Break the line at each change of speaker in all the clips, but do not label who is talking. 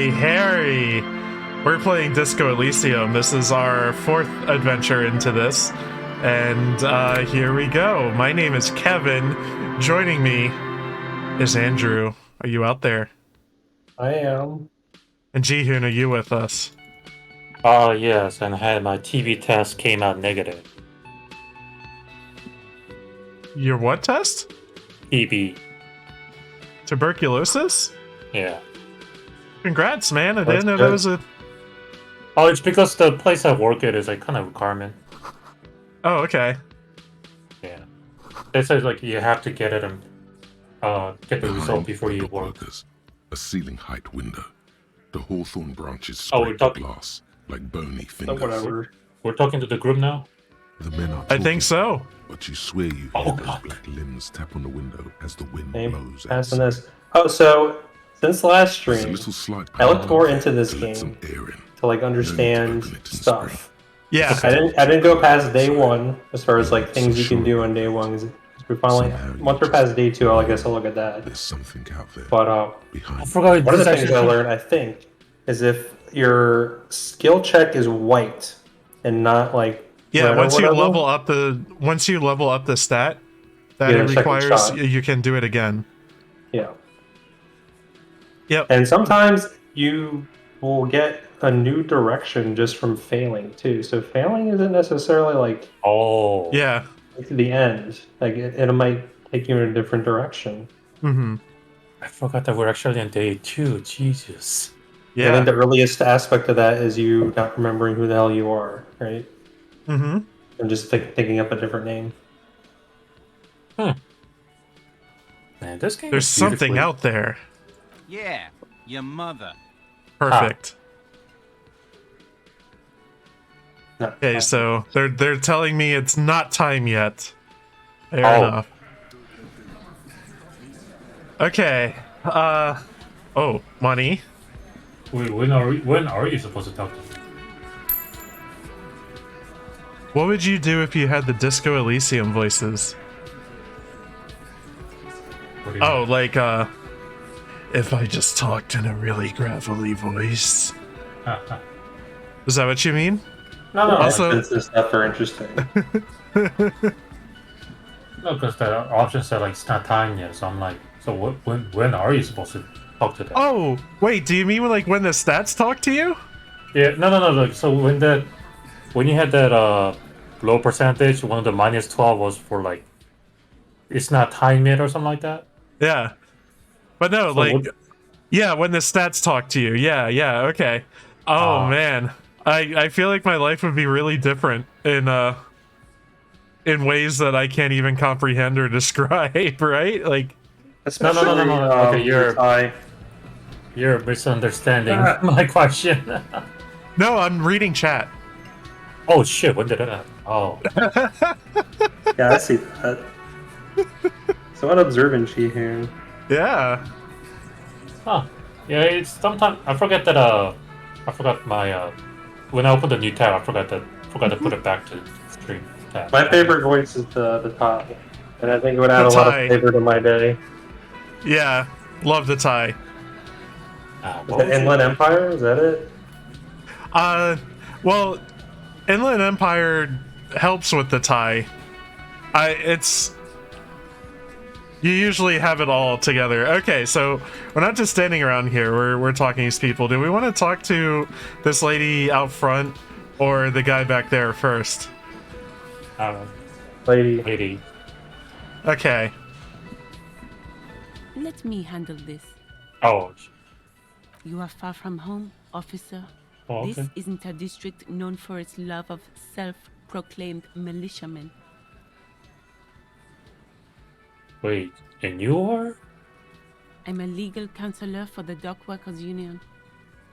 Harry. We're playing Disco Elysium. This is our fourth adventure into this. And here we go. My name is Kevin. Joining me is Andrew. Are you out there?
I am.
And Jihun, are you with us?
Oh, yes, and had my TV test came out negative.
Your what test?
TB.
Tuberculosis?
Yeah.
Congrats, man. I
That's
didn't know
good.
that was a...
Oh, it's because the place I work at is like kind of a requirement.
Oh, okay.
Yeah. They said like you have to get it and get the
Behind
result before you
dock
work.
workers, a ceiling height window. The hawthorn branches
Oh, we're
scrape the
talking-
glass like bony
So
fingers.
whatever.
We're talking to the group now?
The men are
I
talking,
think so.
but you swear you hear
Oh,
those
God.
black limbs tap on the window as the wind
Name
blows
passing
outside.
this. Oh, so since the last
There's a
stream,
little slight
I looked
power
more into this
to let some
game
air in.
to like
No
understand
need to open it and
stuff.
Yeah.
I didn't go past day one as far as like things you can do on day one. 'Cause we finally
Somehow you
once we're
just
past day two, I guess I'll
know
look at that.
There's something out there
But
I
behind.
forgot
one of the
this
things I
actually-
learned, I think, is if your skill check is white and not like
Yeah,
red or
once you
whatever,
level up the stat that
You
it
get a second
requires,
shot.
you can do it again.
yeah.
Yep.
And sometimes you will get a new direction just from failing too. So failing isn't necessarily like
Oh.
Yeah.
the end. Like it might take you in a different direction.
Mm-hmm.
I forgot that we're actually on day 2. Jesus.
I
Yeah.
think the earliest aspect of that is you not remembering who the hell you are, right?
Mm-hmm.
And just thinking up a different name.
Man, this game
There's
is
something
beautifully-
out there.
Yeah, your mother.
Perfect.
No,
Okay, so they're telling me it's not time yet. Fair
Oh.
enough. Okay. Oh, money.
Wait, when are you supposed to talk to me?
What would you do if you had the Disco Elysium voices?
What do you
Oh,
mean?
like if I just talked in a really gravelly voice. Is that what you mean?
no.
Also-
This stuff are interesting.
No, because the option said like it's not time yet, so I'm like, so when are you supposed to talk to them?
Oh, wait, do you mean when the stats talk to you?
Yeah, no. Like, so when you had that low percentage, one of the -12 was for like, it's not time yet or something like that.
Yeah. But no,
So
like
what-
yeah, when the stats talk to you. Yeah, okay. Oh man. I feel like my life would be really different in ways that I can't even comprehend or describe, right? Like
Especially,
No. Okay, you're misunderstanding my question.
no, I'm reading chat.
Oh shit! When did that? Oh,
Yeah, I see that. Somewhat observant she here.
Yeah.
huh? Yeah, it's sometimes I forget that. I forgot my when I opened the new tab, I forgot to put it back to stream tab.
My favorite voice is the tie, and I think it would add
The
a lot
tie.
of flavor to my day.
Yeah. Love the tie.
What was
The
it?
Inland Empire, is that it?
Well, Inland Empire helps with the tie. You usually have it all together. Okay, so we're not just standing around here. We're talking to these people. Do we want to talk to this lady out front or the guy back there first?
Lady.
Lady.
Okay.
Let me handle this.
Oh.
You are far from home, officer.
Oh, okay.
This isn't a district known for its love of self-proclaimed militiamen.
Wait, and you are?
I'm a legal counselor for the Dock Workers Union.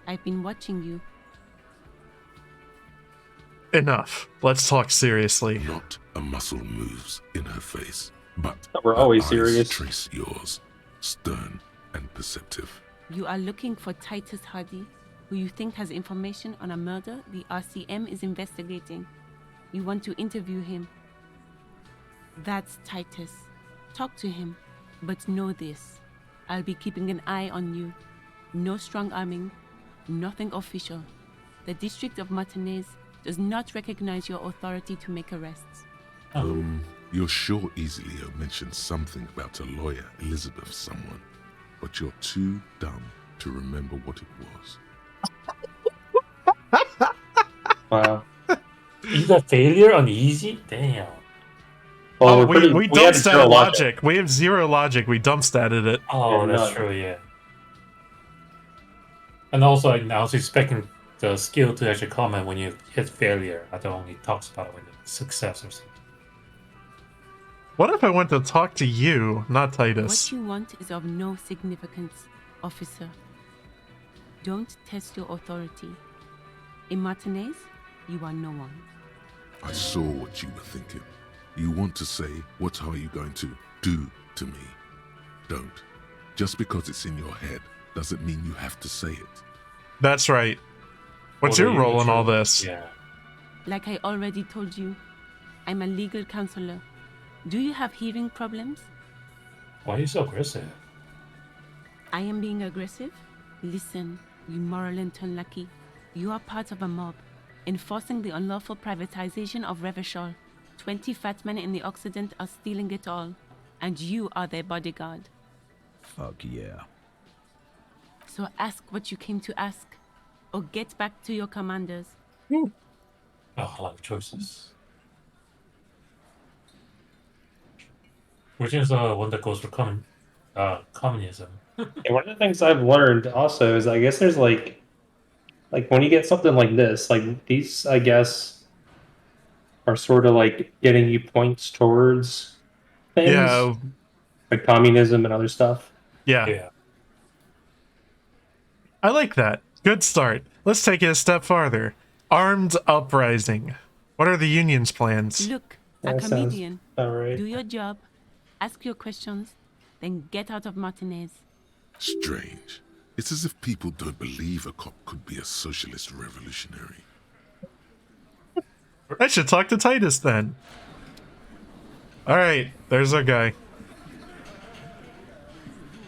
I've been watching you.
Enough. Let's talk seriously.
Not a muscle moves in her face, but
We're
her
always
eyes
serious.
trace yours, stern and perceptive.
You are looking for Titus Hardy, who you think has information on a murder the RCM is investigating. You want to interview him. That's Titus. Talk to him, but know this. I'll be keeping an eye on you. No strong arming, nothing official. The District of Martinez does not recognize your authority to make arrests.
You're sure Easilio mentioned something about a lawyer, Elizabeth someone, but you're too dumb to remember what it was.
Wow.
Is that failure on easy? Damn.
Well,
Oh, we
we
dump
had zero
statted logic. We have 0 logic. We dump statted it.
Oh,
Yeah,
that's
none.
true, yeah. And also, I was expecting the skill to actually comment when you hit failure. I don't only talks about it when it's success or something.
What if I went to talk to you, not Titus?
What you want is of no significance, officer. Don't test your authority. In Martinez, you are no one.
I saw what you were thinking. You want to say, what are you going to do to me? Don't. Just because it's in your head doesn't mean you have to say it.
That's right. What's
What are
your
you
role in all
actually-
this?
Yeah.
Like I already told you, I'm a legal counselor. Do you have hearing problems?
Why are you so aggressive?
I am being aggressive? Listen, you moral and unlucky. You are part of a mob, enforcing the unlawful privatization of Revachol. 20 fat men in the Occident are stealing it all, and you are their bodyguard.
Fuck yeah.
So ask what you came to ask, or get back to your commanders.
Oh, a lot of choices. Which is one that goes for communism.
And one of the things I've learned also is I guess there's like when you get something like this, like these, I guess, are sort of like getting you points towards things,
Yeah,
like communism and other stuff.
yeah.
Yeah.
I like that. Good start. Let's take it a step farther. Armed uprising. What are the union's plans?
Look, a
That sounds
comedian.
about right.
Do your job, ask your questions, then get out of Martinez.
Strange. It's as if people don't believe a cop could be a socialist revolutionary.
I should talk to Titus then. Alright, there's our guy.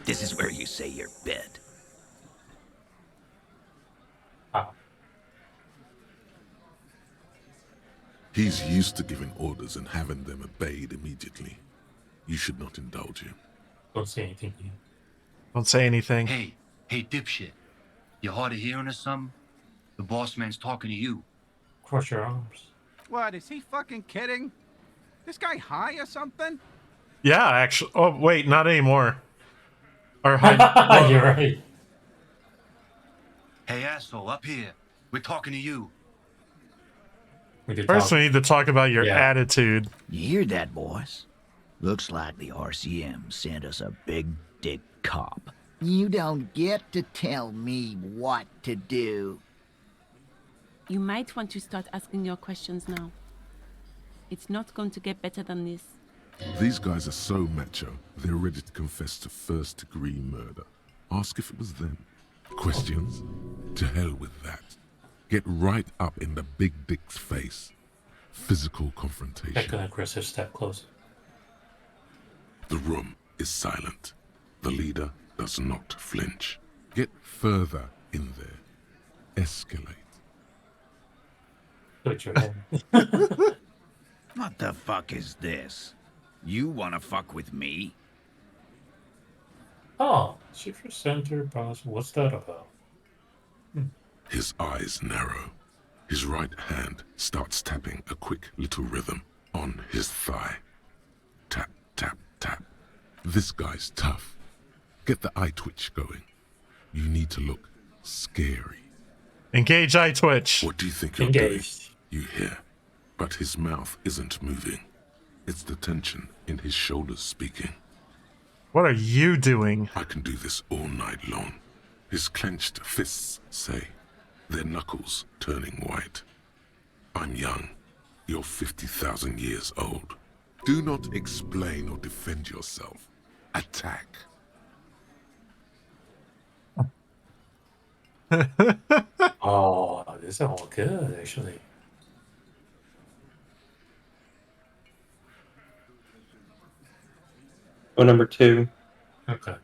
This is where you say your bid.
Ah,
He's used to giving orders and having them obeyed immediately. You should not indulge him.
don't say anything here.
Don't say anything.
Hey, dipshit. You hard of hearing or something? The boss man's talking to you.
Cross your arms.
What, is he fucking kidding? This guy high or something?
Yeah, actually. Oh, wait, not anymore. Or hide.
You're right.
Hey, asshole, up here. We're talking to you.
We did
First,
talk.
we need to talk about your
Yeah.
attitude.
You hear that, boys? Looks like the RCM sent us a big dick cop. You don't get to tell me what to do.
You might want to start asking your questions now. It's not going to get better than this.
These guys are so macho, they're ready to confess to first-degree murder. Ask if it was them. Questions? To hell with that. Get right up in the big dick's face. Physical
Take
confrontation.
an aggressive step closer.
The room is silent. The leader does not flinch. Get further in there. Escalate.
Put your hand.
What the fuck is this? You wanna fuck with me?
Oh, Shift Center boss. What's that about?
His eyes narrow. His right hand starts tapping a quick little rhythm on his thigh. Tap, tap, tap. This guy's tough. Get the eye twitch going. You need to look scary.
Engage eye twitch.
What do you think you're doing?
Engaged.
You hear, but his mouth isn't moving. It's the tension in his shoulders speaking.
What are you doing?
I can do this all night long. His clenched fists say, their knuckles turning white. I'm young. You're 50,000 years old. Do not explain or defend yourself. Attack.
Oh, this is all good, actually.
Oh, number 2.
Okay.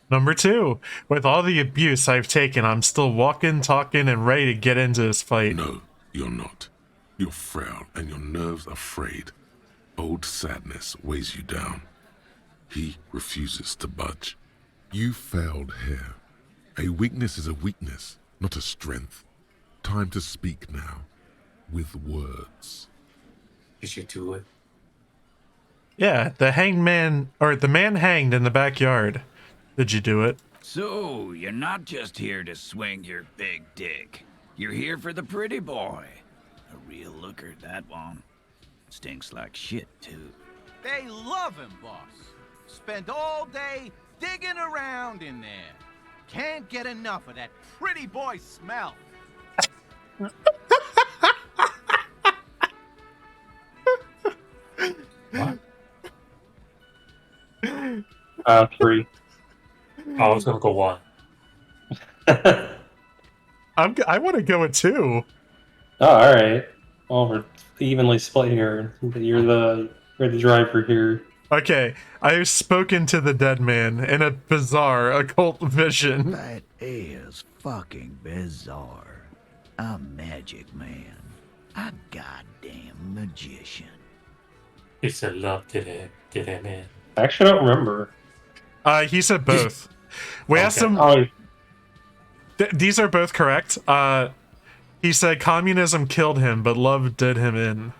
Number 2, with all the abuse I've taken, I'm still walking, talking, and ready to get into this fight.
No, you're not. You're frail and your nerves are frayed. Old sadness weighs you down. He refuses to budge. You failed here. A weakness is a weakness, not a strength. Time to speak now, with words.
Did you do it?
Yeah, the man hanged in the backyard. Did you do it?
So, you're not just here to swing your big dick. You're here for the pretty boy. A real looker, that one. Stinks like shit, too.
They love him, boss. Spend all day digging around in there. Can't get enough of that pretty boy smell.
3.
I was gonna go 1.
I want to go with 2.
Oh, all right. Well, we're evenly split here. You're the driver here.
Okay, I've spoken to the dead man in a bizarre occult vision.
That is fucking bizarre. A magic man. A goddamn magician.
It's a love to the man.
I actually don't remember.
He said both. We asked him.
Oh,
These are both correct. He said communism killed him, but love did him in.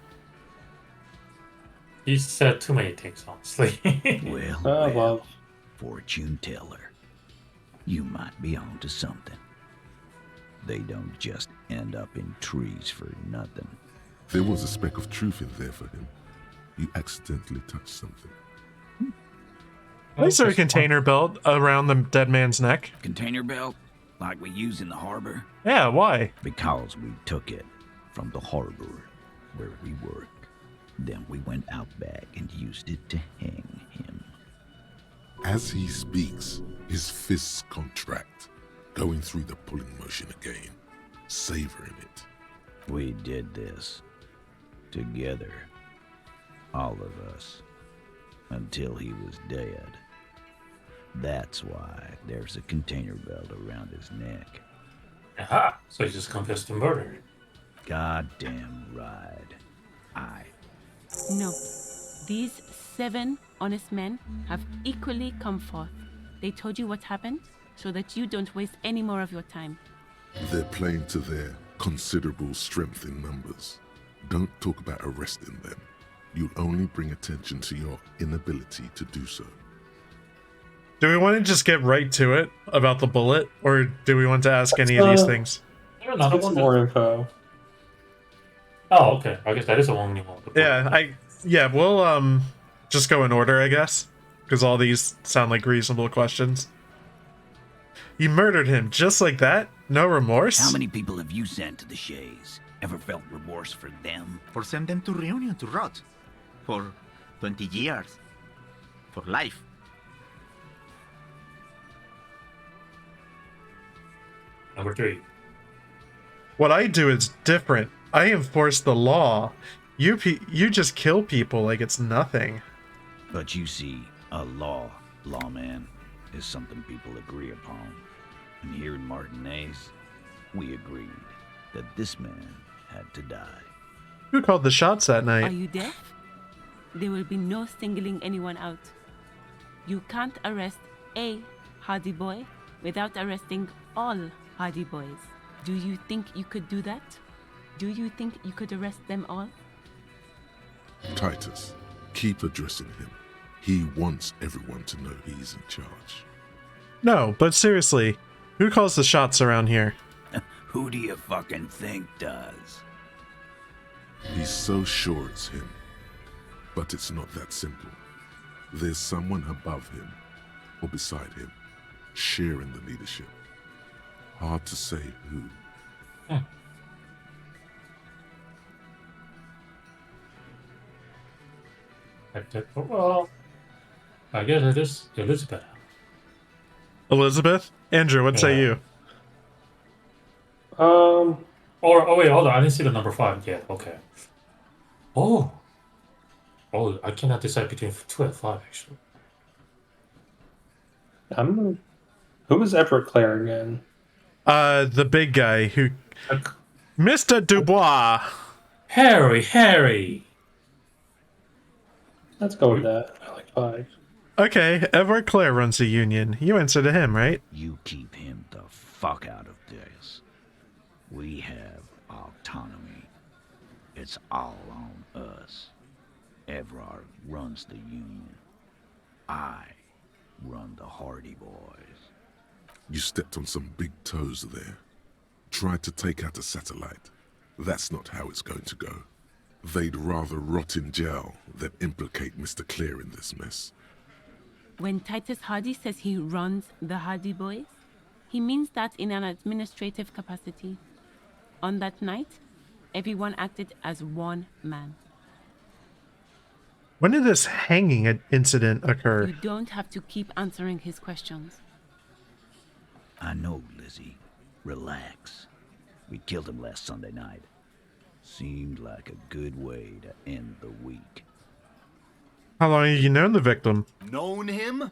He said too many things, honestly.
well.
Fortune teller. You might be onto something. They don't just end up in trees for nothing.
There was a speck of truth in there for him. You accidentally touched something.
Is there a container belt around the dead man's neck?
Container belt? Like we use in the harbor?
Yeah, why?
Because we took it from the harbor where we work. Then we went out back and used it to hang him.
As he speaks, his fists contract, going through the pulling motion again, savoring it.
We did this together, all of us, until he was dead. That's why there's a container belt around his neck.
Aha! So he just confessed to murder.
Goddamn right.
No. These 7 honest men have equally come forth. They told you what happened so that you don't waste any more of your time.
They're playing to their considerable strength in numbers. Don't talk about arresting them. You'll only bring attention to your inability to do so.
Do we want to just get right to it about the bullet, or do we want to ask any of these things?
I don't know.
Get some more info.
Oh, okay. I guess that is the only one.
Yeah, we'll just go in order, I guess, because all these sound like reasonable questions. You murdered him just like that? No remorse?
How many people have you sent to the Shays? Ever felt remorse for them?
For send them to Reunion to rot. For 20 years. For life.
Number 3.
What I do is different. I enforce the law. You just kill people like it's nothing.
But you see, a lawman, is something people agree upon. And here in Martinez, we agreed that this man had to die.
Who called the shots that
Are
night?
you deaf? There will be no singling anyone out. You can't arrest a Hardy Boy without arresting all Hardy Boys. Do you think you could do that? Do you think you could arrest them all?
Titus, keep addressing him. He wants everyone to know he's in charge.
No, but seriously, who calls the shots around here?
Who do you fucking think does?
He's so sure it's him. But it's not that simple. There's someone above him, or beside him, sharing the leadership. Hard to say who.
Well, I guess it is Elizabeth.
Elizabeth? Andrew, what say
Yeah.
you?
Oh wait, hold on. I didn't see the number 5 yet. Okay. Oh, I cannot decide between 2 and 5 actually.
I'm Who was Everett Clare again?
The big guy who... Mr. Dubois!
Harry.
Let's go with that. I like 5.
Okay, Everett Clare runs the union. You answer to him, right?
You keep him the fuck out of this. We have autonomy. It's all on us. Everard runs the union. I run the Hardy Boys.
You stepped on some big toes there. Tried to take out a satellite. That's not how it's going to go. They'd rather rot in jail than implicate Mr. Clear in this mess.
When Titus Hardy says he runs the Hardy Boys, he means that in an administrative capacity. On that night, everyone acted as one man.
When did this hanging incident occur?
You don't have to keep answering his questions.
I know, Lizzie. Relax. We killed him last Sunday night. Seemed like a good way to end the week.
How long have you known the victim?
Known him?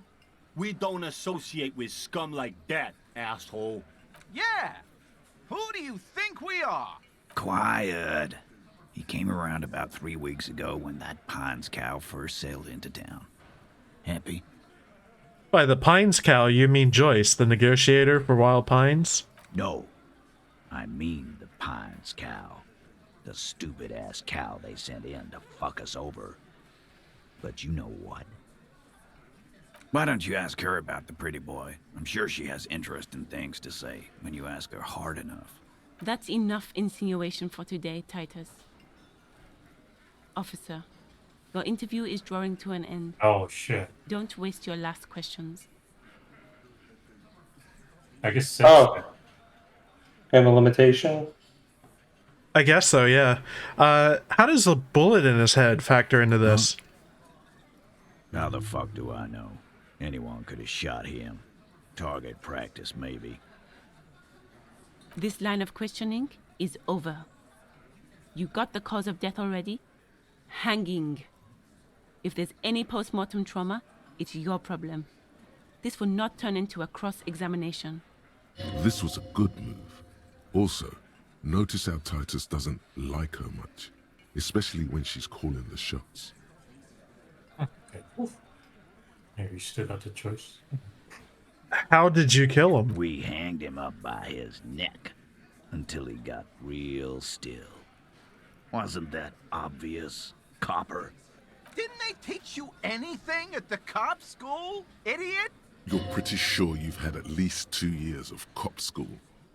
We don't associate with scum like that, asshole.
Yeah! Who do you think we are?
Quiet. He came around about 3 weeks ago when that Pines cow first sailed into town. Happy?
By the Pines cow, you mean Joyce, the negotiator for Wild Pines?
No. I mean the Pines cow. The stupid-ass cow they sent in to fuck us over. But you know what? Why don't you ask her about the pretty boy? I'm sure she has interesting things to say when you ask her hard enough.
That's enough insinuation for today, Titus. Officer, your interview is drawing to an end.
Oh shit.
Don't waste your last questions.
I guess.
Oh. Have a limitation?
I guess so, yeah. How does the bullet in his head factor into this?
How the fuck do I know? Anyone could have shot him. Target practice, maybe.
This line of questioning is over. You got the cause of death already? Hanging. If there's any post-mortem trauma, it's your problem. This will not turn into a cross-examination.
This was a good move. Also, notice how Titus doesn't like her much, especially when she's calling the shots.
Okay. Maybe you still got the choice.
How did you kill him?
We hanged him up by his neck until he got real still. Wasn't that obvious, copper?
Didn't they teach you anything at the cop school, idiot?
You're pretty sure you've had at least 2 years of cop school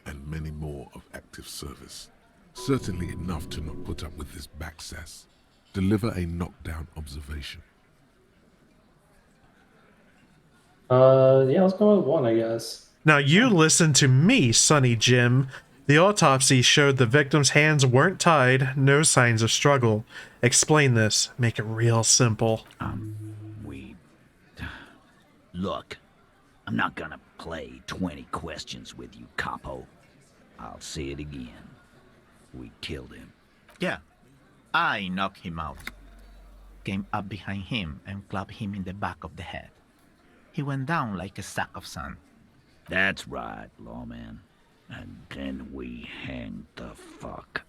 and many more of active service. Certainly enough to not put up with this backsass. Deliver a knockdown observation.
Yeah, let's go with 1, I guess.
Now you listen to me, Sonny Jim. The autopsy showed the victim's hands weren't tied, no signs of struggle. Explain this. Make it real simple.
Look, I'm not gonna play 20 questions with you, capo. I'll say it again. We killed him.
Yeah, I knocked him out. Came up behind him and clubbed him in the back of the head. He went down like a sack of sand.
That's right, lawman. And then we hanged the fuck.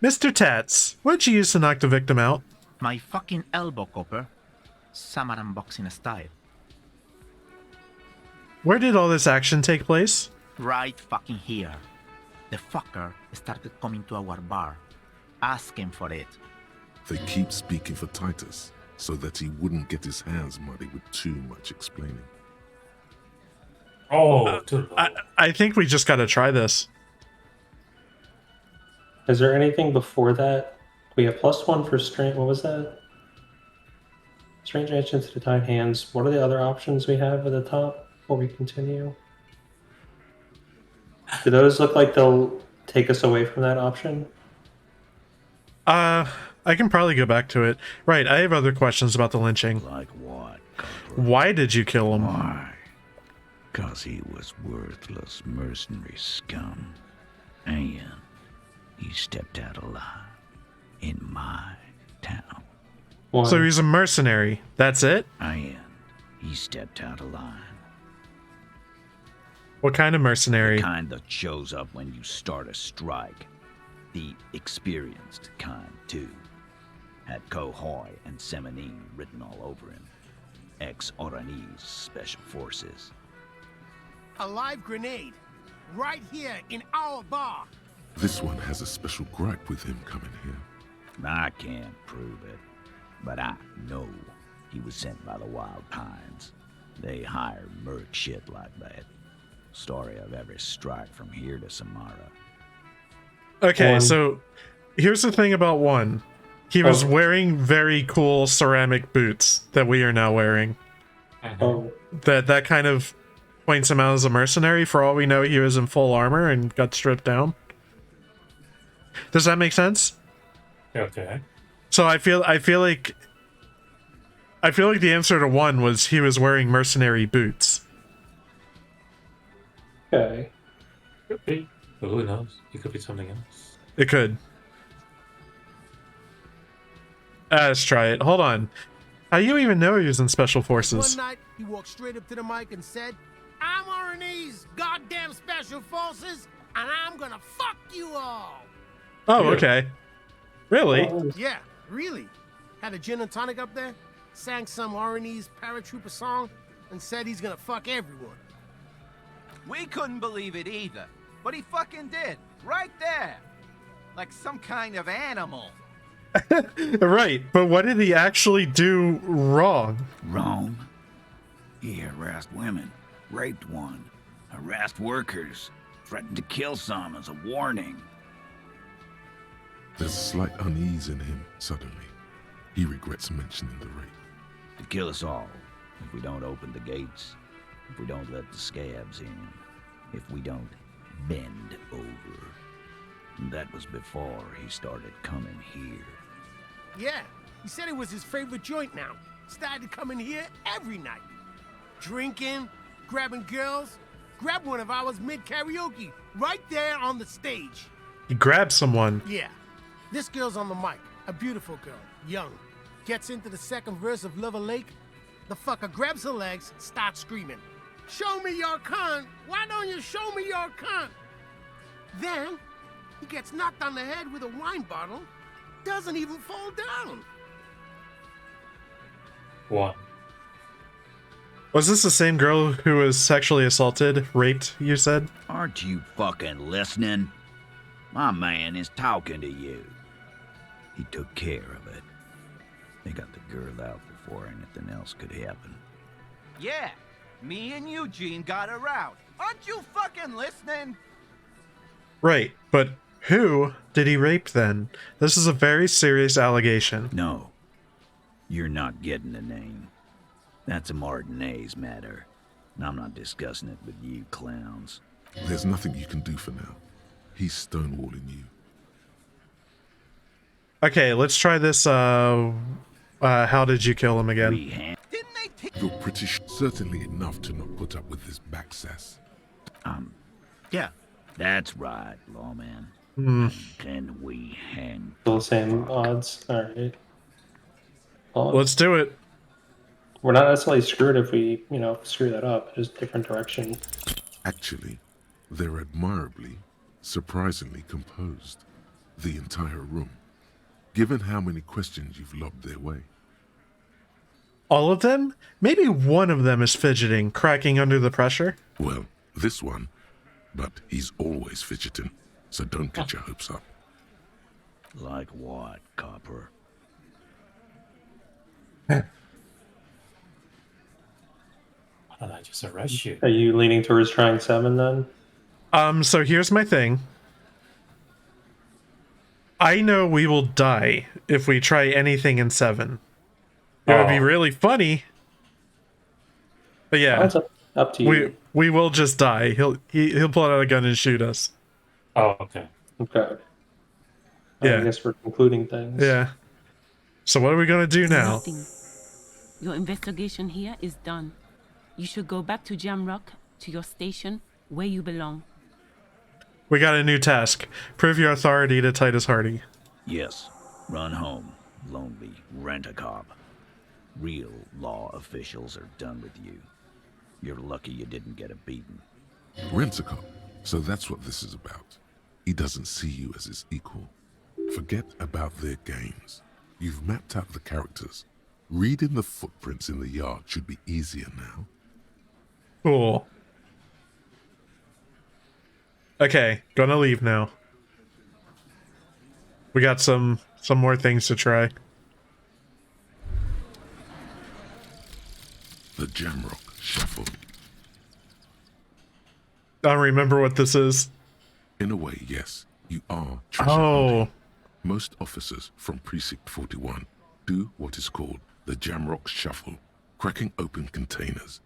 Mr. Tats, what'd you use to knock the victim out?
My fucking elbow, copper. Samaran boxing style.
Where did all this action take place?
Right fucking here. The fucker started coming to our bar, asking for it.
They keep speaking for Titus, so that he wouldn't get his hands muddy with too much explaining.
Oh,
I think we just gotta try this.
Is there anything before that? We have +1 for strange. What was that? Strange reaction to the tied hands. What are the other options we have at the top before we continue? Do those look like they'll take us away from that option?
I can probably go back to it. Right, I have other questions about the lynching.
Like what?
Why did you kill him?
Why? 'Cause he was worthless mercenary scum. And he stepped out alive in my town.
Why?
So he's a mercenary. That's it?
And he stepped out of line.
What kind of mercenary?
The kind that shows up when you start a strike. The experienced kind, too. Had Kohoi and Semenin written all over him. Ex-Oranese Special Forces.
A live grenade. Right here in our bar.
This one has a special gripe with him coming here.
I can't prove it, but I know he was sent by the Wild Pines. They hire merc shit like that. Story of every strike from here to Samara.
Okay, so here's the thing about one. He was wearing very cool ceramic boots that we are now wearing.
Oh,
That kind of points him out as a mercenary. For all we know, he was in full armor and got stripped down. Does that make sense?
Okay.
So I feel like the answer to one was he was wearing mercenary boots.
okay.
Could be. But who knows? It could be something else.
It could. Let's try it. Hold on. How you even know he was in Special Forces?
One night, he walked straight up to the mic and said, I'm Oranese goddamn Special Forces, and I'm gonna fuck you all.
Oh, okay. Really?
Yeah, really. Had a gin and tonic up there, sang some Oranese paratrooper song, and said he's gonna fuck everyone.
We couldn't believe it either, but he fucking did, right there. Like some kind of animal.
Right, but what did he actually do wrong?
Wrong? He harassed women, raped one, harassed workers, threatened to kill some as a warning.
There's a slight unease in him suddenly. He regrets mentioning the rape.
To kill us all, if we don't open the gates, if we don't let the scabs in, if we don't bend over. And that was before he started coming here.
Yeah, he said it was his favorite joint now. Started coming here every night. Drinking, grabbing girls. Grabbed one of ours mid-karaoke, right there on the stage.
He grabbed someone.
Yeah. This girl's on the mic. A beautiful girl. Young. Gets into the second verse of Lover Lake. The fucker grabs her legs, starts screaming. Show me your cunt! Why don't you show me your cunt? Then, he gets knocked on the head with a wine bottle. Doesn't even fall down.
One.
Was this the same girl who was sexually assaulted, raped, you said?
Aren't you fucking listening? My man is talking to you. He took care of it. They got the girl out before anything else could happen.
Yeah, me and Eugene got her out. Aren't you fucking listening?
Right, but who did he rape then? This is a very serious allegation.
No, you're not getting the name. That's a Martinez matter, and I'm not discussing it with you clowns.
There's nothing you can do for now. He's stonewalling you.
Okay, let's try this, how did you kill him again?
Didn't they take...
You're British, certainly enough to not put up with this backsass.
Yeah, that's right, lawman. Can we hang?
Still the same odds. Alright. Well,
Let's do it.
we're not necessarily screwed if we, screw that up. Just different direction.
Actually, they're admirably, surprisingly composed. The entire room. Given how many questions you've lobbed their way.
All of them? Maybe one of them is fidgeting, cracking under the pressure?
Well, this one, but he's always fidgeting, so don't get your hopes up.
Like what, Copper?
Why don't I just arrest you?
Are you leaning towards trying 7 then?
So here's my thing. I know we will die if we try anything in 7. It would be really funny. But yeah,
That's up to you.
we will just die. He'll pull out a gun and shoot us.
Oh, okay.
Okay.
Yeah.
I guess we're concluding things.
Yeah. So what are we gonna do now?
Nothing. Your investigation here is done. You should go back to Jamrock, to your station, where you belong.
We got a new task. Prove your authority to Titus Hardy.
Yes, run home, lonely, rent a cop. real law officials are done with you. You're lucky you didn't get a beating.
Rent-a-cop. So that's what this is about. He doesn't see you as his equal. Forget about their games. You've mapped out the characters. Reading the footprints in the yard should be easier now.
Cool. Okay, gonna leave now. We got some more things to try.
The Jamrock Shuffle.
I don't remember what this is.
In a way, yes, you are treasure hunting. Most officers from Precinct 41 do what is called the Jamrock Shuffle, cracking open containers.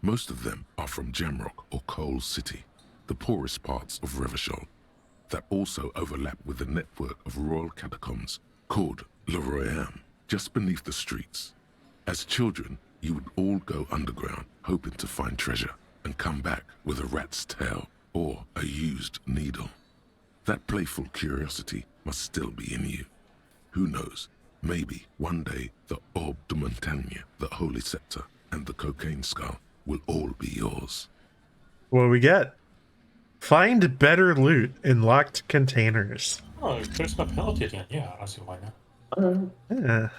Most of them are from Jamrock or Coal City, the poorest parts of Revachol, that also overlap with the network of royal catacombs called Le Royaume, just beneath the streets. As children, you would all go underground, hoping to find treasure, and come back with a rat's tail or a used needle. That playful curiosity must still be in you. Who knows, maybe one day the Orbe de Montagne, the Holy Scepter, and the Cocaine Skull will all be yours.
What do we get? Find better loot in locked containers.
Oh, there's no penalty again. Yeah, I see why not.
Yeah.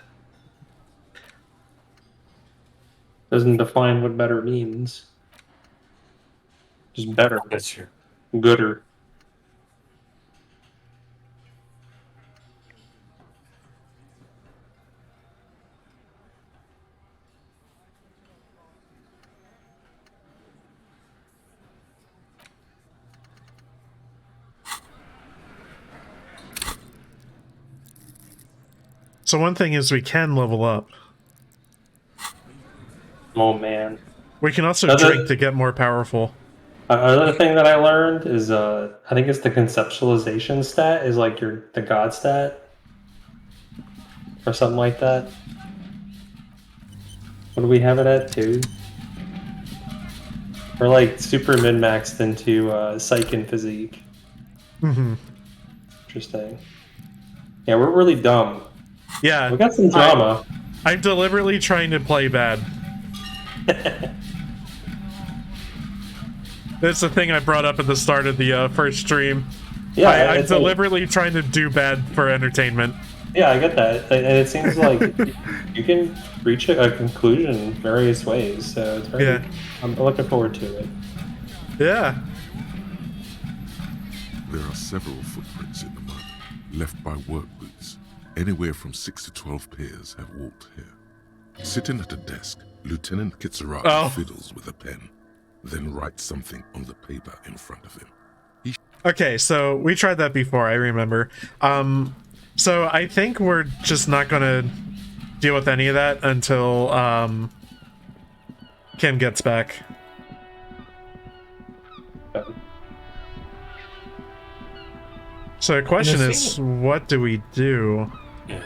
Doesn't define what better means. Just better.
That's true.
Gooder.
So one thing is we can level up.
Oh man.
We can also drink to get more powerful.
Another thing that I learned is I think it's the conceptualization stat is like the god stat or something like that. What do we have it at? 2? We're like super min-maxed into psych and physique.
Mm-hmm.
Interesting. Yeah, we're really dumb.
Yeah.
We got some drama.
I'm deliberately trying to play bad. That's the thing I brought up at the start of the first stream.
Yeah,
I'm deliberately trying to do bad for entertainment.
Yeah, I get that. And it seems like you can reach a conclusion in various ways. So it's very, I'm looking forward to it.
Yeah.
There are several footprints in the mud, left by work boots. Anywhere from 6 to 12 pairs have walked here. Sitting at a desk, Lieutenant Kitsuragi fiddles with a pen, then writes something on the paper in front of him.
Okay, so we tried that before, I remember. So I think we're just not gonna deal with any of that until Kim gets back. So the question is, what do we do?
Yeah.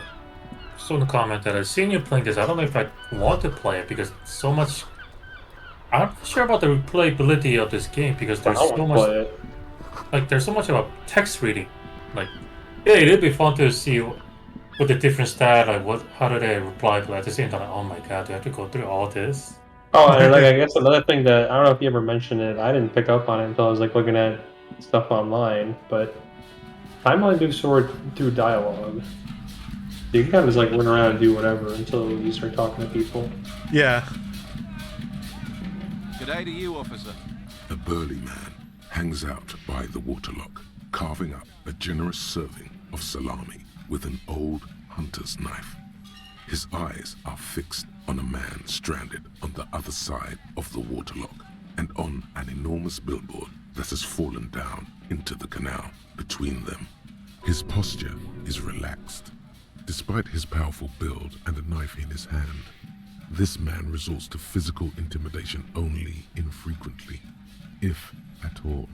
Someone commented, I've seen you playing this. I don't know if I want to play it because so much. I'm not sure about the replayability of this game because there's so much. Like, there's so much about text reading. Like, yeah, it'd be fun to see with the different stat, like how do they reply to it. At the same time, like, oh my god, do I have to go through all this?
Oh, and like I guess another thing that I don't know if you ever mentioned it, I didn't pick up on it until I was like looking at stuff online, but timeline moves forward through dialogue. You can kind of just like run around and do whatever until you start talking to people.
Yeah.
G'day to you, officer.
A burly man hangs out by the waterlock, carving up a generous serving of salami with an old hunter's knife. His eyes are fixed on a man stranded on the other side of the waterlock and on an enormous billboard that has fallen down into the canal between them. His posture is relaxed. Despite his powerful build and a knife in his hand, this man resorts to physical intimidation only infrequently, if at all.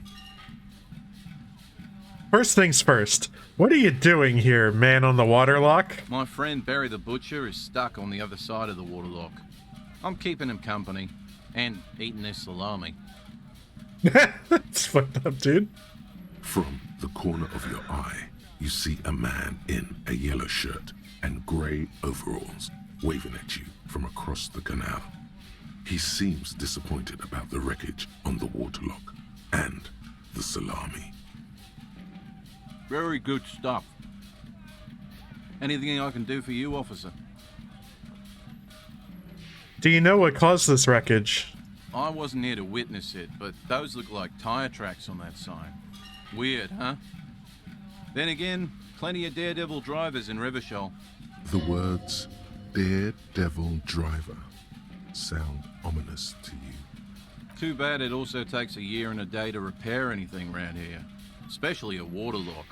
First things first, what are you doing here, man on the waterlock?
My friend Barry the Butcher is stuck on the other side of the waterlock. I'm keeping him company and eating this salami.
That's fucked up, dude.
From the corner of your eye, you see a man in a yellow shirt and grey overalls waving at you from across the canal. He seems disappointed about the wreckage on the waterlock and the salami.
Very good stuff. Anything I can do for you, officer?
Do you know what caused this wreckage?
I wasn't here to witness it, but those look like tire tracks on that sign. Weird, huh? Then again, plenty of daredevil drivers in Revachol.
The words daredevil driver sound ominous to you.
Too bad it also takes a year and a day to repair anything around here, especially a waterlock.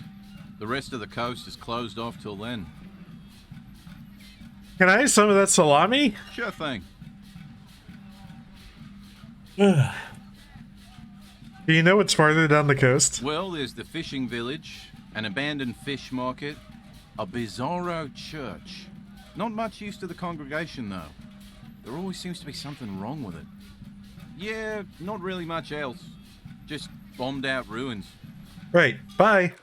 The rest of the coast is closed off till then.
Can I have some of that salami?
Sure thing.
Do you know what's farther down the coast?
Well, there's the fishing village, an abandoned fish market, a bizarro church. Not much use to the congregation, though. There always seems to be something wrong with it. Yeah, not really much else. Just bombed out ruins.
Right, bye.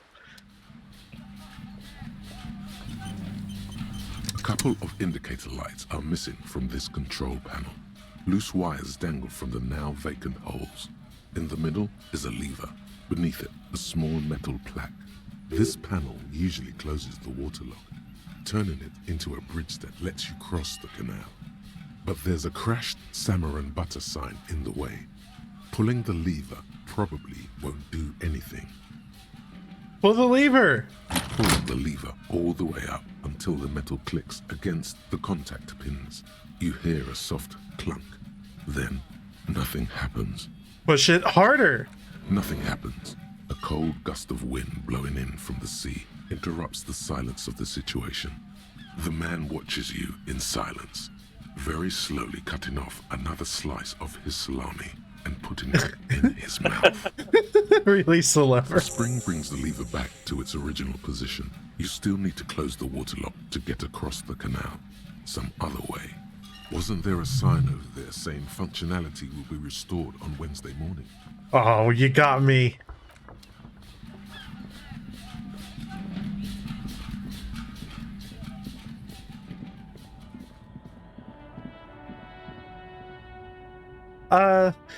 A couple of indicator lights are missing from this control panel. Loose wires dangle from the now vacant holes. In the middle is a lever. Beneath it, a small metal plaque. This panel usually closes the waterlock, turning it into a bridge that lets you cross the canal. But there's a crashed salmon and butter sign in the way. Pulling the lever probably won't do anything.
Pull the lever!
Pull the lever all the way up until the metal clicks against the contact pins. You hear a soft clunk. Then, nothing happens.
Push it harder!
Nothing happens. A cold gust of wind blowing in from the sea interrupts the silence of the situation. The man watches you in silence, very slowly cutting off another slice of his salami and putting it in his mouth.
Release the lever.
The spring brings the lever back to its original position. You still need to close the waterlock to get across the canal. Some other way. Wasn't there a sign over there saying functionality will be restored on Wednesday morning?
Oh, you got me.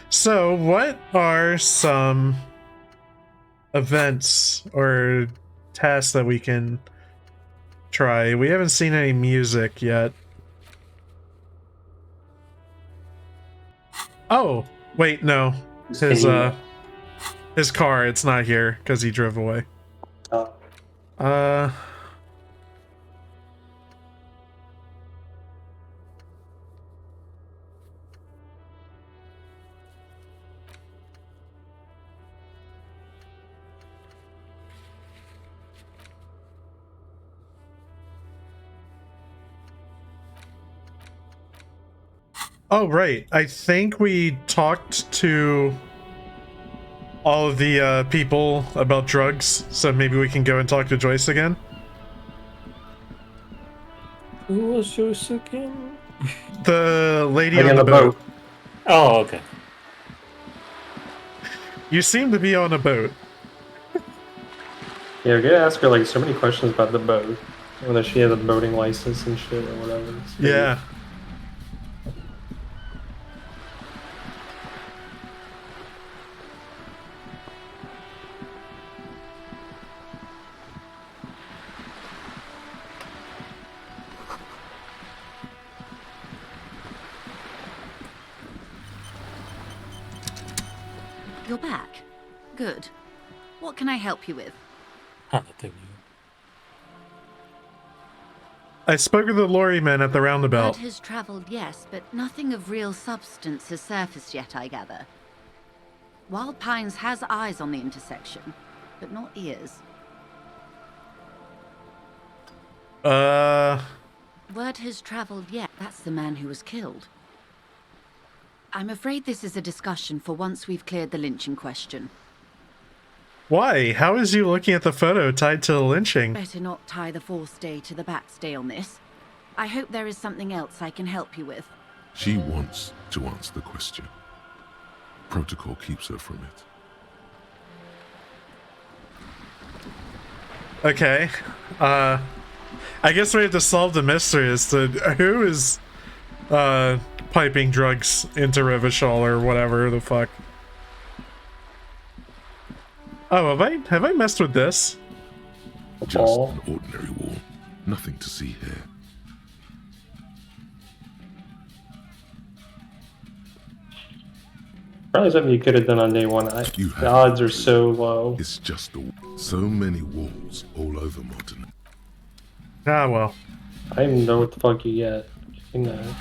So what are some events or tasks that we can try? We haven't seen any music yet. Oh, wait, no. His car, it's not here because he drove away. Oh, right. I think we talked to all of the people about drugs, so maybe we can go and talk to Joyce again.
Who was Joyce again?
The lady on the boat.
Oh, okay.
You seem to be on a boat.
Yeah, we're gonna ask her like so many questions about the boat. Whether she has a boating license and shit or whatever.
Yeah.
You're back. Good. What can I help you with?
Nothing new.
I spoke with the lorryman at the roundabout.
Word has travelled, yes, but nothing of real substance has surfaced yet, I gather. Wild Pines has eyes on the intersection, but not ears. Word has travelled yet. That's the man who was killed. I'm afraid this is a discussion for once we've cleared the lynching question.
Why? How is you looking at the photo tied to the lynching?
Better not tie the force day to the Bat's day on this. I hope there is something else I can help you with.
She wants to answer the question. Protocol keeps her from it.
Okay. I guess we have to solve the mystery as to who is piping drugs into Revachol or whatever the fuck. Oh, have I messed with this?
Just an ordinary wall. Nothing to see here.
Probably something you could have done on day one. The odds are so low.
It's just so many walls all over Martin.
Ah, well.
I don't even know what the fuck you get. You know.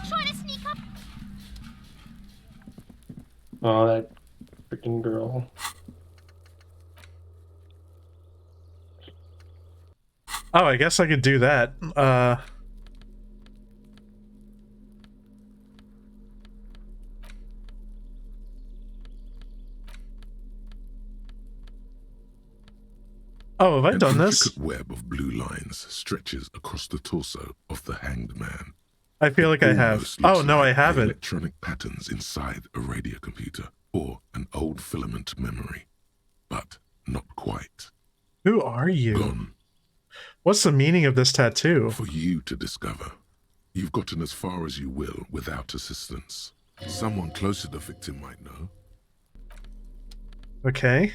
Trying to sneak up.
Oh, that freaking girl.
Oh, I guess I could do that. Oh, have I done this?
An intricate web of blue lines stretches across the torso of the hanged man.
I feel like I have. Oh, no, I haven't.
Electronic patterns inside a radio computer or an old filament memory. But not quite.
Who are you?
Gone.
What's the meaning of this tattoo?
For you to discover. You've gotten as far as you will without assistance. Someone close to the victim might know.
Okay.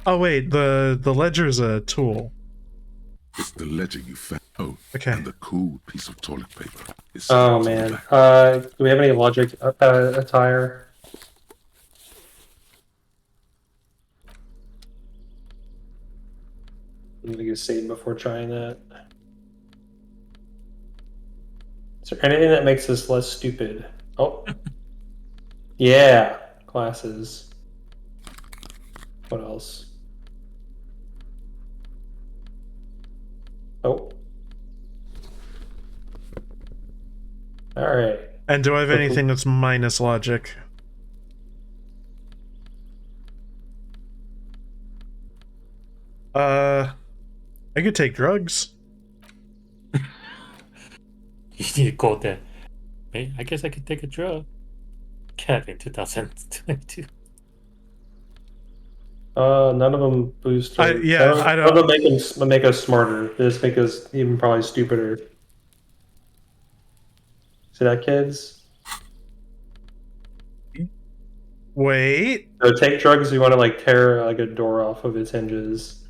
Oh wait, the ledger's a tool.
It's the ledger you found. Oh,
okay.
And the cool piece of toilet paper.
Oh man. Do we have any logic attire? I'm gonna get saved before trying that. Is there anything that makes us less stupid? Oh. Yeah. Classes. What else? Oh. Alright.
And do I have anything that's minus logic? I could take drugs.
You need to quote that. Hey, I guess I could take a drug. Kevin, 2022.
None of them boost.
I don't.
None of them make us smarter. They just make us even probably stupider. See that, kids?
Wait.
So take drugs. You want to like tear like a door off of its hinges.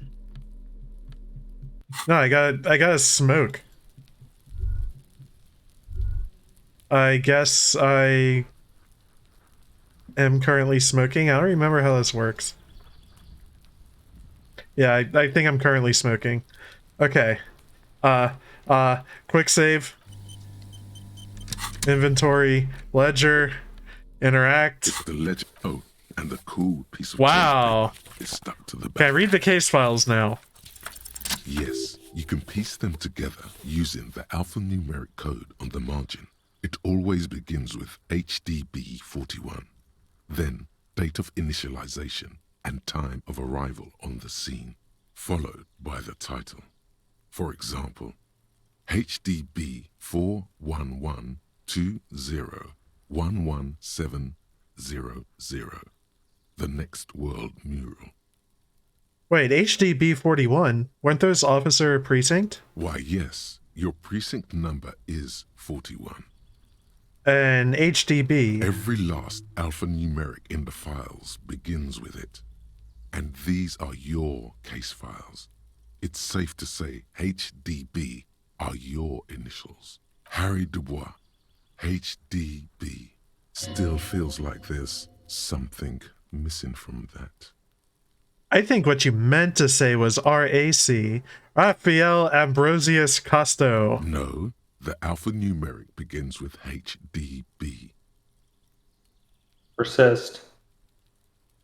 No, I gotta smoke. I guess I am currently smoking. I don't remember how this works. Yeah, I think I'm currently smoking. Okay. Quick save. Inventory. Ledger. Interact.
It's the ledger. Oh, and the cool piece of
wow.
Is stuck to the back.
Okay, read the case files now.
Yes, you can piece them together using the alphanumeric code on the margin. It always begins with HDB 41, then date of initialization and time of arrival on the scene, followed by the title. For example, HDB 41120111700, the Next World Mural.
Wait, HDB 41? Weren't those officer precinct?
Why, yes, your precinct number is 41.
And HDB?
Every last alphanumeric in the files begins with it. And these are your case files. It's safe to say HDB are your initials. Harry Dubois, HDB. Still feels like there's something missing from that.
I think what you meant to say was RAC, Raphael Ambrosius Costo.
No, the alphanumeric begins with HDB.
Persist.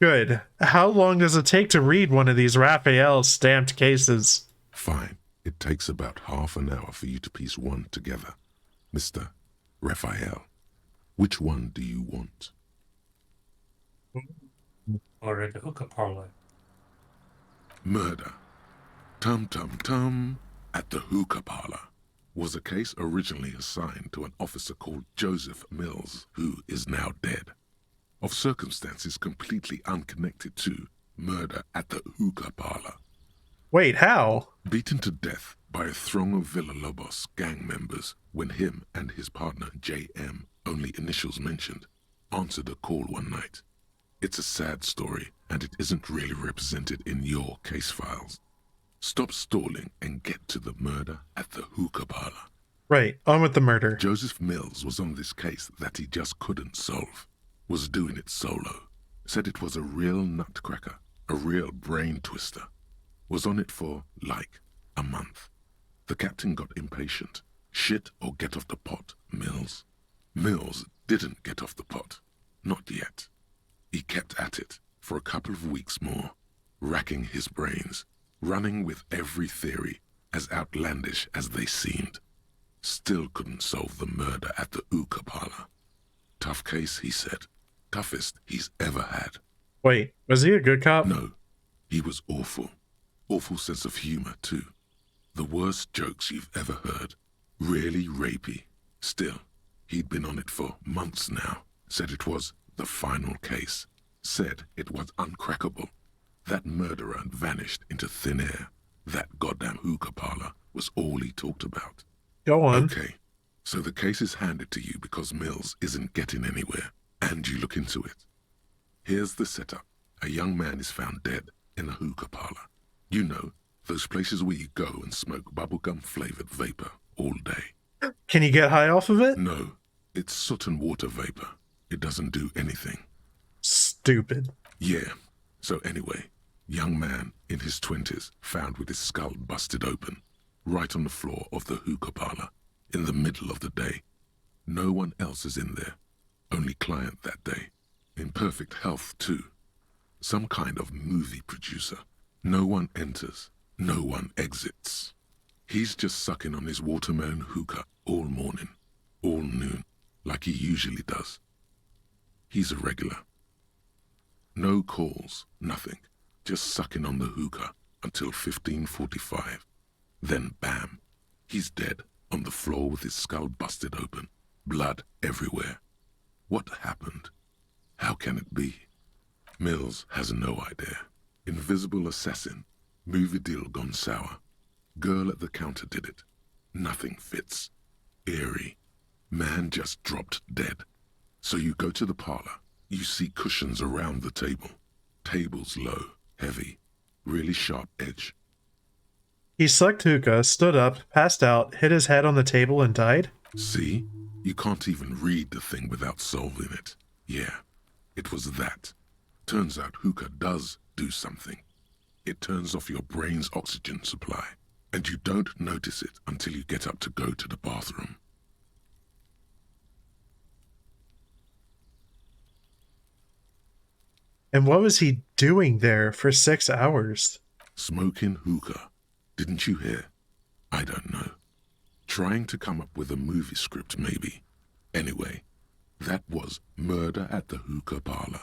Good. How long does it take to read one of these Raphael stamped cases?
Fine. It takes about half an hour for you to piece one together. Mr. Raphael, which one do you want?
Or the hookah parlor.
Murder. Tum Tum Tum at the hookah parlor was a case originally assigned to an officer called Joseph Mills, who is now dead. of circumstances completely unconnected to murder at the hookah parlor.
Wait, how?
Beaten to death by a throng of Villalobos gang members when him and his partner J.M., only initials mentioned, answered a call one night. It's a sad story, and it isn't really represented in your case files. Stop stalling and get to the murder at the hookah parlor.
Right, on with the murder.
Joseph Mills was on this case that he just couldn't solve. Was doing it solo. Said it was a real nutcracker, a real brain twister. Was on it for, like, a month. The captain got impatient. Shit or get off the pot, Mills. Mills didn't get off the pot. Not yet. He kept at it for a couple of weeks more, racking his brains, running with every theory, as outlandish as they seemed. Still couldn't solve the murder at the hookah parlor. Tough case, he said. Toughest he's ever had.
Wait, was he a good cop?
No, he was awful. Awful sense of humor, too. The worst jokes you've ever heard. Really rapey. Still, he'd been on it for months now. Said it was the final case. Said it was uncrackable. That murderer vanished into thin air. That goddamn hookah parlor was all he talked about.
Go on.
Okay, so the case is handed to you because Mills isn't getting anywhere, and you look into it. Here's the setup. A young man is found dead in a hookah parlor. You know, those places where you go and smoke bubblegum-flavored vapor all day.
Can you get high off of it?
No, it's soot and water vapor. It doesn't do anything.
Stupid.
Yeah, so anyway, young man in his 20s found with his skull busted open, right on the floor of the hookah parlor, in the middle of the day. No one else is in there, only client that day. In perfect health, too. Some kind of movie producer. No one enters, no one exits. He's just sucking on his watermelon hookah all morning, all noon, like he usually does. He's a regular. No calls, nothing, just sucking on the hookah until 15:45. Then bam, he's dead on the floor with his skull busted open, blood everywhere. What happened? How can it be? Mills has no idea. Invisible assassin, movie deal gone sour. Girl at the counter did it. Nothing fits. Eerie. Man just dropped dead. So you go to the parlor. You see cushions around the table. Tables low, heavy, really sharp edge.
He sucked hookah, stood up, passed out, hit his head on the table, and died?
See? You can't even read the thing without solving it. Yeah, it was that. Turns out hookah does do something. It turns off your brain's oxygen supply, and you don't notice it until you get up to go to the bathroom.
And what was he doing there for 6 hours?
Smoking hookah. Didn't you hear? I don't know. Trying to come up with a movie script, maybe. Anyway, that was murder at the hookah parlor.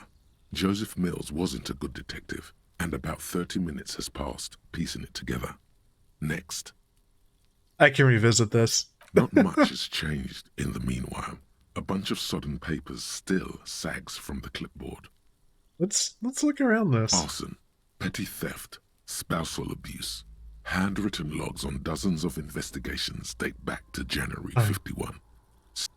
Joseph Mills wasn't a good detective, and about 30 minutes has passed, piecing it together. Next.
I can revisit this.
Not much has changed in the meanwhile. A bunch of sodden papers still sags from the clipboard.
Let's look around this.
Arson, petty theft, spousal abuse. Handwritten logs on dozens of investigations date back to January 51.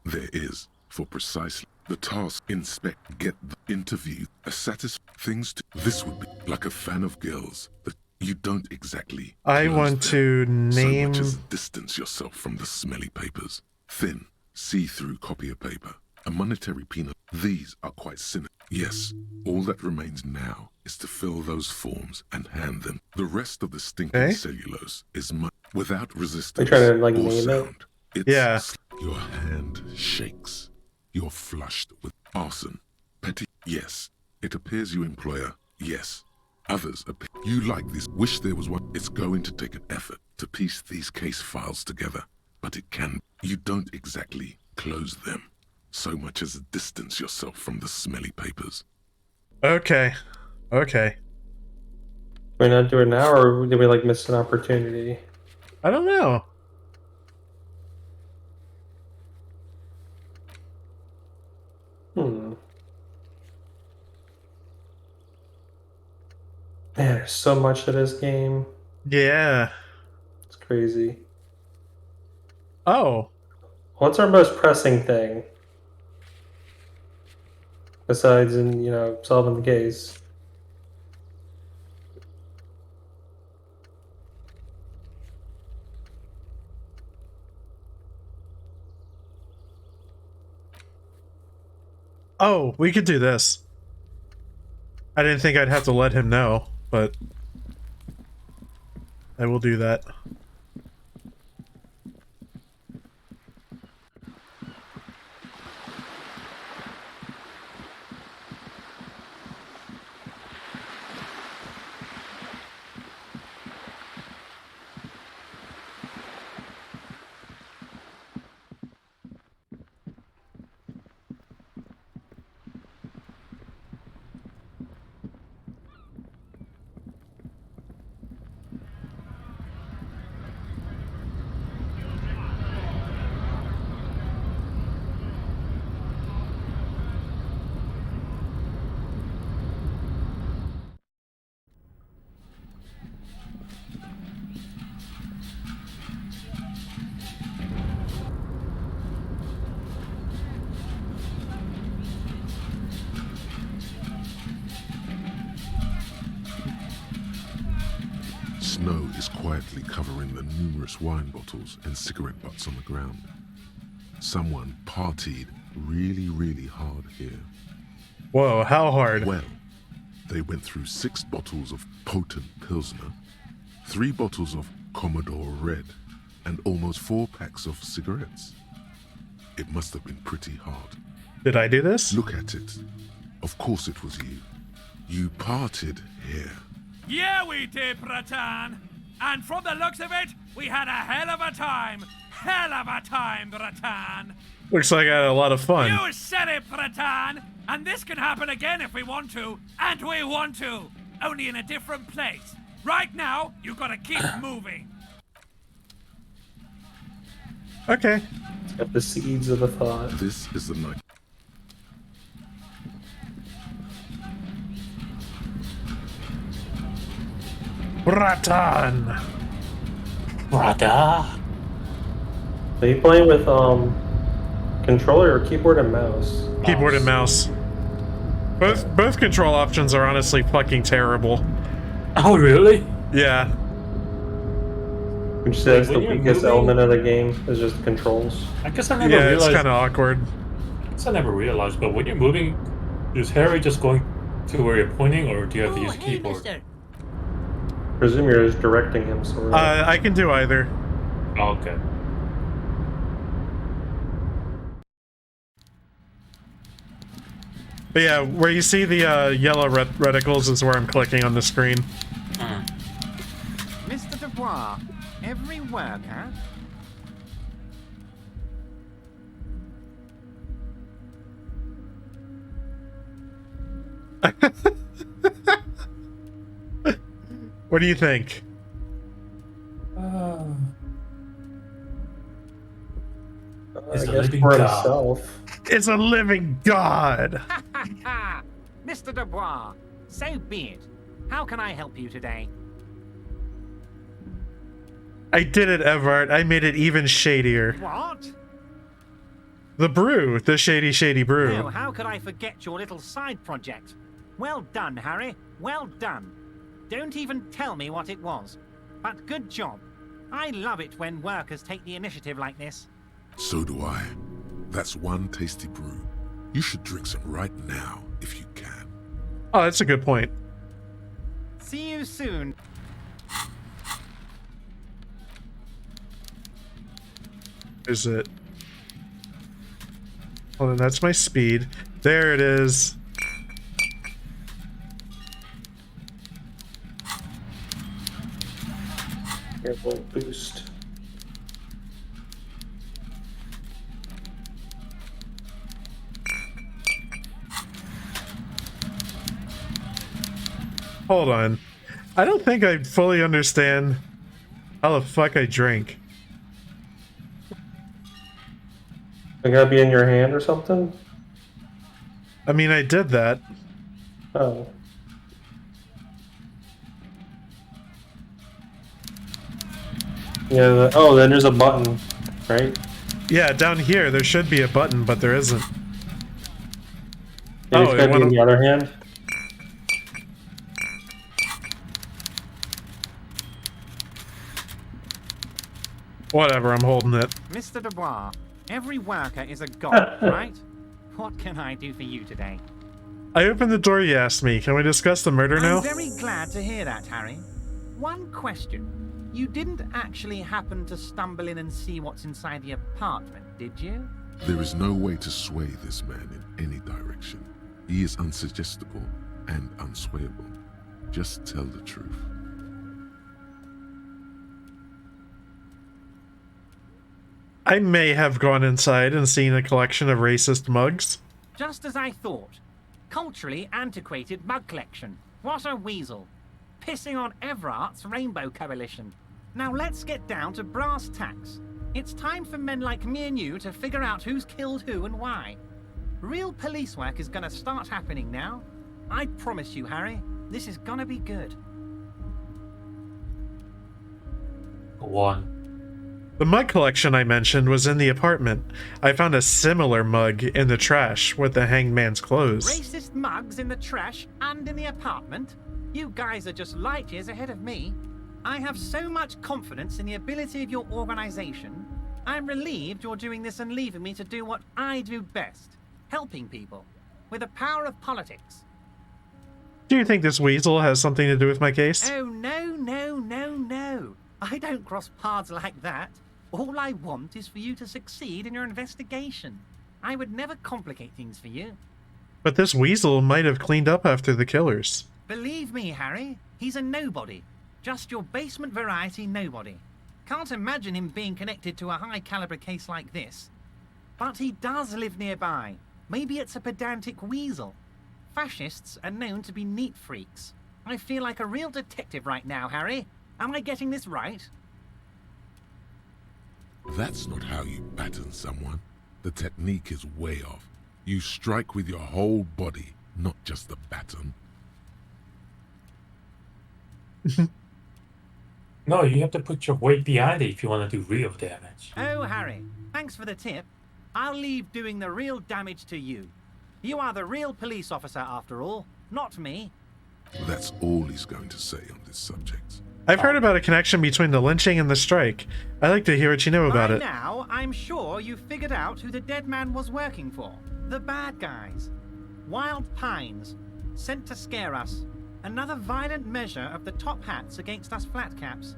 There is, for precisely the task, inspect, get the interview, a things to. This would be like a fan of girls that you don't exactly.
I want to name.
So much as distance yourself from the smelly papers. Thin, see-through copier paper. A monetary peanut. These are quite cynical. Yes, all that remains now is to fill those forms and hand them. The rest of the stinking cellulose is without resistance
trying to, like,
or
name
sound.
it?
It's your hand shakes. You're flushed with arson. Petty. Yes. It appears you employer. Yes. Others appear. You like this. Wish there was one. It's going to take an effort to piece these case files together. But it can. You don't exactly close them. So much as distance yourself from the smelly papers.
Okay. Okay.
We're not doing it now, or did we like miss an opportunity?
I don't know.
Man, there's so much to this game.
Yeah.
It's crazy.
Oh.
What's our most pressing thing? Besides, solving the case.
Oh, we could do this. I didn't think I'd have to let him know, but I will do that.
Snow is quietly covering the numerous wine bottles and cigarette butts on the ground. Someone partied really, really hard here.
Whoa, how hard?
Well, they went through 6 bottles of potent Pilsner, 3 bottles of Commodore Red, and almost 4 packs of cigarettes. It must have been pretty hard.
Did I do this?
Look at it. Of course it was you. You partied here.
Yeah, we did, Bratan. And from the looks of it, we had a hell of a time. Hell of a time, Bratan.
Looks like I had a lot of fun.
You said it, Bratan. And this can happen again if we want to. And we want to. Only in a different place. Right now, you gotta keep moving.
Okay.
It's got the seeds of the thought.
This is the night.
Bratan!
Brother.
Are you playing with controller or keyboard and mouse?
Keyboard and mouse. Both control options are honestly fucking terrible.
Oh, really?
Yeah.
Would you say that's the weakest element of the game, is just the controls?
I guess I never
Yeah,
realized.
it's kind of awkward.
I guess I never realized, but when you're moving, is Harry just going to where you're pointing, or do you have to use a keyboard?
Presume you're just directing him, sort of.
I can do either.
Oh, okay.
But yeah, where you see the yellow reticles is where I'm clicking on the screen.
Mr. Dubois, every worker...
What do you think?
It's
I
a
guess
living
for
god.
himself.
It's a living god!
Mr. Dubois, so be it. How can I help you today?
I did it, Everett. I made it even shadier.
What?
The brew. The shady brew.
No, how could I forget your little side project? Well done, Harry. Well done. Don't even tell me what it was. But good job. I love it when workers take the initiative like this.
So do I. That's one tasty brew. You should drink some right now, if you can.
Oh, that's a good point.
See you soon.
Is it? Hold on, that's my speed. There it is.
Careful boost.
Hold on. I don't think I fully understand how the fuck I drink.
It gotta be in your hand or something?
I mean, I did that.
Oh. Yeah, oh, then there's a button, right?
Yeah, down here there should be a button, but there isn't.
Maybe it's gotta be in the other hand.
Whatever, I'm holding it.
Mr. Dubois, every worker is a god, right? What can I do for you today?
I opened the door you asked me. Can we discuss the murder now?
I'm very glad to hear that, Harry. One question. You didn't actually happen to stumble in and see what's inside the apartment, did you?
There is no way to sway this man in any direction. He is unsuggestible and unswayable. Just tell the truth.
I may have gone inside and seen a collection of racist mugs.
Just as I thought. Culturally antiquated mug collection. What a weasel. Pissing on Everart's Rainbow Coalition. Now let's get down to brass tacks. It's time for men like me and you to figure out who's killed who and why. Real police work is gonna start happening now. I promise you, Harry, this is gonna be good.
The mug collection I mentioned was in the apartment. I found a similar mug in the trash with the hanged man's clothes.
Racist mugs in the trash and in the apartment? You guys are just light years ahead of me. I have so much confidence in the ability of your organization. I'm relieved you're doing this and leaving me to do what I do best. Helping people. With the power of politics.
Do you think this weasel has something to do with my case?
Oh, no, no, no, no. I don't cross paths like that. All I want is for you to succeed in your investigation. I would never complicate things for you.
But this weasel might have cleaned up after the killers.
Believe me, Harry, he's a nobody. Just your basement variety nobody. Can't imagine him being connected to a high-caliber case like this. But he does live nearby. Maybe it's a pedantic weasel. Fascists are known to be neat freaks. I feel like a real detective right now, Harry. Am I getting this right?
That's not how you baton someone. The technique is way off. You strike with your whole body, not just the baton.
No, you have to put your weight behind it if you want to do real damage.
Oh, Harry, thanks for the tip. I'll leave doing the real damage to you. You are the real police officer after all, not me.
That's all he's going to say on this subject.
I've heard about a connection between the lynching and the strike. I'd like to hear what you know about
By
it.
now, I'm sure you've figured out who the dead man was working for. The bad guys. Wild Pines. Sent to scare us. Another violent measure of the top hats against us flatcaps.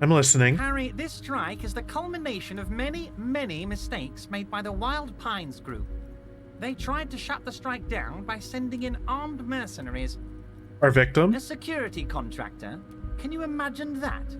I'm listening.
Harry, this strike is the culmination of many, many mistakes made by the Wild Pines group. They tried to shut the strike down by sending in armed mercenaries.
Our victim?
A security contractor? Can you imagine that?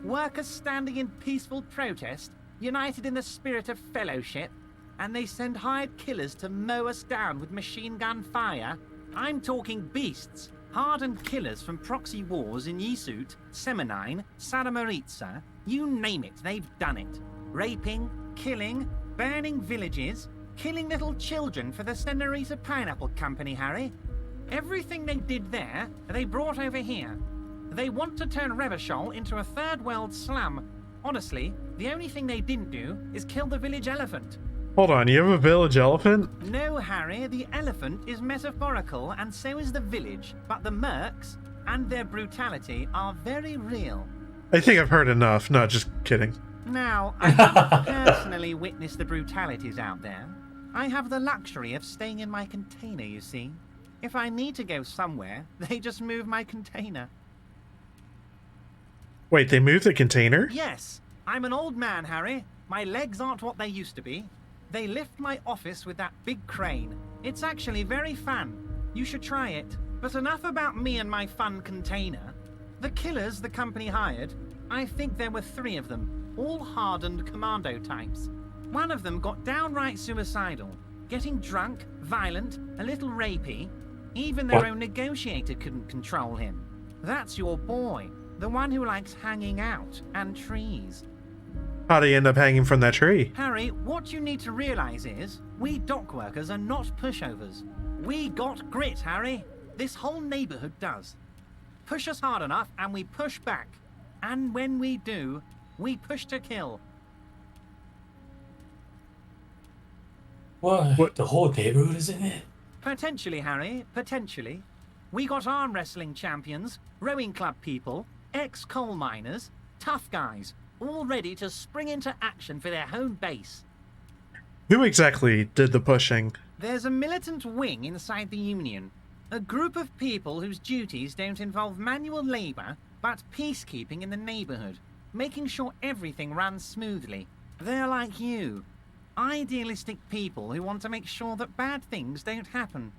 Workers standing in peaceful protest, united in the spirit of fellowship, and they send hired killers to mow us down with machine gun fire? I'm talking beasts, hardened killers from proxy wars in Yisut, Semenine, Saramaritsa, you name it, they've done it. Raping, killing, burning villages, killing little children for the Senorita Pineapple Company, Harry. Everything they did there, they brought over here. They want to turn Revachol into a third world slum. Honestly, the only thing they didn't do is kill the village elephant.
Hold on, you have a village elephant?
No, Harry, the elephant is metaphorical and so is the village, but the mercs and their brutality are very real.
I think I've heard enough. No, just kidding.
Now, I don't personally witness the brutalities out there. I have the luxury of staying in my container, you see. If I need to go somewhere, they just move my container.
Wait, they moved the container?
Yes, I'm an old man, Harry. My legs aren't what they used to be. They lift my office with that big crane. It's actually very fun. You should try it. But enough about me and my fun container. The killers the company hired, I think there were 3 of them, all hardened commando types. One of them got downright suicidal, getting drunk, violent, a little rapey. Even their own negotiator couldn't control him. That's your boy, the one who likes hanging out and trees.
How'd he end up hanging from that tree?
Harry, what you need to realize is, we dock workers are not pushovers. We got grit, Harry. This whole neighborhood does. Push us hard enough and we push back. And when we do, we push to kill.
What? The whole neighborhood is in it?
Potentially, Harry, potentially. We got arm wrestling champions, rowing club people, ex-coal miners, tough guys, all ready to spring into action for their home base.
Who exactly did the pushing?
There's a militant wing inside the Union. A group of people whose duties don't involve manual labor, but peacekeeping in the neighborhood, making sure everything runs smoothly. They're like you. Idealistic people who want to make sure that bad things don't happen.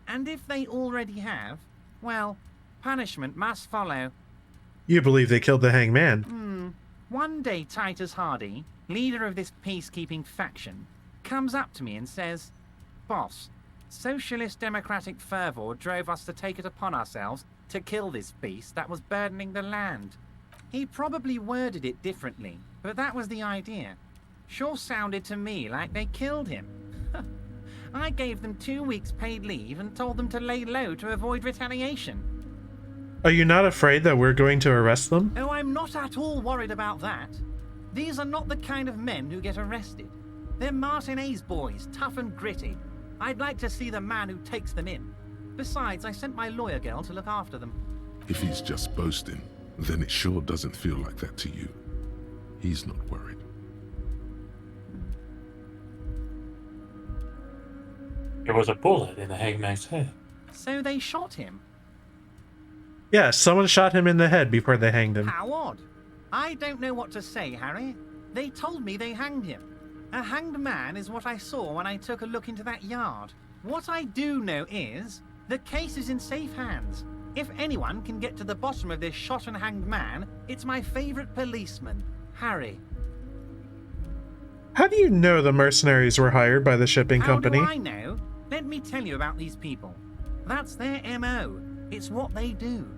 And if they already have, well, punishment must follow.
You believe they killed the hangman?
One day Titus Hardy, leader of this peacekeeping faction, comes up to me and says, "Boss, socialist democratic fervor drove us to take it upon ourselves to kill this beast that was burdening the land." He probably worded it differently, but that was the idea. Sure sounded to me like they killed him. I gave them 2 weeks paid leave and told them to lay low to avoid retaliation.
Are you not afraid that we're going to arrest them?
Oh, I'm not at all worried about that. These are not the kind of men who get arrested. They're Martinez boys, tough and gritty. I'd like to see the man who takes them in. Besides, I sent my lawyer girl to look after them.
If he's just boasting, then it sure doesn't feel like that to you. He's not worried.
There was a bullet in the hangman's head.
So they shot him?
Yeah, someone shot him in the head before they hanged him.
How odd. I don't know what to say, Harry. They told me they hanged him. A hanged man is what I saw when I took a look into that yard. What I do know is, the case is in safe hands. If anyone can get to the bottom of this shot and hanged man, it's my favorite policeman, Harry.
How do you know the mercenaries were hired by the shipping company?
How do I know? Let me tell you about these people. That's their MO. It's what they do.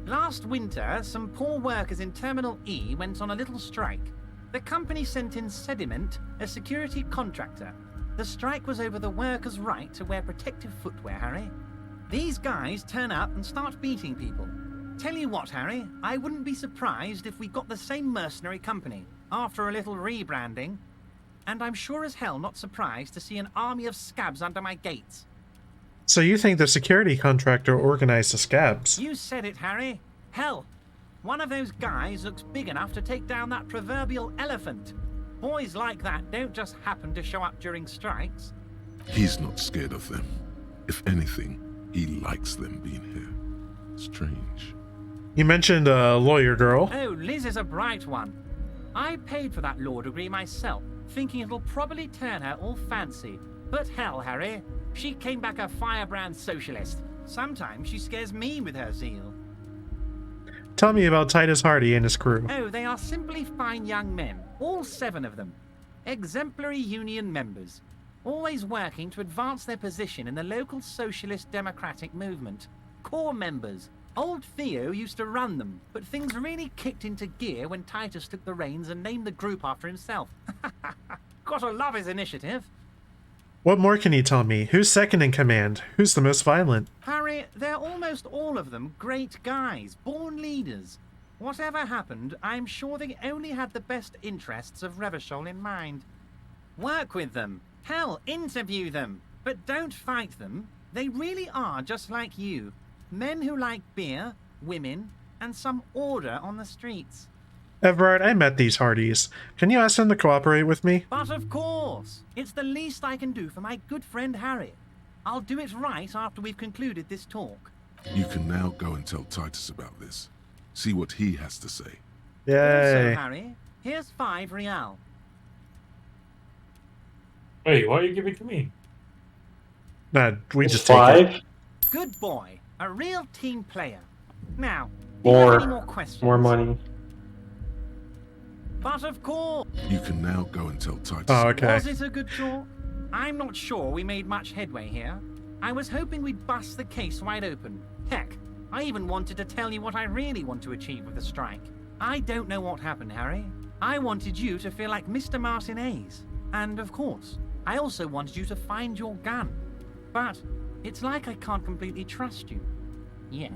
Last winter, some poor workers in Terminal E went on a little strike. The company sent in Sediment, a security contractor. The strike was over the workers' right to wear protective footwear, Harry. These guys turn up and start beating people. Tell you what, Harry, I wouldn't be surprised if we got the same mercenary company, after a little rebranding. And I'm sure as hell not surprised to see an army of scabs under my gates.
So you think the security contractor organized the scabs?
You said it, Harry. Hell, one of those guys looks big enough to take down that proverbial elephant. Boys like that don't just happen to show up during strikes.
He's not scared of them. If anything, he likes them being here. Strange.
You mentioned a lawyer girl.
Oh, Liz is a bright one. I paid for that law degree myself, thinking it'll probably turn her all fancy. But hell, Harry, she came back a firebrand socialist. Sometimes she scares me with her zeal.
Tell me about Titus Hardy and his crew.
Oh, they are simply fine young men, all 7 of them. Exemplary union members, always working to advance their position in the local socialist democratic movement. Core members. Old Theo used to run them, but things really kicked into gear when Titus took the reins and named the group after himself. Gotta love his initiative.
What more can you tell me? Who's second in command? Who's the most violent?
Harry, they're almost all of them great guys, born leaders. Whatever happened, I'm sure they only had the best interests of Revachol in mind. Work with them. Hell, interview them. But don't fight them. They really are just like you. Men who like beer, women, and some order on the streets.
Everard, I met these Hardys. Can you ask them to cooperate with me?
But of course! It's the least I can do for my good friend Harry. I'll do it right after we've concluded this talk.
You can now go and tell Titus about this. See what he has to say.
Yay.
Also, Harry, here's 5 real.
Wait, why are you giving it to me?
Nah, we just take it.
Good boy. A real team player. Now, do you have any more questions?
More money.
But of course.
You can now go and tell Titus.
Oh, okay.
Was it a good talk? I'm not sure we made much headway here. I was hoping we'd bust the case wide open. Heck, I even wanted to tell you what I really want to achieve with the strike. I don't know what happened, Harry. I wanted you to feel like Mr. Martinez. And of course, I also wanted you to find your gun. But it's like I can't completely trust you. Yet.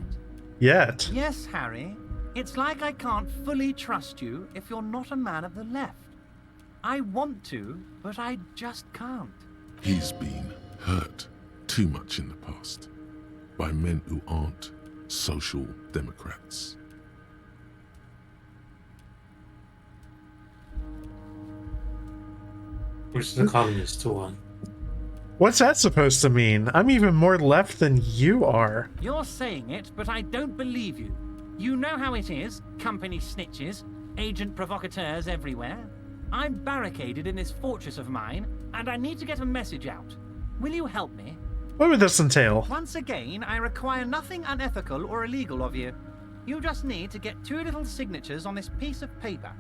Yet?
Yes, Harry. It's like I can't fully trust you if you're not a man of the left. I want to, but I just can't.
He's been hurt too much in the past by men who aren't social democrats.
Which is the communist one.
What's that supposed to mean? I'm even more left than you are.
You're saying it, but I don't believe you. You know how it is, company snitches, agent provocateurs everywhere. I'm barricaded in this fortress of mine, and I need to get a message out. Will you help me?
What would this entail?
Once again, I require nothing unethical or illegal of you. You just need to get 2 little signatures on this piece of paper,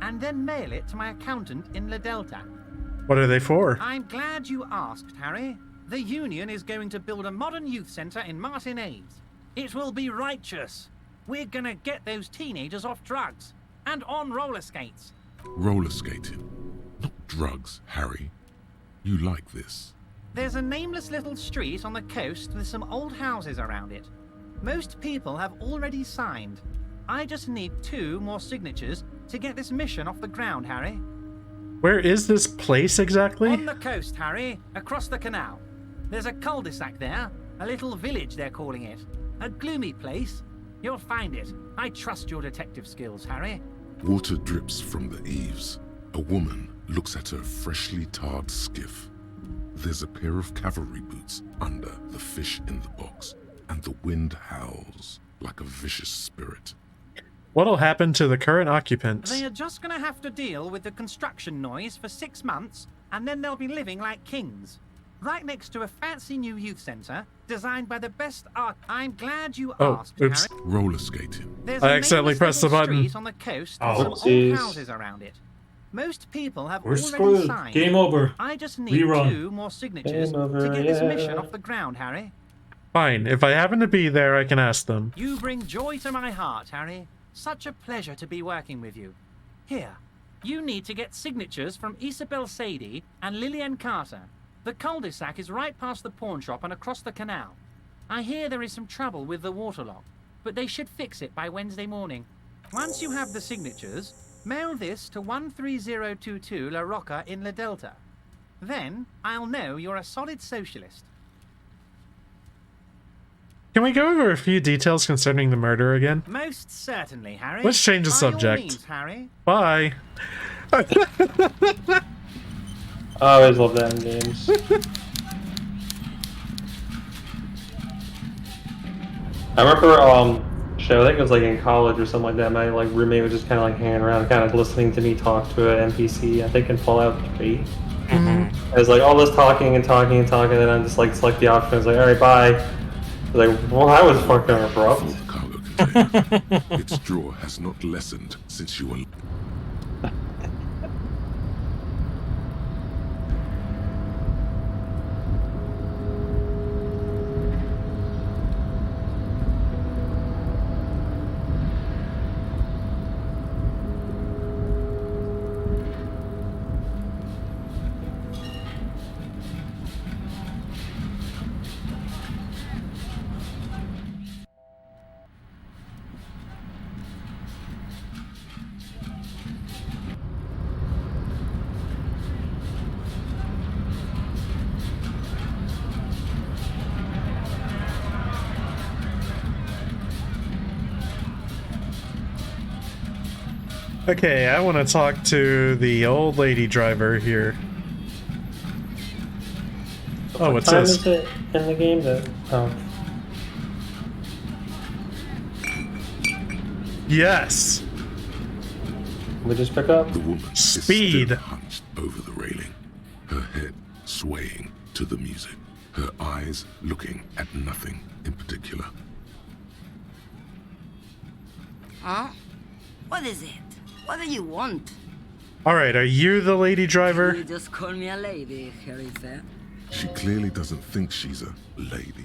and then mail it to my accountant in La Delta.
What are they for?
I'm glad you asked, Harry. The Union is going to build a modern youth centre in Martinez. It will be righteous. We're gonna get those teenagers off drugs and on roller skates.
Roller skating, not drugs, Harry. You like this.
There's a nameless little street on the coast with some old houses around it. Most people have already signed. I just need 2 more signatures to get this mission off the ground, Harry.
Where is this place exactly?
On the coast, Harry, across the canal. There's a cul-de-sac there, a little village they're calling it. A gloomy place. You'll find it. I trust your detective skills, Harry.
Water drips from the eaves. A woman looks at her freshly tarred skiff. There's a pair of cavalry boots under the fish in the box, and the wind howls like a vicious spirit.
What'll happen to the current occupants?
They are just gonna have to deal with the construction noise for 6 months, and then they'll be living like kings. Right next to a fancy new youth centre, designed by the best art. I'm glad you asked,
oops.
Harry.
Roller skating.
There's
I
a
accidentally
nameless
pressed the
little
button.
street on the coast with some old houses around it. Most people have
We're
already
screwed.
signed.
Game over.
I just need
Rerun.
2 more signatures
Game over,
to get this
yeah.
mission off the ground, Harry.
Fine, if I happen to be there, I can ask them.
You bring joy to my heart, Harry. Such a pleasure to be working with you. Here, you need to get signatures from Isabel Sadie and Lillian Carter. The cul-de-sac is right past the pawn shop and across the canal. I hear there is some trouble with the waterlock, but they should fix it by Wednesday morning. Once you have the signatures, mail this to 13022 La Rocca in La Delta. Then I'll know you're a solid socialist.
Can we go over a few details concerning the murder again?
Most certainly, Harry.
Let's change the
By all
subject.
means, Harry.
Bye.
I always love that in games. I remember, shit, I think it was like in college or something like that. My like roommate was just kind of like hanging around, kind of listening to me talk to an NPC. I think in Fallout 3.
Mm-hmm.
It was like all this talking and talking and talking, and then I'm just like select the option. I was like, all right, bye. I was like, well, that was fucking abrupt.
Its draw has not lessened since you were.
Okay, I want to talk to the old lady driver here. Oh, what's
time
this?
is it in the game?
Yes.
We just pick up.
The woman
Speed.
is still hunched over the railing, her head swaying to the music, her eyes looking at nothing in particular.
Huh? What is it? What do you want?
Alright, are you the lady driver?
You just call me a lady, Harry said.
She clearly doesn't think she's a lady.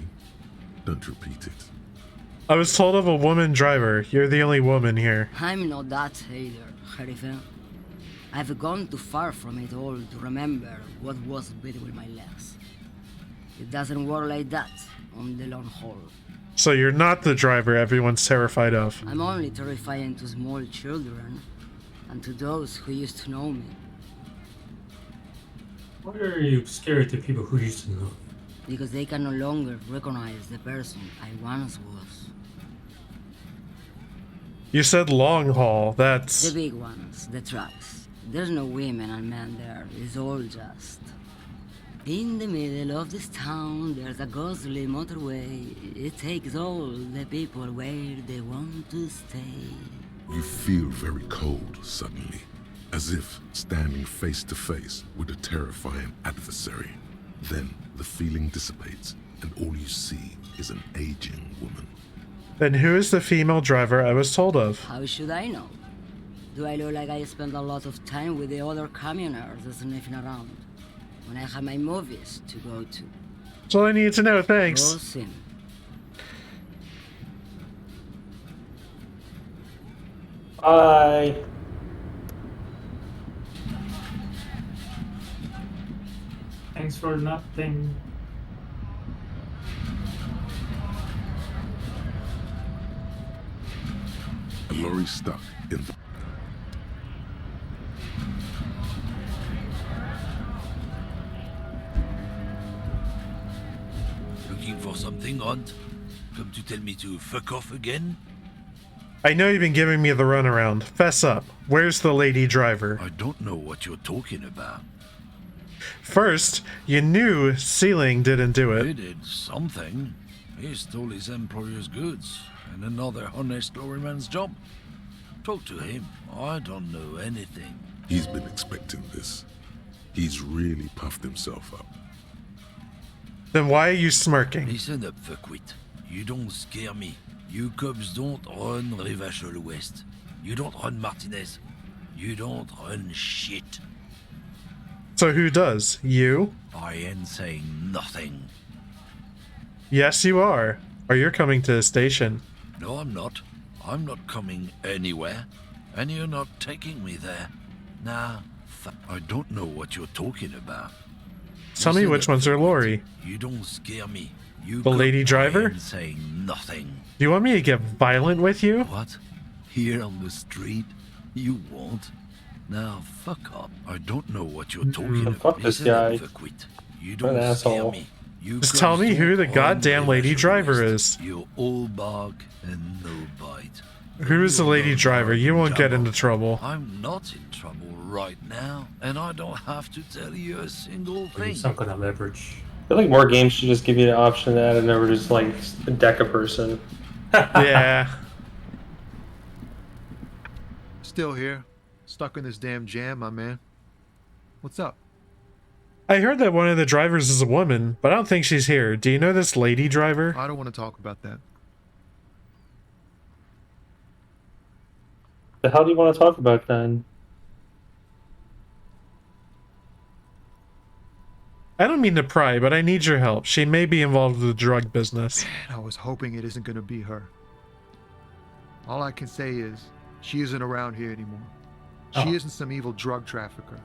Don't repeat it.
I was told of a woman driver. You're the only woman here.
I'm not that either, Harry. I've gone too far from it all to remember what was between my legs. It doesn't work like that on the long haul.
So you're not the driver everyone's terrified of.
I'm only terrifying to small children, and to those who used to know me.
Why are you scared to people who used to know?
Because they can no longer recognize the person I once was.
You said long haul, that's...
The big ones, the trucks. There's no women and men there, it's all just... In the middle of this town, there's a ghostly motorway. It takes all the people where they want to stay.
You feel very cold suddenly, as if standing face to face with a terrifying adversary. Then the feeling dissipates, and all you see is an aging woman.
Then who is the female driver I was told of?
How should I know? Do I look like I spend a lot of time with the other commoners sniffing around? When I have my movies to go to.
That's all I need to know, thanks.
Awesome.
Bye.
Thanks for nothing.
A lorry stuck in the...
Looking for something, Hunt? Come to tell me to fuck off again?
I know you've been giving me the runaround. Fess up. Where's the lady driver?
I don't know what you're talking about.
First, you knew Sealing didn't do it.
He did something. He stole his employer's goods and another honest lorryman's job. Talk to him. I don't know anything.
He's been expecting this. He's really puffed himself up.
Then why are you smirking?
Listen up, fuckwit. You don't scare me. You cops don't run Revachol West. You don't run Martinez. You don't run shit.
So who does? You?
I ain't saying nothing.
Yes, you are. Or you're coming to the station.
No, I'm not. I'm not coming anywhere. And you're not taking me there. Nah, I don't know what you're talking about.
Tell me which one's your lorry.
You don't scare me. You
the lady driver?
I ain't saying nothing.
Do you want me to get violent with you?
What? Here on the street? You won't. Now, fuck up. I don't know what you're talking about.
Fuck this guy.
You don't scare me. You
just tell me who the goddamn lady driver is.
You're all bark and no bite.
Who is the lady driver? You won't get into trouble.
I'm not in trouble right now, and I don't have to tell you a single thing.
Some kind of leverage.
I feel like more games should just give you the option to add it over just like a deck a person.
Yeah.
Still here. Stuck in this damn jam, my man. What's up?
I heard that one of the drivers is a woman, but I don't think she's here. Do you know this lady driver?
I don't want to talk about that.
The hell do you want to talk about then?
I don't mean to pry, but I need your help. She may be involved with the drug business.
Man, I was hoping it isn't going to be her. All I can say is, she isn't around here anymore. She isn't some evil drug trafficker.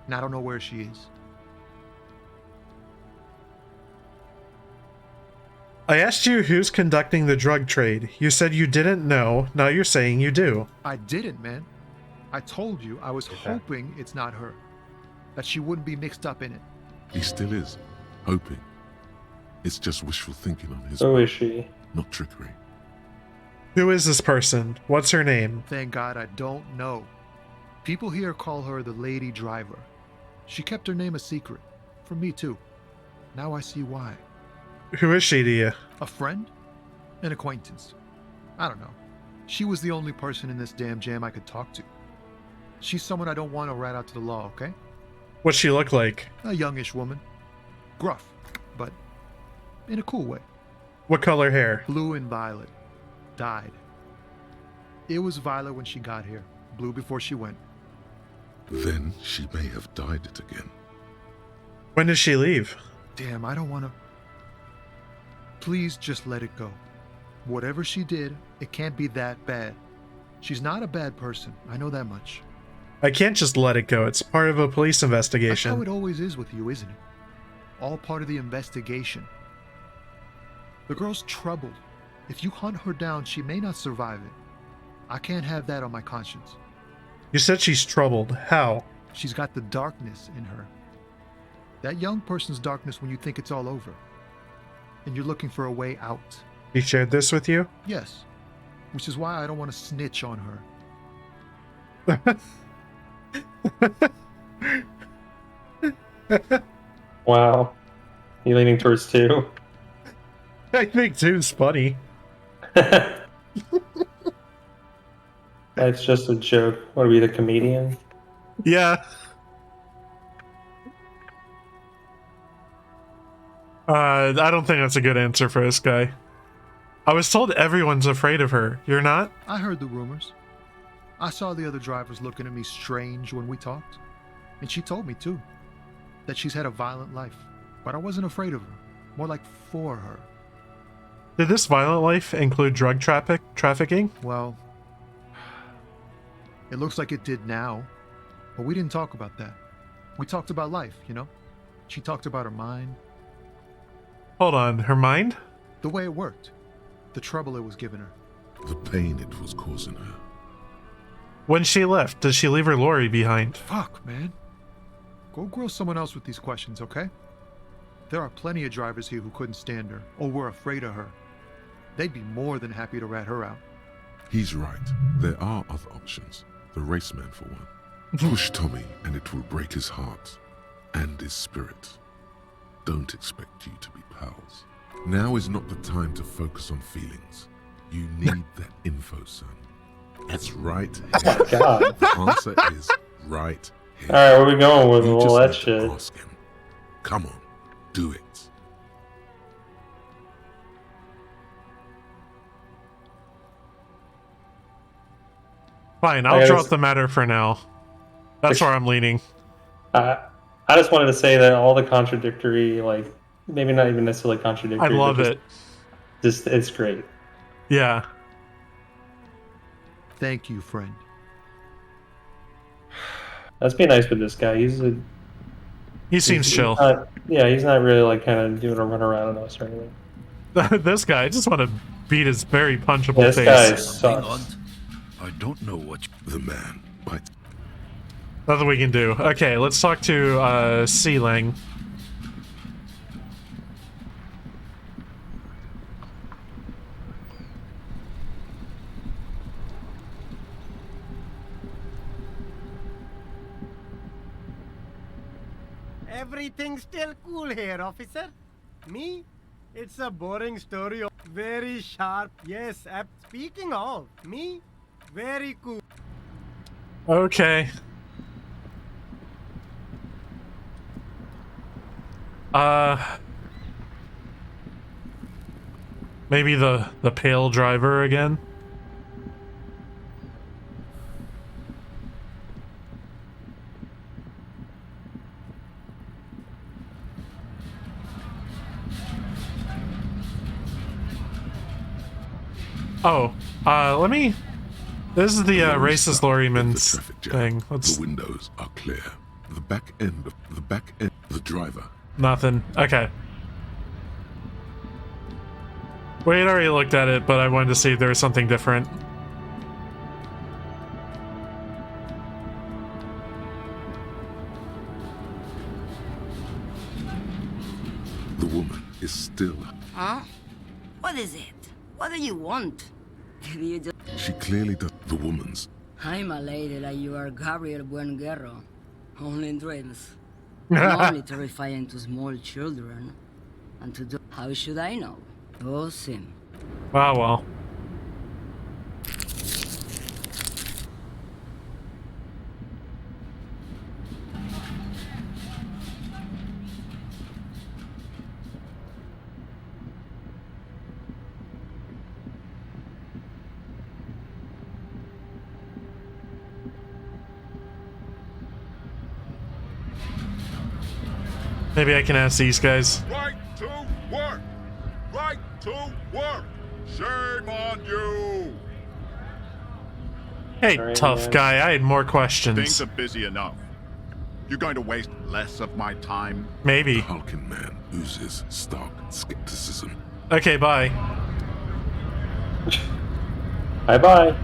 And I don't know where she is.
I asked you who's conducting the drug trade. You said you didn't know. Now you're saying you do.
I didn't, man. I told you I was hoping it's not her. That she wouldn't be mixed up in it.
He still is. Hoping. It's just wishful thinking on his
So
part,
is she.
not trickery.
Who is this person? What's her name?
Thank God I don't know. People here call her the lady driver. She kept her name a secret. From me too. Now I see why.
Who is she to you?
A friend? An acquaintance. I don't know. She was the only person in this damn jam I could talk to. She's someone I don't want to rat out to the law, okay?
What's she look like?
A youngish woman. Gruff, but in a cool way.
What color hair?
Blue and violet. Dyed. It was violet when she got here. Blue before she went.
Then she may have dyed it again.
When did she leave?
Damn, I don't want to... Please just let it go. Whatever she did, it can't be that bad. She's not a bad person. I know that much.
I can't just let it go. It's part of a police investigation.
That's how it always is with you, isn't it? All part of the investigation. The girl's troubled. If you hunt her down, she may not survive it. I can't have that on my conscience.
You said she's troubled. How?
She's got the darkness in her. That young person's darkness when you think it's all over. And you're looking for a way out.
He shared this with you?
Yes. Which is why I don't want to snitch on her.
Wow. You leaning towards 2?
I think 2's funny.
That's just a joke. What are we, the comedian?
Yeah. I don't think that's a good answer for this guy. I was told everyone's afraid of her. You're not?
I heard the rumors. I saw the other drivers looking at me strange when we talked. And she told me, too, that she's had a violent life. But I wasn't afraid of her. More like for her.
Did this violent life include drug trafficking?
Well, it looks like it did now. But we didn't talk about that. We talked about life, you know? She talked about her mind.
Hold on, her mind?
The way it worked. The trouble it was giving her.
The pain it was causing her.
When she left, did she leave her lorry behind?
Fuck, man. Go grill someone else with these questions, okay? There are plenty of drivers here who couldn't stand her, or were afraid of her. They'd be more than happy to rat her out.
He's right. There are other options. The raceman, for one. Push Tommy, and it will break his heart. And his spirit. Don't expect you to be pals. Now is not the time to focus on feelings. You need that info, son. It's right here.
Oh my God.
The answer is right here.
Alright, where are we going with
You
all
just
that
need
shit?
to ask him. Come on, do it.
Fine, I'll drop the matter for now. That's where I'm leaning.
I just wanted to say that all the contradictory, like, maybe not even necessarily contradictory.
I love
but
it.
Just, it's great.
Yeah.
Thank you, friend.
Let's be nice with this guy.
He seems chill.
He's not really like kind of doing a run around on us or anything.
This guy, I just want to beat his very punchable
This
face.
guy sucks.
I don't know what
the man, but
nothing we can do. Okay, let's talk to C Lang.
Everything's still cool here, officer. Me? It's a boring story. Very sharp. Yes, speaking of, me? Very cool.
Okay. Maybe the pale driver again? Oh, let me... This is the racist lorryman's thing.
The windows are clear. The back end, the driver.
Nothing. Okay. Wade already looked at it, but I wanted to see if there was something different.
The woman is still.
Huh? What is it? What do you want? You just...
She clearly does. The woman's.
I'm a lady like you are, Gabriel Buenguerro. Only in dreams. Only terrifying to small children. And to do... How should I know? Oh, Sim.
Wow, well. Maybe I can ask these guys.
Right to work! Right to work! Shame on you!
Hey,
Sorry,
tough
man.
guy, I had more questions.
Things are busy enough. You're going to waste less of my time?
Maybe.
The hulking man oozes stark skepticism.
Okay, bye.
Bye-bye.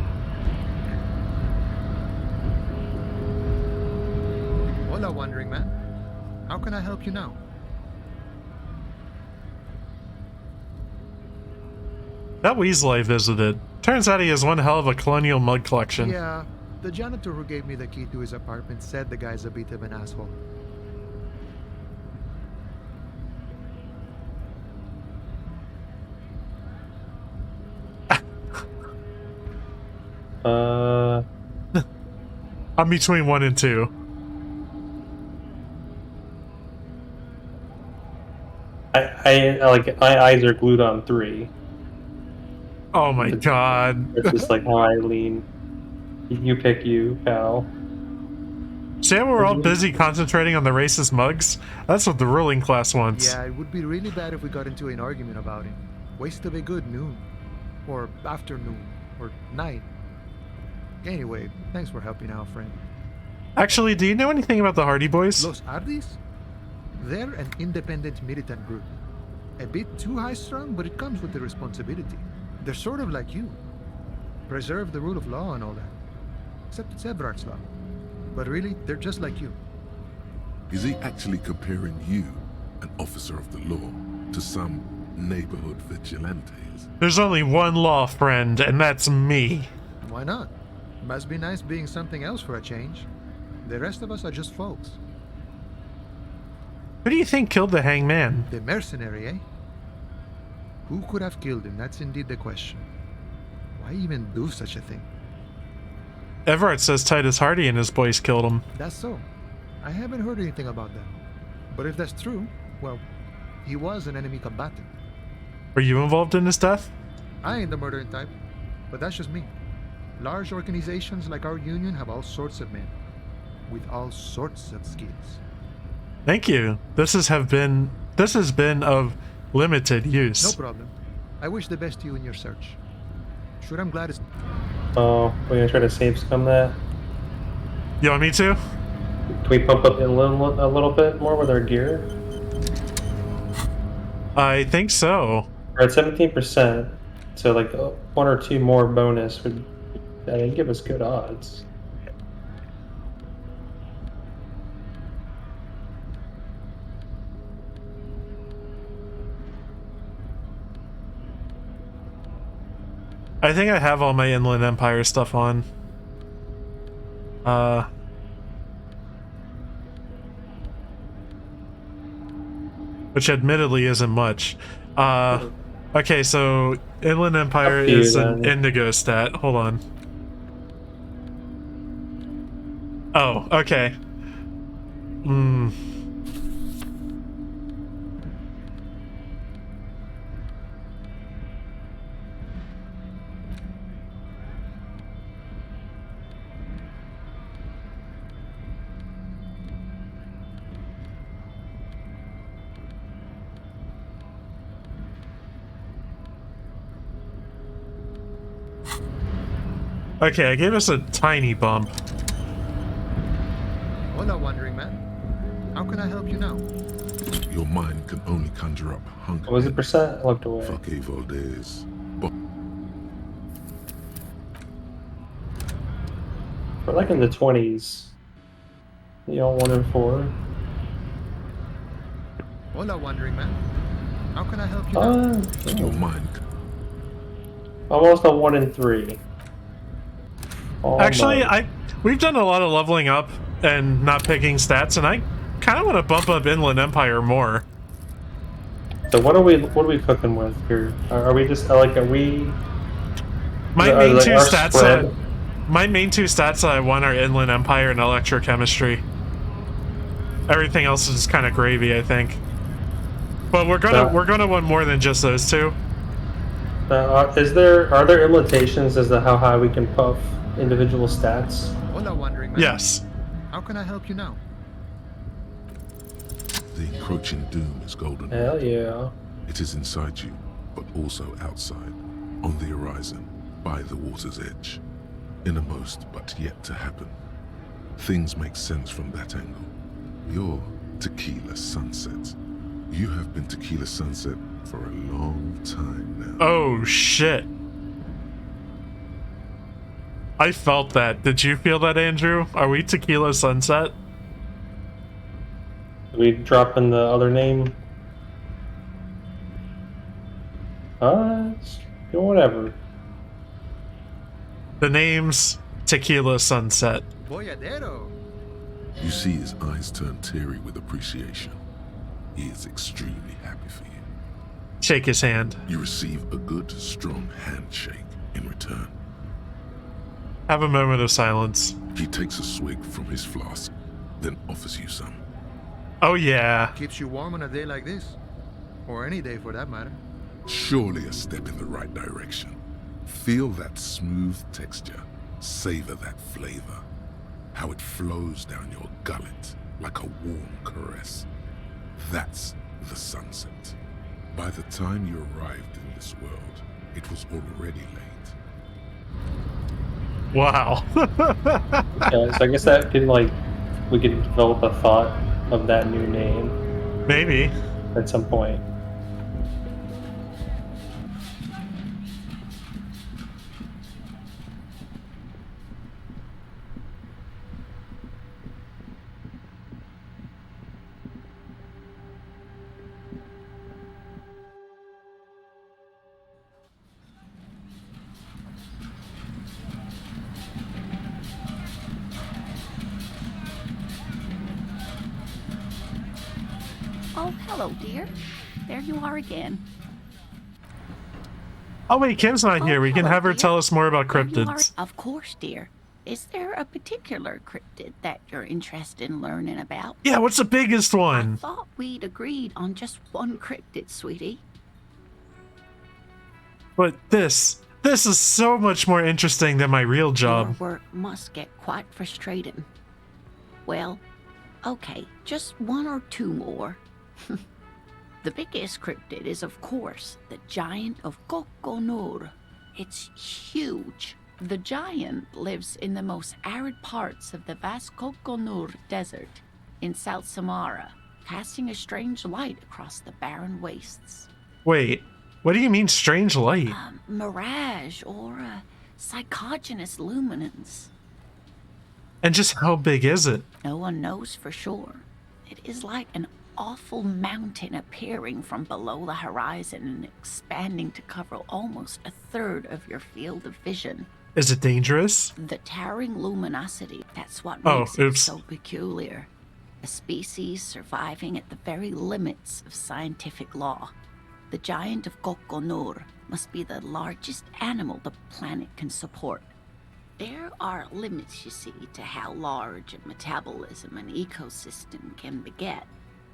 Hola, wandering man. How can I help you now?
That weasel I visited. Turns out he has one hell of a colonial mug collection.
Yeah, the janitor who gave me the key to his apartment said the guy's a bit of an asshole.
I'm between 1 and 2.
My eyes are glued on 3.
Oh my god.
It's just like how I lean. You pick you, pal.
Sam, we're all busy concentrating on the racist mugs. That's what the ruling class wants.
Yeah, it would be really bad if we got into an argument about it. Waste of a good noon. Or afternoon. Or night. Anyway, thanks for helping out, friend.
Actually, do you know anything about the Hardy Boys?
Los Hardys? They're an independent militant group. A bit too high-strung, but it comes with the responsibility. They're sort of like you. Preserve the rule of law and all that. Except it's Everard's law. But really, they're just like you.
Is he actually comparing you, an officer of the law, to some neighborhood vigilantes?
There's only one law, friend, and that's me.
Why not? Must be nice being something else for a change. The rest of us are just folks.
Who do you think killed the hangman?
The mercenary, eh? Who could have killed him? That's indeed the question. Why even do such a thing?
Everard says Titus Hardy and his boys killed him.
That's so. I haven't heard anything about that. But if that's true, well, he was an enemy combatant.
Were you involved in his death?
I ain't the murdering type, but that's just me. Large organizations like our union have all sorts of men, with all sorts of skills.
Thank you. This has been of limited use.
No problem. I wish the best to you in your search. Sure, I'm glad it's...
Oh, we're gonna try to save scum that.
You want me to?
Can we pump up a little bit more with our gear?
I think so.
We're at 17%, so like 1 or 2 more bonus would give us good odds.
I think I have all my Inland Empire stuff on. Which admittedly isn't much. Okay, so Inland Empire is an indigo stat. Hold on. Oh, okay. Okay, I gave us a tiny bump.
Hola, wandering man. How can I help you now?
Your mind can only conjure up hunger.
What was the percent? I looked away.
Fuck evil days.
We're like in the 20s. You all 1 and 4.
Hola, wandering man. How can I help you now?
Your mind.
Almost a 1 and 3.
Actually, we've done a lot of leveling up and not picking stats, and I kind of want to bump up Inland Empire more.
So what are we cooking with here? Are we just like
My main two stats that I want are Inland Empire and electrochemistry. Everything else is kind of gravy, I think. But we're gonna want more than just those two.
Are there limitations as to how high we can puff individual stats?
Hola, wandering man.
Yes.
How can I help you now?
The encroaching doom is golden.
Hell yeah.
It is inside you, but also outside, on the horizon, by the water's edge. Innermost, but yet to happen. Things make sense from that angle. You're Tequila Sunset. You have been Tequila Sunset for a long time now.
Oh shit. I felt that. Did you feel that, Andrew? Are we Tequila Sunset?
Are we dropping the other name? Whatever.
The name's Tequila Sunset.
Boyadero.
You see his eyes turn teary with appreciation. He is extremely happy for you.
Shake his hand.
You receive a good, strong handshake in return.
Have a moment of silence.
He takes a swig from his flask, then offers you some.
Oh yeah.
Keeps you warm on a day like this. Or any day for that matter.
Surely a step in the right direction. Feel that smooth texture. Savor that flavor. How it flows down your gullet like a warm caress. That's the sunset. By the time you arrived in this world, it was already late.
Wow.
Yeah, so I guess that could, like, we could develop a thought of that new name.
Maybe.
At some point.
Oh, hello, dear. There you are again.
Oh wait, Kim's not here. We can have her tell us more about cryptids.
Of course, dear. Is there a particular cryptid that you're interested in learning about?
Yeah, what's the biggest one?
I thought we'd agreed on just one cryptid, sweetie.
But this is so much more interesting than my real job.
Your work must get quite frustrating. Well, okay, just one or two more. The biggest cryptid is, of course, the Giant of Kokonur. It's huge. The giant lives in the most arid parts of the vast Kokonur Desert in South Samara, casting a strange light across the barren wastes.
Wait, what do you mean strange light?
Mirage or psychogenous luminance.
And just how big is it?
No one knows for sure. It is like an awful mountain appearing from below the horizon and expanding to cover almost a third of your field of vision.
Is it dangerous?
The towering luminosity, that's what makes it so peculiar. A species surviving at the very limits of scientific law. The Giant of Kokonur must be the largest animal the planet can support. There are limits, you see, to how large a metabolism an ecosystem can beget.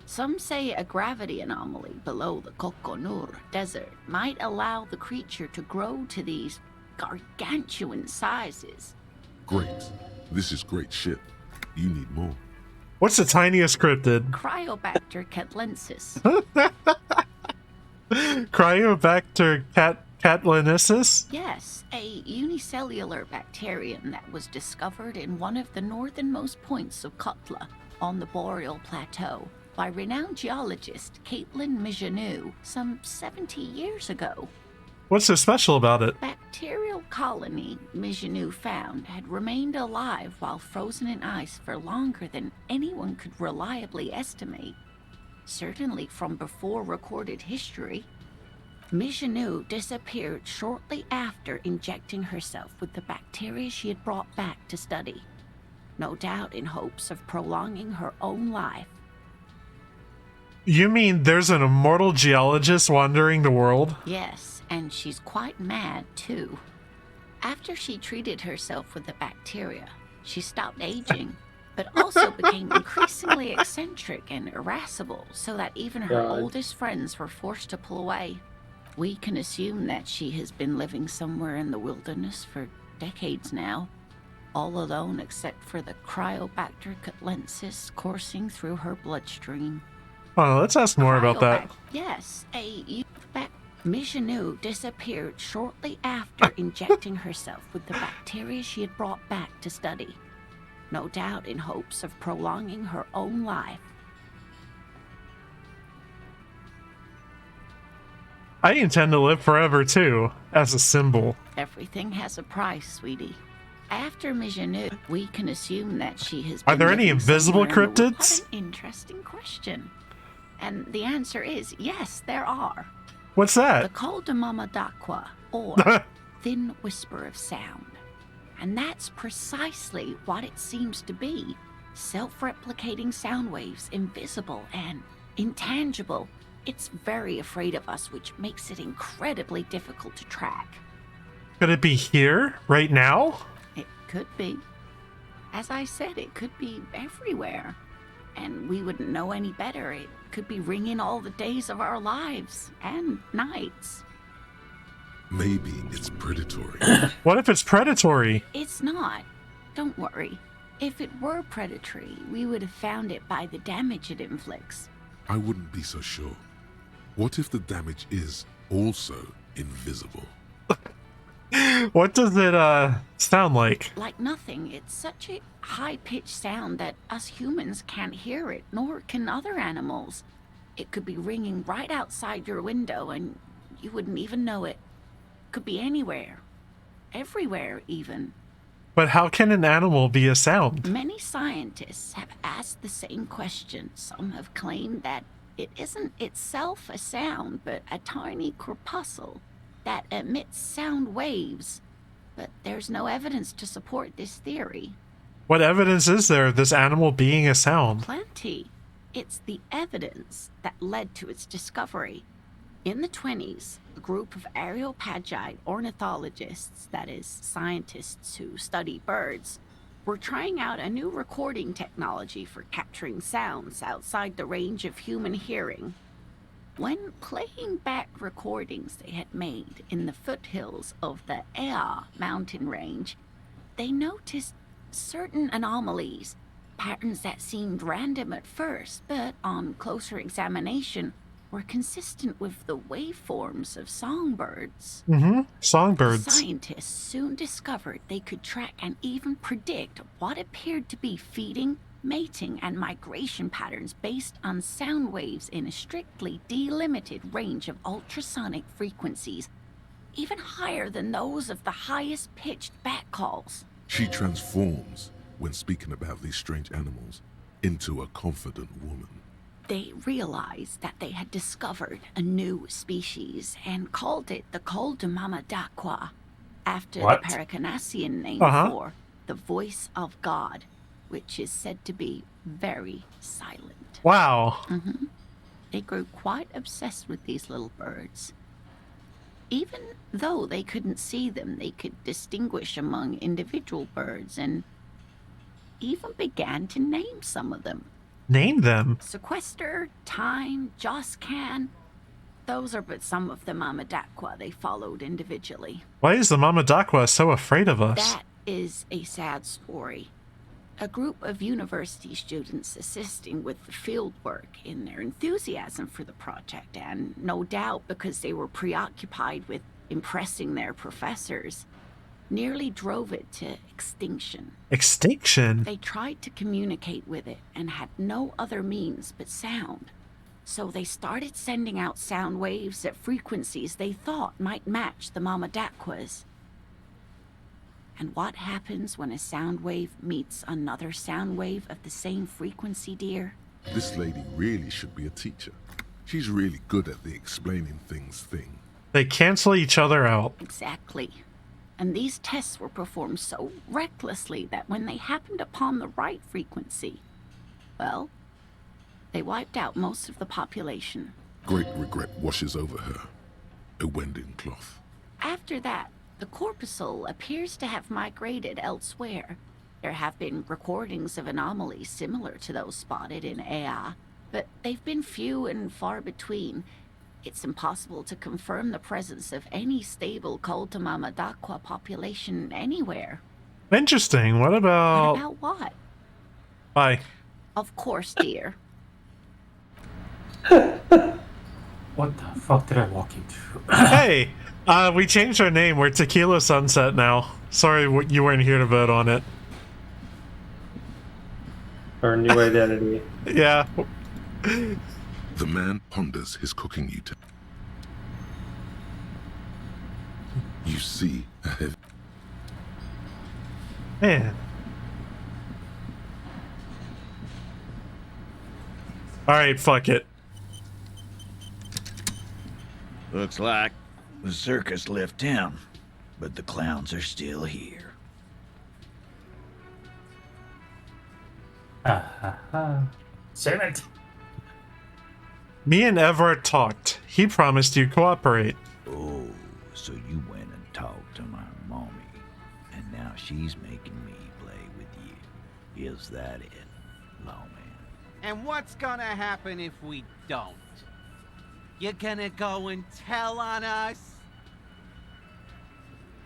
Some say a gravity anomaly below the Kokonur Desert might allow the creature to grow to these gargantuan sizes.
Great. This is great shit. You need more.
What's the tiniest cryptid?
Cryobacter catlensis.
Cryobacter catlensis?
Yes, a unicellular bacterium that was discovered in one of the northernmost points of Kotla on the Boreal Plateau by renowned geologist Caitlin Mijanu some 70 years ago.
What's so special about it?
Bacterial colony Mijanu found had remained alive while frozen in ice for longer than anyone could reliably estimate. Certainly from before recorded history. Mijanu disappeared shortly after injecting herself with the bacteria she had brought back to study, no doubt in hopes of prolonging her own life.
You mean there's an immortal geologist wandering the world?
Yes, and she's quite mad too. After she treated herself with the bacteria, she stopped aging, but also became increasingly eccentric and irascible, so that even her oldest friends were forced to pull away. We can assume that she has been living somewhere in the wilderness for decades now, all alone except for the Cryobacter catlensis coursing through her bloodstream.
Oh, let's ask more about that.
Yes, Mijanu disappeared shortly after injecting herself with the bacteria she had brought back to study, no doubt in hopes of prolonging her own life.
I intend to live forever too, as a symbol.
Everything has a price, sweetie. After Mijanu, we can assume that she has
Are
been
there any
living
invisible
somewhere in the world.
cryptids?
What an interesting question. And the answer is yes, there are.
What's that?
The Col de Mama d'Aqua, or thin whisper of sound. And that's precisely what it seems to be. Self-replicating sound waves, invisible and intangible. It's very afraid of us, which makes it incredibly difficult to track.
Could it be here, right now?
It could be. As I said, it could be everywhere. And we wouldn't know any better. It could be ringing all the days of our lives and nights.
Maybe it's predatory.
What if it's predatory?
It's not. Don't worry. If it were predatory, we would have found it by the damage it inflicts.
I wouldn't be so sure. What if the damage is also invisible?
What does it sound like?
Like nothing. It's such a high-pitched sound that us humans can't hear it, nor can other animals. It could be ringing right outside your window and you wouldn't even know it. Could be anywhere. Everywhere, even.
But how can an animal be a sound?
Many scientists have asked the same question. Some have claimed that it isn't itself a sound, but a tiny corpuscle that emits sound waves. But there's no evidence to support this theory.
What evidence is there of this animal being a sound?
Plenty. It's the evidence that led to its discovery. In the 1920s, a group of Areopagite ornithologists, that is, scientists who study birds, were trying out a new recording technology for capturing sounds outside the range of human hearing. When playing back recordings they had made in the foothills of the Ea mountain range, they noticed certain anomalies, patterns that seemed random at first, but on closer examination were consistent with the waveforms of songbirds.
Songbirds.
Scientists soon discovered they could track and even predict what appeared to be feeding, mating, and migration patterns based on sound waves in a strictly delimited range of ultrasonic frequencies, even higher than those of the highest pitched bat calls.
She transforms, when speaking about these strange animals, into a confident woman.
They realized that they had discovered a new species and called it the Col de Mama d'Aqua, after
What?
the Paracanassian name for the voice of God, which is said to be very silent.
Wow.
They grew quite obsessed with these little birds. Even though they couldn't see them, they could distinguish among individual birds and even began to name some of them.
Name them?
Sequester, Time, Joscan. Those are but some of the Mama d'Aqua they followed individually.
Why is the Mama d'Aqua so afraid of us?
That is a sad story. A group of university students assisting with the field work in their enthusiasm for the project, and no doubt because they were preoccupied with impressing their professors, nearly drove it to extinction.
Extinction?
They tried to communicate with it and had no other means but sound. So they started sending out sound waves at frequencies they thought might match the Mama d'Aqua's. And what happens when a sound wave meets another sound wave of the same frequency, dear?
This lady really should be a teacher. She's really good at the explaining things thing.
They cancel each other out.
Exactly. And these tests were performed so recklessly that when they happened upon the right frequency, well, they wiped out most of the population.
Great regret washes over her. A wending cloth.
After that, the corpuscle appears to have migrated elsewhere. There have been recordings of anomalies similar to those spotted in Ea, but they've been few and far between. It's impossible to confirm the presence of any stable Col de Mama d'Aqua population anywhere.
Interesting. What about...
What about what?
Bye.
Of course, dear.
What the fuck did I walk into?
Hey! We changed our name. We're Tequila Sunset now. Sorry you weren't here to vote on it.
Our new identity.
Yeah.
The man ponders his cooking utensil. You see a heavy...
Man. Alright, fuck it.
Looks like the circus left town, but the clowns are still here.
Save it.
Me and Everett talked. He promised you'd cooperate.
Oh, so you went and talked to my mommy, and now she's making me play with you. Is that it, lawman?
And what's gonna happen if we don't? You're gonna go and tell on us?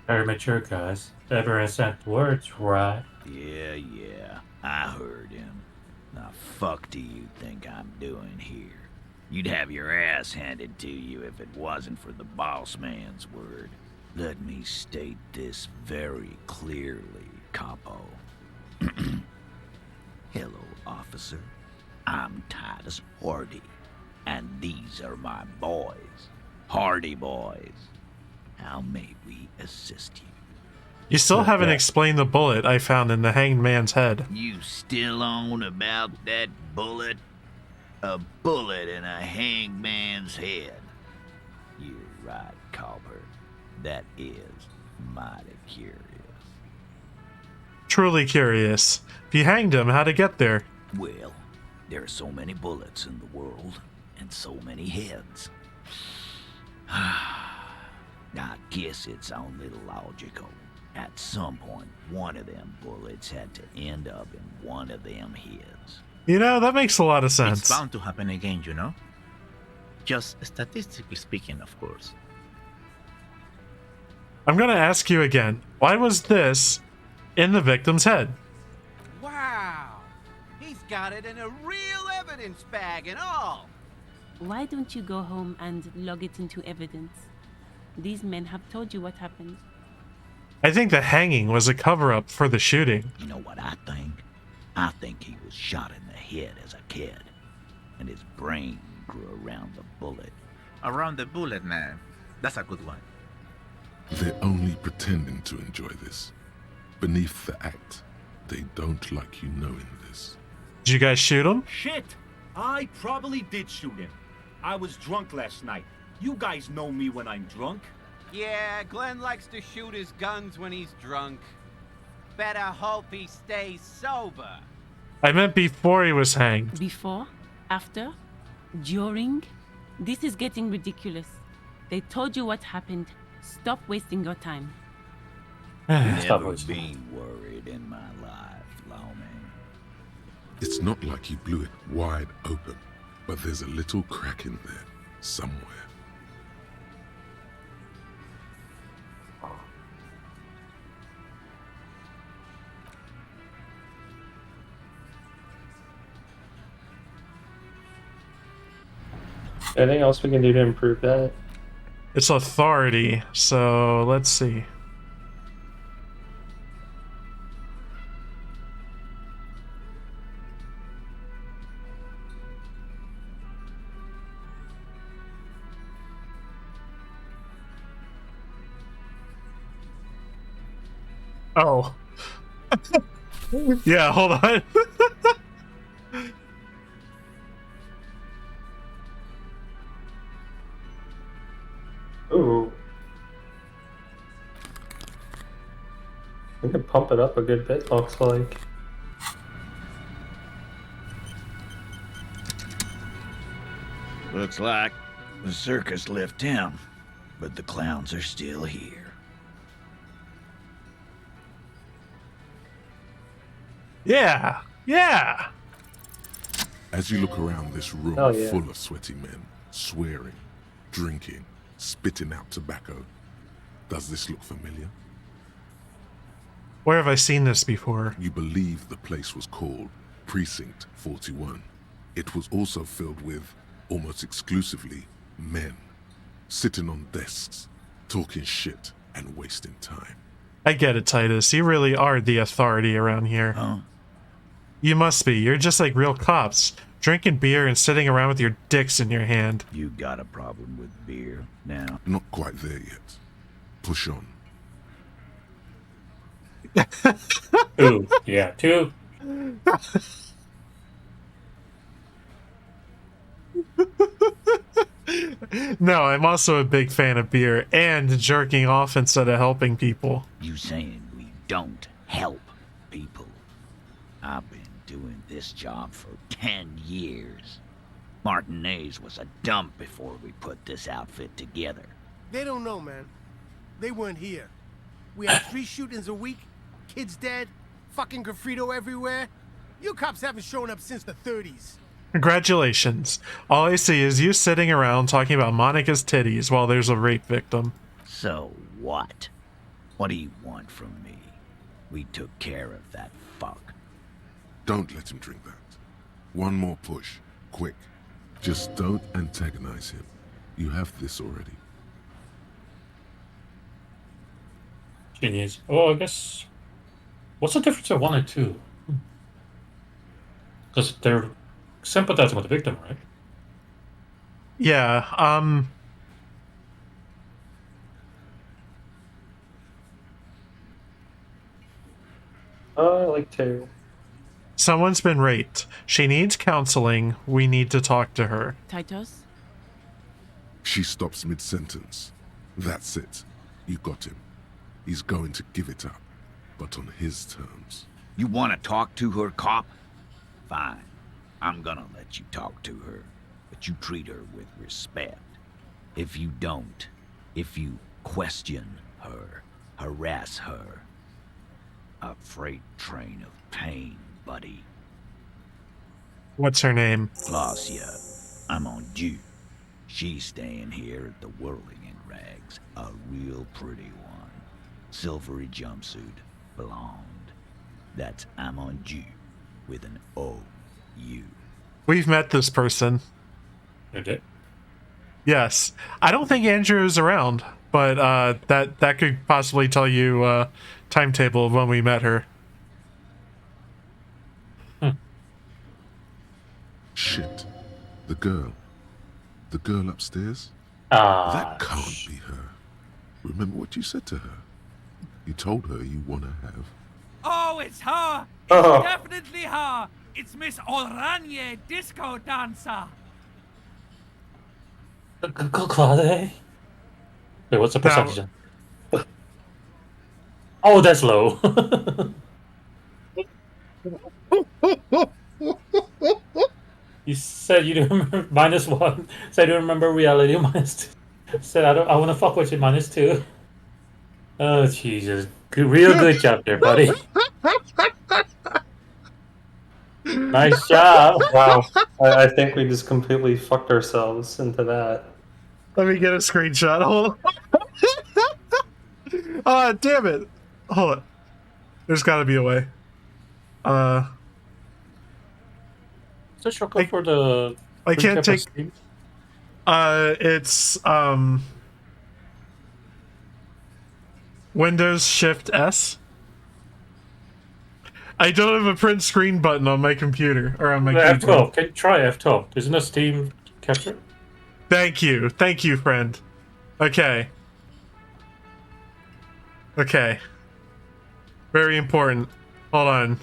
Very mature, guys. Everyone sent words, right?
Yeah, I heard him. Now fuck do you think I'm doing here? You'd have your ass handed to you if it wasn't for the boss man's word. Let me state this very clearly, Capo. Hello, officer. I'm Titus Hardy, and these are my boys. Hardy boys. How may we assist you?
You still haven't explained the bullet I found in the hanged man's head.
You still on about that bullet? A bullet in a hanged man's head. You're right, Copper. That is mighty curious.
Truly curious. If you hanged him, how'd it get there?
Well, there are so many bullets in the world, and so many heads. I guess it's only logical. At some point, one of them bullets had to end up in one of them heads.
You know, that makes a lot of sense.
It's bound to happen again, you know? Just statistically speaking, of course.
I'm gonna ask you again. Why was this in the victim's head?
Wow! He's got it in a real evidence bag and all!
Why don't you go home and log it into evidence? These men have told you what happened.
I think the hanging was a cover-up for the shooting.
You know what I think? I think he was shot in the head as a kid, and his brain grew around the bullet.
Around the bullet, man. That's a good one.
They're only pretending to enjoy this. Beneath the act, they don't like you knowing this.
Did you guys shoot him?
Shit! I probably did shoot him. I was drunk last night. You guys know me when I'm drunk.
Yeah, Glenn likes to shoot his guns when he's drunk. Better hope he stays sober.
I meant before he was hanged.
Before? After? During? This is getting ridiculous. They told you what happened. Stop wasting your time.
Never been worried in my life, lawman.
It's not like you blew it wide open, but there's a little crack in there, somewhere.
Anything else we can do to improve that?
It's authority, so let's see. Oh. Yeah, hold on.
Ooh. We can pump it up a good bit, looks like.
Looks like the circus left town, but the clowns are still here.
Yeah, yeah.
As you look around this room full of sweaty men, swearing, drinking, spitting out tobacco, does this look familiar?
Where have I seen this before?
You believe the place was called Precinct 41. It was also filled with, almost exclusively, men, sitting on desks, talking shit and wasting time.
I get it, Titus. You really are the authority around here.
Huh?
You must be. You're just like real cops, drinking beer and sitting around with your dicks in your hand.
You got a problem with beer now?
Not quite there yet. Push on.
Two. Yeah, two.
No, I'm also a big fan of beer and jerking off instead of helping people.
You saying we don't help people? I've been doing this job for 10 years. Martinez was a dump before we put this outfit together.
They don't know, man. They weren't here. We had 3 shootings a week, kids dead, fucking graffito everywhere. You cops haven't shown up since the 30s.
Congratulations. All I see is you sitting around talking about Monica's titties while there's a rape victim.
So what? What do you want from me? We took care of that fuck.
Don't let him drink that. One more push. Quick. Just don't antagonize him. You have this already.
Genius. Oh, I guess... What's the difference of 1 and 2? Because they're sympathizing with the victim, right?
Yeah,
I like 2.
Someone's been raped. She needs counseling. We need to talk to her.
Titus?
She stops mid-sentence. That's it. You got him. He's going to give it up, but on his terms.
You want to talk to her, cop? Fine. I'm gonna let you talk to her, but you treat her with respect. If you don't, if you question her, harass her, a freight train of pain, buddy.
What's her name?
Claudia. I'm on due. She's staying here at the Whirling in Rags. A real pretty one. Silvery jumpsuit. Blonde. That's I'm on due with an O-U.
We've met this person.
Okay.
Yes. I don't think Andrew's around, but that could possibly tell you timetable of when we met her.
Shit. The girl. The girl upstairs?
Ah.
That can't be her. Remember what you said to her? You told her you want to have...
Oh, it's her! It's definitely her! It's Miss Oranje, disco dancer!
Claude? Wait, what's the perception? Oh, that's low. You said you don't remember -1. Said you remember reality -2. Said I want to fuck with you -2. Oh Jesus! Real good job there, buddy. Nice job.
Wow. I think we just completely fucked ourselves into that.
Let me get a screenshot. Hold on. Damn it. Hold on. There's got to be a way.
Is there shortcut for the...
I can't take... It's, Windows Shift S. I don't have a print screen button on my computer, or on my keyboard.
F12. Can you try F12? Isn't a Steam capture?
Thank you. Thank you, friend. Okay. Okay. Very important. Hold on.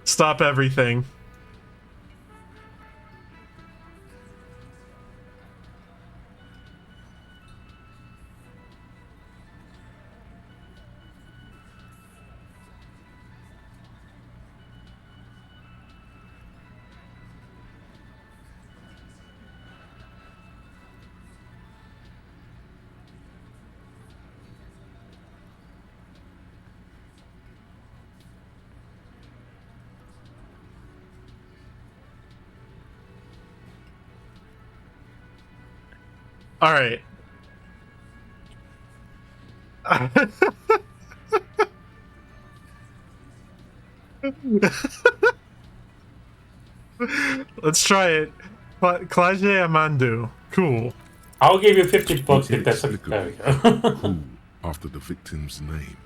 Stop everything. All right. Let's try it. Clage Amandu. Cool.
I'll give you $50 if that's okay. There we go.
Cool after the victim's name,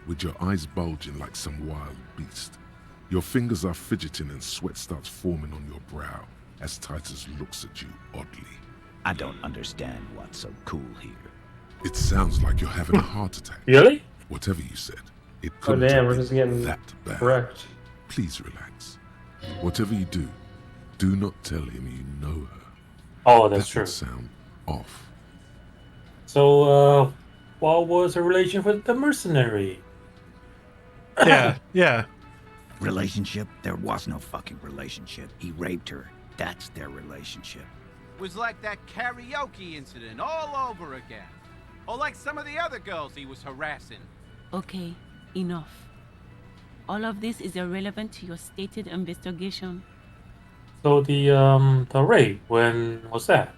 with your eyes bulging like some wild beast. Your fingers are fidgeting and sweat starts forming on your brow as Titus looks at you oddly.
I don't understand what's so cool here.
It sounds like you're having a heart attack.
Really?
Whatever you said, It
Oh
couldn't
damn,
have
we're
been
just getting
that bad.
wrecked.
Please relax. Whatever you do not tell him you know her.
Oh, that's
that
true.
Would sound off.
So, what was her relation with the mercenary?
Yeah.
Relationship? There was no fucking relationship. He raped her. That's their relationship.
Was like that karaoke incident all over again. Or like some of the other girls he was harassing.
Okay, enough. All of this is irrelevant to your stated investigation.
So the rape, when was that?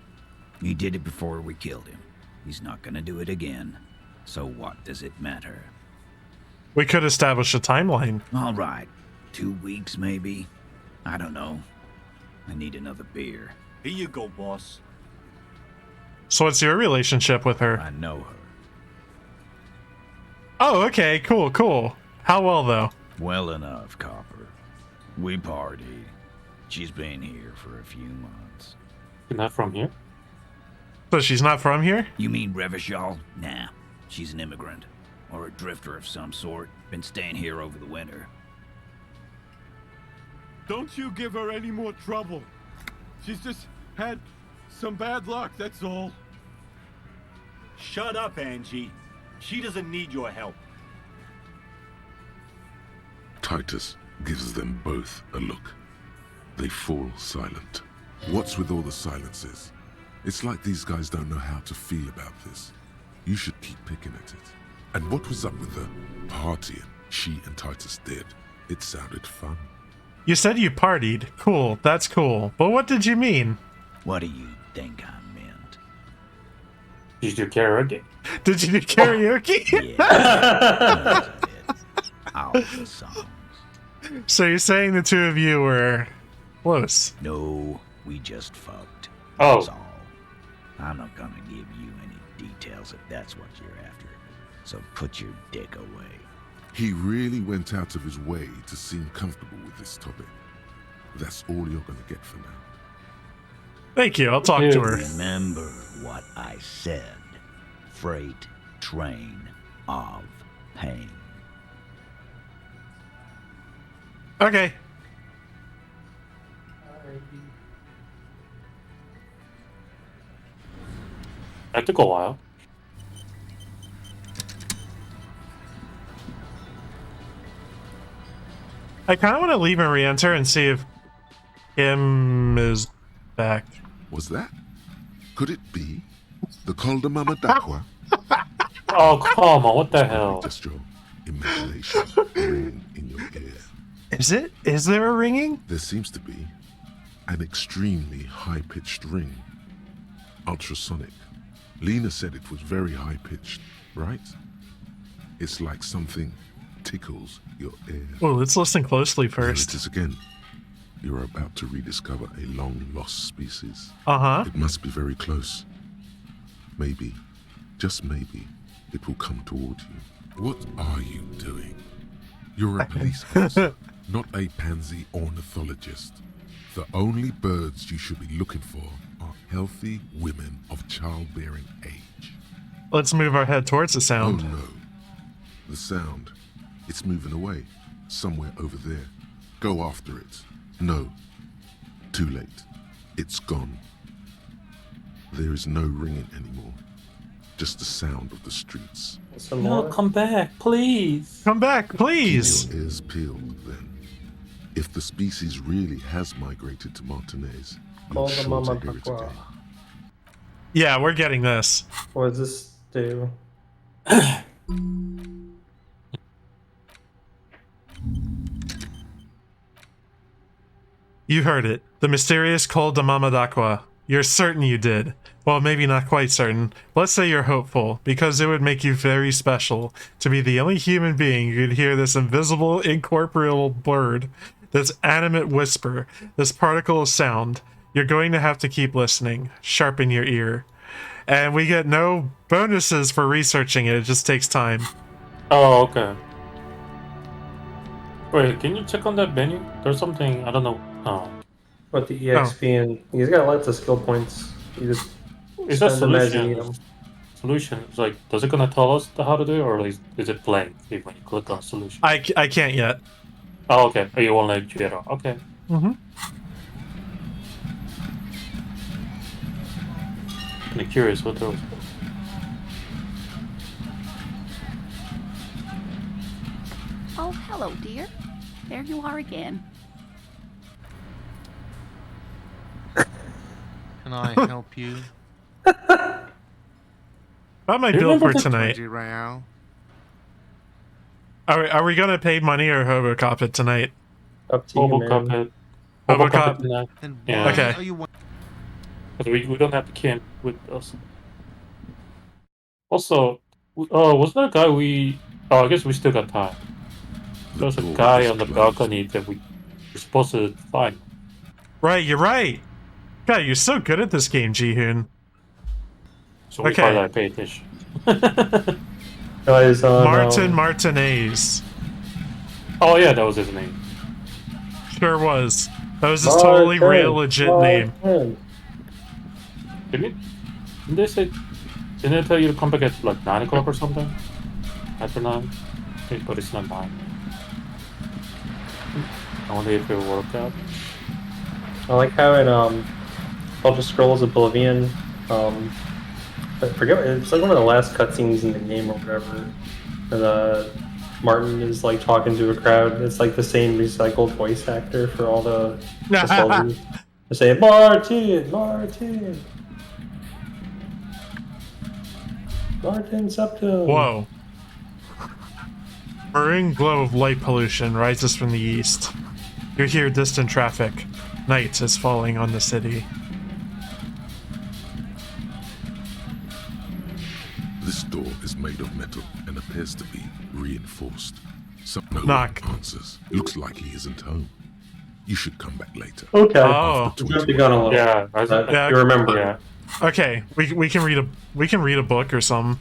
He did it before we killed him. He's not gonna do it again. So what does it matter?
We could establish a timeline.
All right. 2 weeks, maybe? I don't know. I need another beer.
Here you go, boss.
So what's your relationship with her?
I know her.
Oh, okay, cool. How well, though?
Well enough, Copper. We party. She's been here for a few months.
She's not from here?
So she's not from here?
You mean Revachol? Nah. She's an immigrant. Or a drifter of some sort. Been staying here over the winter.
Don't you give her any more trouble. She's just had some bad luck, that's all.
Shut up, Angie. She doesn't need your help.
Titus gives them both a look. They fall silent. What's with all the silences? It's like these guys don't know how to feel about this. You should keep picking at it. And what was up with the partying she and Titus did? It sounded fun.
You said you partied. Cool, that's cool. But what did you mean?
What do you think I meant?
Did you do karaoke?
Did you do karaoke?
Yeah. All the songs.
So you're saying the two of you were close?
No, we just fucked.
Oh.
That's all. I'm not gonna give you any details if that's what you're after. So put your dick away.
He really went out of his way to seem comfortable with this topic. That's all you're gonna get for now.
Thank you, I'll talk to her.
Remember what I said. Freight train of pain.
Okay.
That took a while.
I kind of want to leave and re-enter and see if Kim is back.
Was that? Could it be the Col de Mama Dakwa?
Oh, come on, what the hell?
Just your imagination ringing in your ear.
Is it? Is there a ringing?
There seems to be an extremely high-pitched ring. Ultrasonic. Lena said it was very high-pitched, right? It's like something tickles your ear.
Well, let's listen closely
There
first.
it is again. You're about to rediscover a long-lost species.
Uh-huh.
It must be very close. Maybe, just maybe, it will come toward you. What are you doing? You're a police officer, not a pansy ornithologist. The only birds you should be looking for are healthy women of childbearing age.
Let's move our head towards the sound.
Oh no. The sound. It's moving away. Somewhere over there. Go after it. No. Too late. It's gone. There is no ringing anymore. Just the sound of the streets.
No, come back, please.
Come back, please.
Keep your ears peeled, then. If the species really has migrated to Martinez, you're sure to hear it again.
Yeah, we're getting this.
What does this do?
You heard it. The mysterious Col de Mamadakwa. You're certain you did. Well, maybe not quite certain. Let's say you're hopeful, because it would make you very special to be the only human being who could hear this invisible, incorporeal bird, this animate whisper, this particle of sound. You're going to have to keep listening. Sharpen your ear. And we get no bonuses for researching it. It just takes time.
Oh, okay. Wait, can you check on that menu? There's something, I don't know. Oh.
What the EXP and he's got lots of skill points. You just
Is that
spend them as you need
solution?
them.
solution, it's like, does it gonna tell us how to do it, or is it blank when you click on solution?
I can't yet.
Oh, okay. Oh, you won't let you get off. Okay.
Mm-hmm.
Kind of curious what those.
Oh, hello, dear. There you are again.
Can I help you?
About my bill for tonight.
20 real.
Are we gonna pay money or Hobocop it tonight?
Up to you,
Hobocop
man.
it.
Hobocop.
tonight.
Yeah. Okay.
Because we don't have the camp with us. Also, was that a guy we... Oh, I guess we still got time. There was a guy on the balcony that we were supposed to find.
Right, you're right. God, you're so good at this game, Jihun.
So we probably gotta pay attention.
Guys on,
Martin Martinez.
Oh yeah, that was his name.
Sure was. That was his totally real, legit name.
Didn't they say... Didn't they tell you to come back at like 9 o'clock or something? After 9? Okay, but it's not 9. I wonder if it worked out.
I like how in Elder Scrolls Oblivion, I forget, it's like one of the last cutscenes in the game or whatever. And Martin is like talking to a crowd. It's like the same recycled voice actor for all the soldiers. They say, Martin, Martin. Martin Septum.
Whoa. Burning glow of light pollution rises from the east. You hear distant traffic. Night is falling on the city.
This door is made of metal and appears to be reinforced. No
Knock.
one answers. Looks like he isn't home. You should come back later.
Okay.
Oh.
You remember.
Yeah.
Okay, we can read a book or something.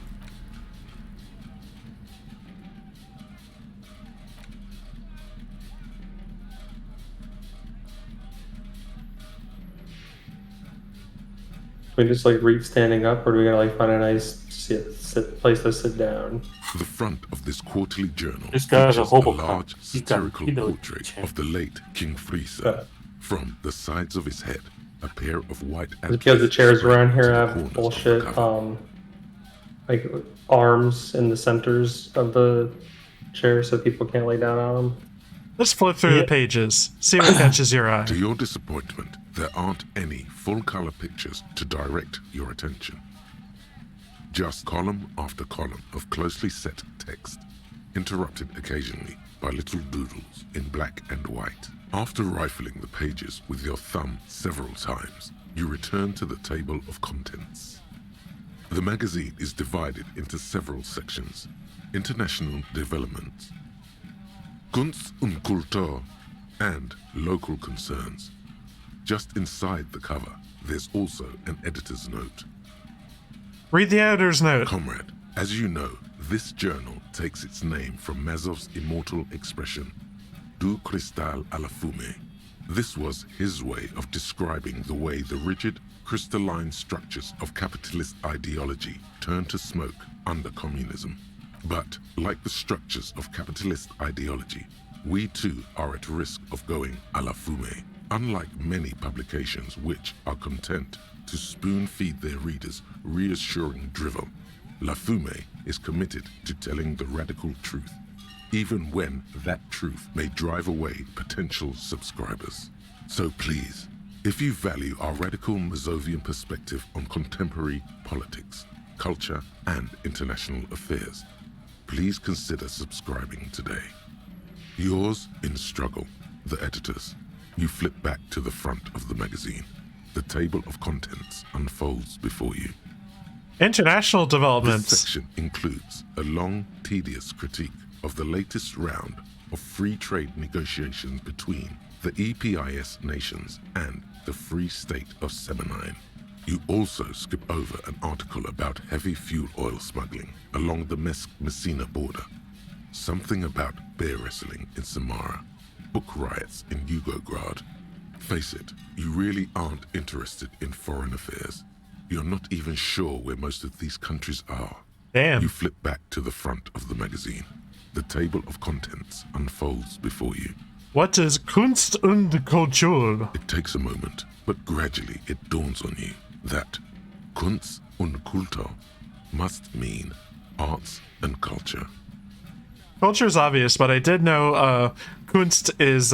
We just like read standing up, or do we gotta like find a nice place to sit down?
The front of this quarterly journal
This guy's a
features
hobo
large
cop.
satirical
He knows
portrait of the late King Frieza. From the sides of his head, a pair of white
It's because the chairs around here have bullshit, like arms in the centers of the chair, so people can't lay down on them.
Let's flip through the pages. See what catches your eye.
To your disappointment, there aren't any full-color pictures to direct your attention. Just column after column of closely set text, interrupted occasionally by little doodles in black and white. After rifling the pages with your thumb several times, you return to the table of contents. The magazine is divided into several sections: international development, Kunst und Kultur, and local concerns. Just inside the cover, there's also an editor's note.
Read the editor's note.
Comrade, as you know, this journal takes its name from Mazov's immortal expression, Du cristal a la fumée. This was his way of describing the way the rigid, crystalline structures of capitalist ideology turn to smoke under communism. But, like the structures of capitalist ideology, we too are at risk of going a la fumée. Unlike many publications which are content to spoon-feed their readers reassuring drivel, La Fumée is committed to telling the radical truth, even when that truth may drive away potential subscribers. So please, if you value our radical Mazovian perspective on contemporary politics, culture, and international affairs, please consider subscribing today. Yours in struggle, the editors. You flip back to the front of the magazine. The table of contents unfolds before you.
International developments.
This section includes a long, tedious critique of the latest round of free trade negotiations between the EPIS nations and the Free State of Semenine. You also skip over an article about heavy fuel oil smuggling along the Messina border, something about bear wrestling in Samara, book riots in Yugograd. Face it, you really aren't interested in foreign affairs. You're not even sure where most of these countries are.
Damn.
You flip back to the front of the magazine. The table of contents unfolds before you.
What is Kunst und Kultur?
It takes a moment, but gradually it dawns on you that Kunst und Kultur must mean arts and culture.
Culture is obvious, but I did know Kunst is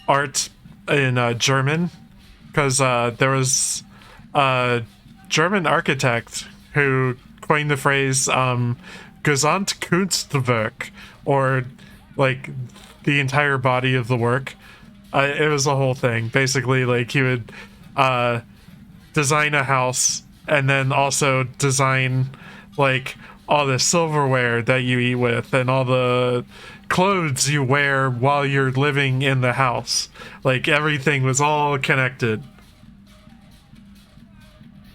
art in German, because there was a German architect who coined the phrase Gesamtkunstwerk, or like the entire body of the work. It was a whole thing. Basically, like he would design a house and then also design like all the silverware that you eat with and all the clothes you wear while you're living in the house. Like everything was all connected.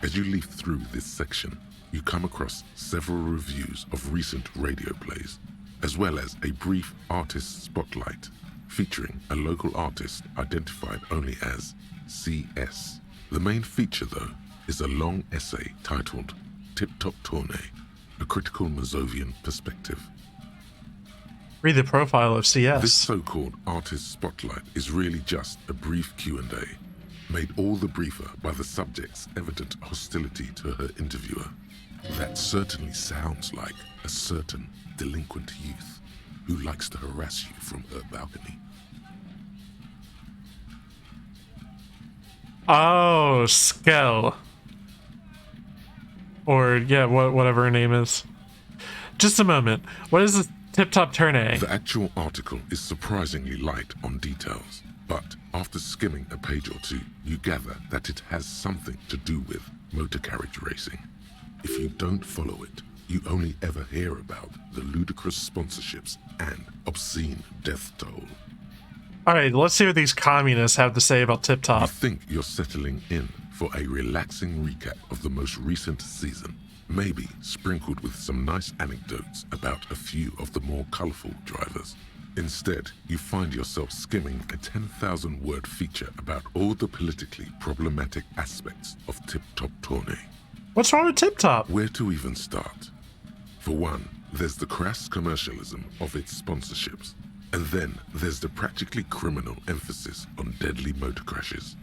As you leaf through this section, you come across several reviews of recent radio plays, as well as a brief artist spotlight featuring a local artist identified only as CS. The main feature, though, is a long essay titled Tip Top Tourney, a critical Mazovian perspective.
Read the profile of CS.
This so-called artist spotlight is really just a brief Q&A, made all the briefer by the subject's evident hostility to her interviewer. That certainly sounds like a certain delinquent youth who likes to harass you from her balcony.
Oh, Skell. Or, yeah, whatever her name is. Just a moment. What is the Tip Top Tourney?
The actual article is surprisingly light on details, but after skimming a page or two, you gather that it has something to do with motor carriage racing. If you don't follow it, you only ever hear about the ludicrous sponsorships and obscene death toll.
Alright, let's see what these communists have to say about Tip Top.
You think you're settling in for a relaxing recap of the most recent season, maybe sprinkled with some nice anecdotes about a few of the more colorful drivers. Instead, you find yourself skimming a 10,000-word feature about all the politically problematic aspects of Tip Top Tourney.
What's wrong with Tip Top?
Where to even start? For one, there's the crass commercialism of its sponsorships, and then there's the practically criminal emphasis on deadly motor crashes.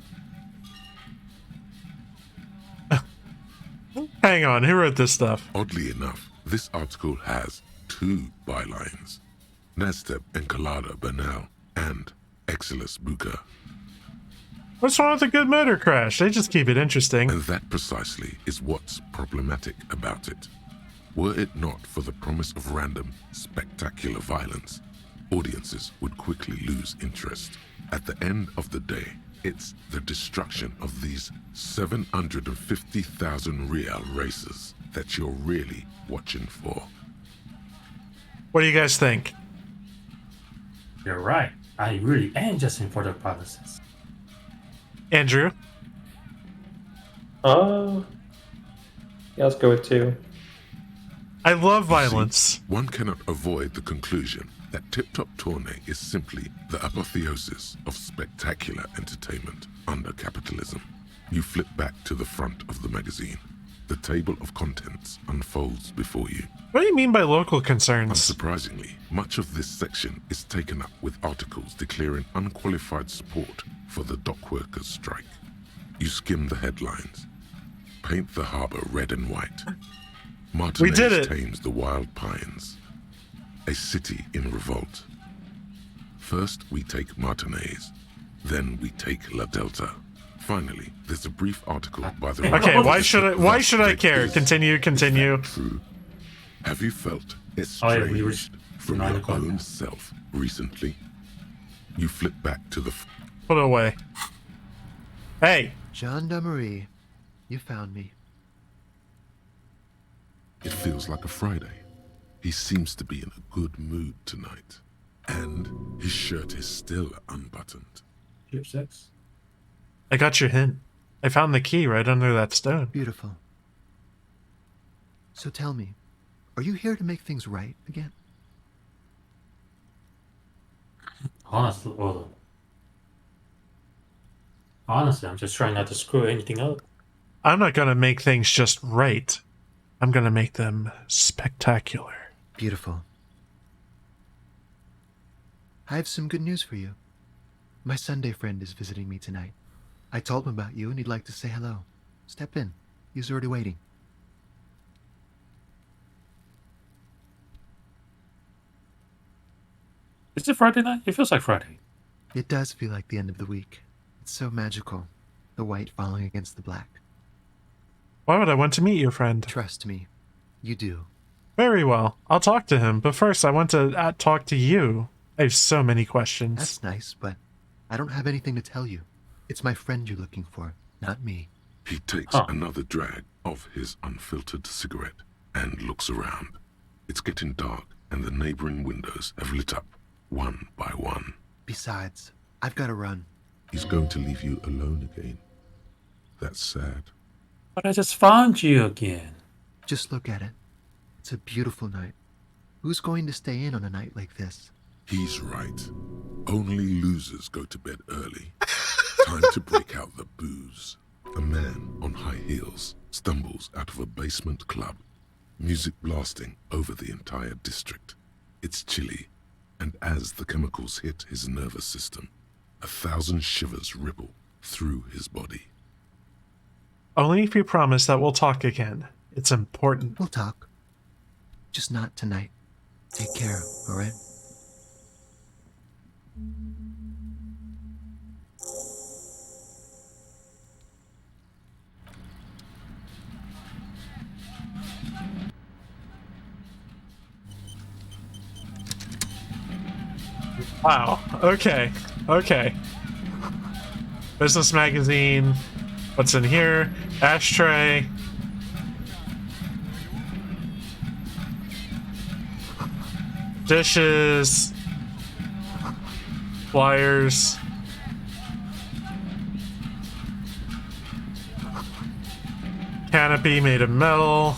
Hang on, who wrote this stuff?
Oddly enough, this article has two bylines: Nasteb Encolada Bernal and Exilus Buka.
What's wrong with a good motor crash? They just keep it interesting.
And that precisely is what's problematic about it. Were it not for the promise of random, spectacular violence, audiences would quickly lose interest. At the end of the day, it's the destruction of these 750,000 real races that you're really watching for.
What do you guys think?
You're right. I really am just in for the policies.
Andrew?
Yeah, let's go with 2.
I love violence.
See, one cannot avoid the conclusion that Tip Top Tourney is simply the apotheosis of spectacular entertainment under capitalism. You flip back to the front of the magazine. The table of contents unfolds before you.
What do you mean by local concerns?
Unsurprisingly, much of this section is taken up with articles declaring unqualified support for the dock workers' strike. You skim the headlines. Paint the harbor red and white. Martinez tames the wild pines. A city in revolt. First we take Martinez, then we take La Delta. Finally, there's a brief article by the...
Okay, why should I care? Continue.
True. Have you felt estranged from your own self recently? You flip back to the...
Put it away. Hey!
Gendarmerie, you found me.
It feels like a Friday. He seems to be in a good mood tonight. And his shirt is still unbuttoned.
Chip 6.
I got your hint. I found the key right under that stone.
Beautiful. So tell me, are you here to make things right again?
Honestly, I'm just trying not to screw anything up.
I'm not gonna make things just right. I'm gonna make them spectacular.
Beautiful. I have some good news for you. My Sunday friend is visiting me tonight. I told him about you and he'd like to say hello. Step in. He's already waiting.
Is it Friday night? It feels like Friday.
It does feel like the end of the week. It's so magical. The white falling against the black.
Why would I want to meet your friend?
Trust me. You do.
Very well. I'll talk to him, but first I want to talk to you. I have so many questions.
That's nice, but I don't have anything to tell you. It's my friend you're looking for, not me.
He takes another drag of his unfiltered cigarette and looks around. It's getting dark and the neighboring windows have lit up, one by one.
Besides, I've got to run.
He's going to leave you alone again. That's sad.
But I just found you again.
Just look at it. It's a beautiful night. Who's going to stay in on a night like this?
He's right. Only losers go to bed early. Time to break out the booze. A man on high heels stumbles out of a basement club. Music blasting over the entire district. It's chilly, and as the chemicals hit his nervous system, 1,000 shivers ripple through his body.
Only if you promise that we'll talk again. It's important.
We'll talk. Just not tonight. Take care, alright?
Wow. Okay. Okay. Business magazine. What's in here? Ashtray. Dishes. Flyers. Canopy made of metal.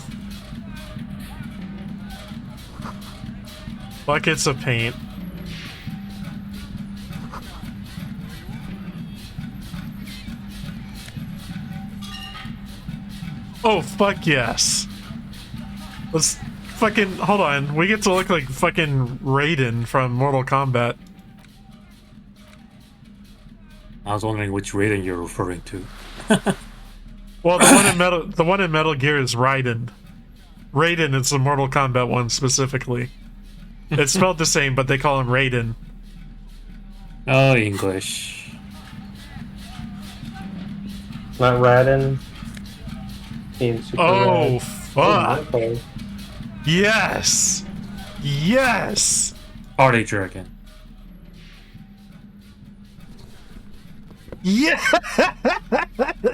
Buckets of paint. Oh, fuck yes. Let's fucking... Hold on. We get to look like fucking Raiden from Mortal Kombat.
I was wondering which Raiden you're referring to.
Well, the one in Metal Gear is Raiden. Raiden is the Mortal Kombat one specifically. It's spelled the same, but they call him Raiden.
Oh, English.
Not Raiden.
Oh, fuck. Yes. Yes.
Party Dragon.
Yeah.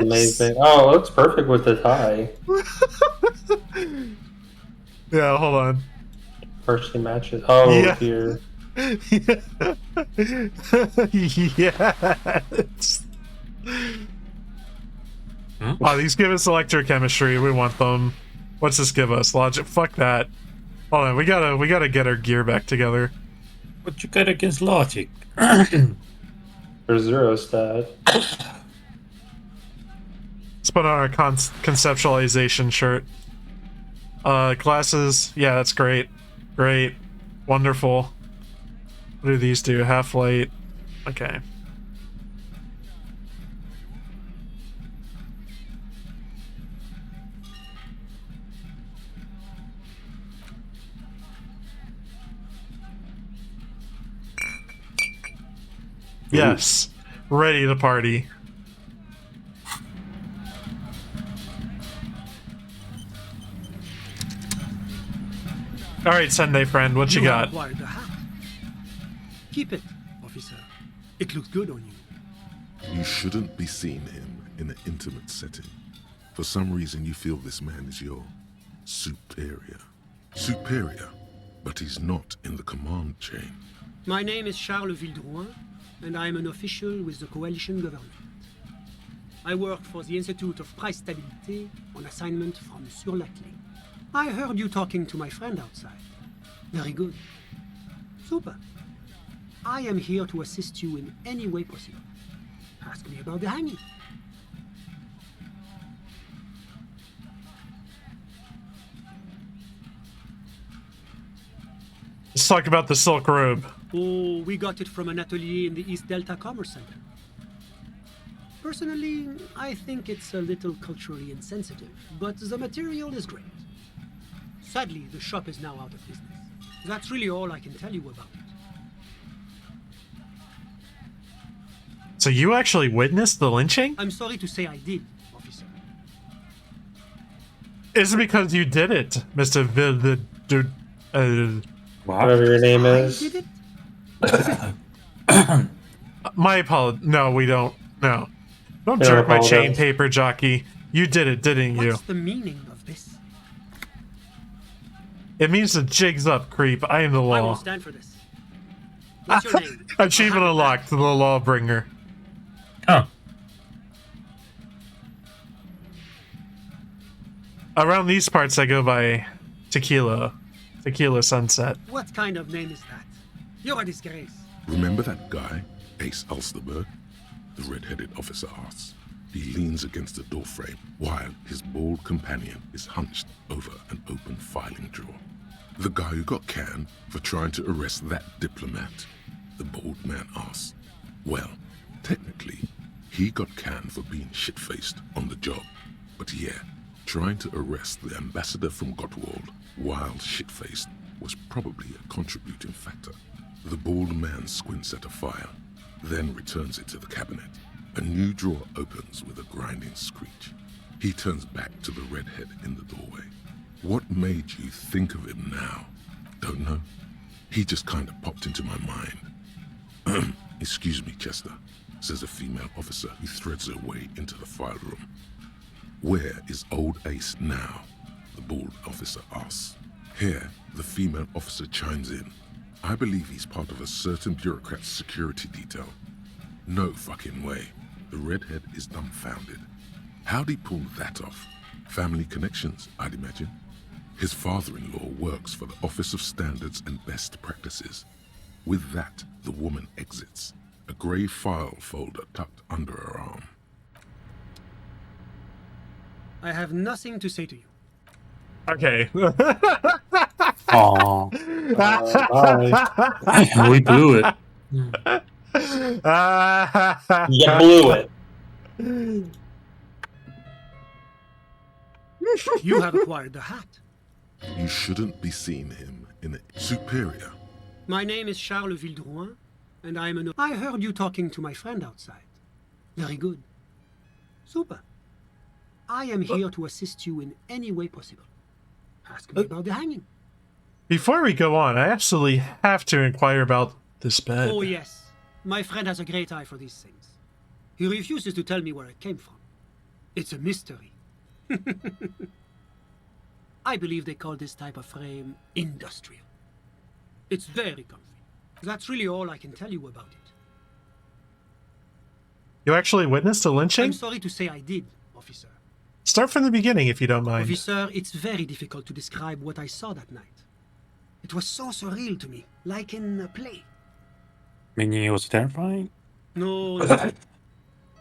Amazing. Oh, it looks perfect with the tie.
Yeah, hold on.
Partially matches. Oh,
yeah.
Here.
Yes. Wow, these give us electrochemistry. We want them. What's this give us? Logic? Fuck that. Hold on, we gotta get our gear back together.
What you got against logic?
There's 0 stat.
Let's put on our conceptualization shirt. Glasses. Yeah, that's great. Great. Wonderful. What do these do? Half light. Okay. Yes. Ready to party. Alright, Sunday friend, what you got?
Acquired the hat. Keep it, officer. It looks good on you.
You shouldn't be seeing him in an intimate setting. For some reason you feel this man is your superior. Superior, but he's not in the command chain.
My name is Charles Vildrouin, and I am an official with the coalition government. I work for the Institute of Price Stability on assignment from Monsieur Laclay. I heard you talking to my friend outside. Very good. Super. I am here to assist you in any way possible. Ask me about the hanging.
Let's talk about the silk robe.
Oh, we got it from an atelier in the East Delta Commerce Center. Personally, I think it's a little culturally insensitive, but the material is great. Sadly, the shop is now out of business. That's really all I can tell you about it.
So you actually witnessed the lynching?
I'm sorry to say I did, officer.
Is it because you did it, Mr.
Whatever your name is.
My apologies. No, we don't. No. Don't
Don't
jerk my
apologize.
chain paper, jockey. You did it, didn't you?
What's the meaning of this?
It means the jig's up, creep. I am the
I
law.
won't stand for this. What's your name?
Achievement unlocked to the lawbringer.
Oh.
Around these parts, I go by Tequila. Tequila Sunset.
What kind of name is that? You're a disgrace.
Remember that guy, Ace Ulsterberg? The red-headed officer asks. He leans against the doorframe while his bald companion is hunched over an open filing drawer. The guy who got canned for trying to arrest that diplomat, the bald man asks. Well, technically, he got canned for being shit-faced on the job. But yeah, trying to arrest the ambassador from Gottwald while shit-faced was probably a contributing factor. The bald man squints at a file, then returns it to the cabinet. A new drawer opens with a grinding screech. He turns back to the redhead in the doorway. What made you think of him now? Don't know. He just kind of popped into my mind. Excuse me, Chester, says a female officer who threads her way into the file room. Where is old Ace now? The bald officer asks. Here, the female officer chimes in. I believe he's part of a certain bureaucrat's security detail. No fucking way. The redhead is dumbfounded. How'd he pull that off? Family connections, I'd imagine. His father-in-law works for the Office of Standards and Best Practices. With that, the woman exits, a grey file folder tucked under her arm.
I have nothing to say to you.
Okay.
Aww. We blew it.
You blew it.
You have acquired the hat.
You shouldn't be seeing him in a superior.
My name is Charles Vildrouin, and I am an... I heard you talking to my friend outside. Very good. Super. I am here to assist you in any way possible. Ask me about the hanging.
Before we go on, I absolutely have to inquire about this bed.
Oh, yes. My friend has a great eye for these things. He refuses to tell me where it came from. It's a mystery. I believe they call this type of frame industrial. It's very comfy. That's really all I can tell you about it.
You actually witnessed a lynching?
I'm sorry to say I did, officer.
Start from the beginning, if you don't mind.
Officer, it's very difficult to describe what I saw that night. It was so surreal to me, like in a play.
Meaning it was terrifying?
No.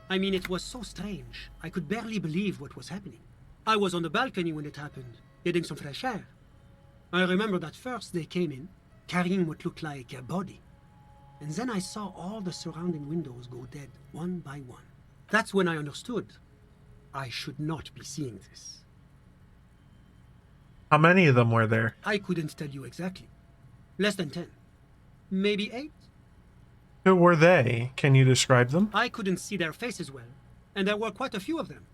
I mean, it was so strange. I could barely believe what was happening. I was on the balcony when it happened, getting some fresh air. I remember that first they came in, carrying what looked like a body. And then I saw all the surrounding windows go dead, one by one. That's when I understood. I should not be seeing this.
How many of them were there?
I couldn't tell you exactly. Less than 10. Maybe 8?
Who were they? Can you describe them?
I couldn't see their faces well, and there were quite a few of them.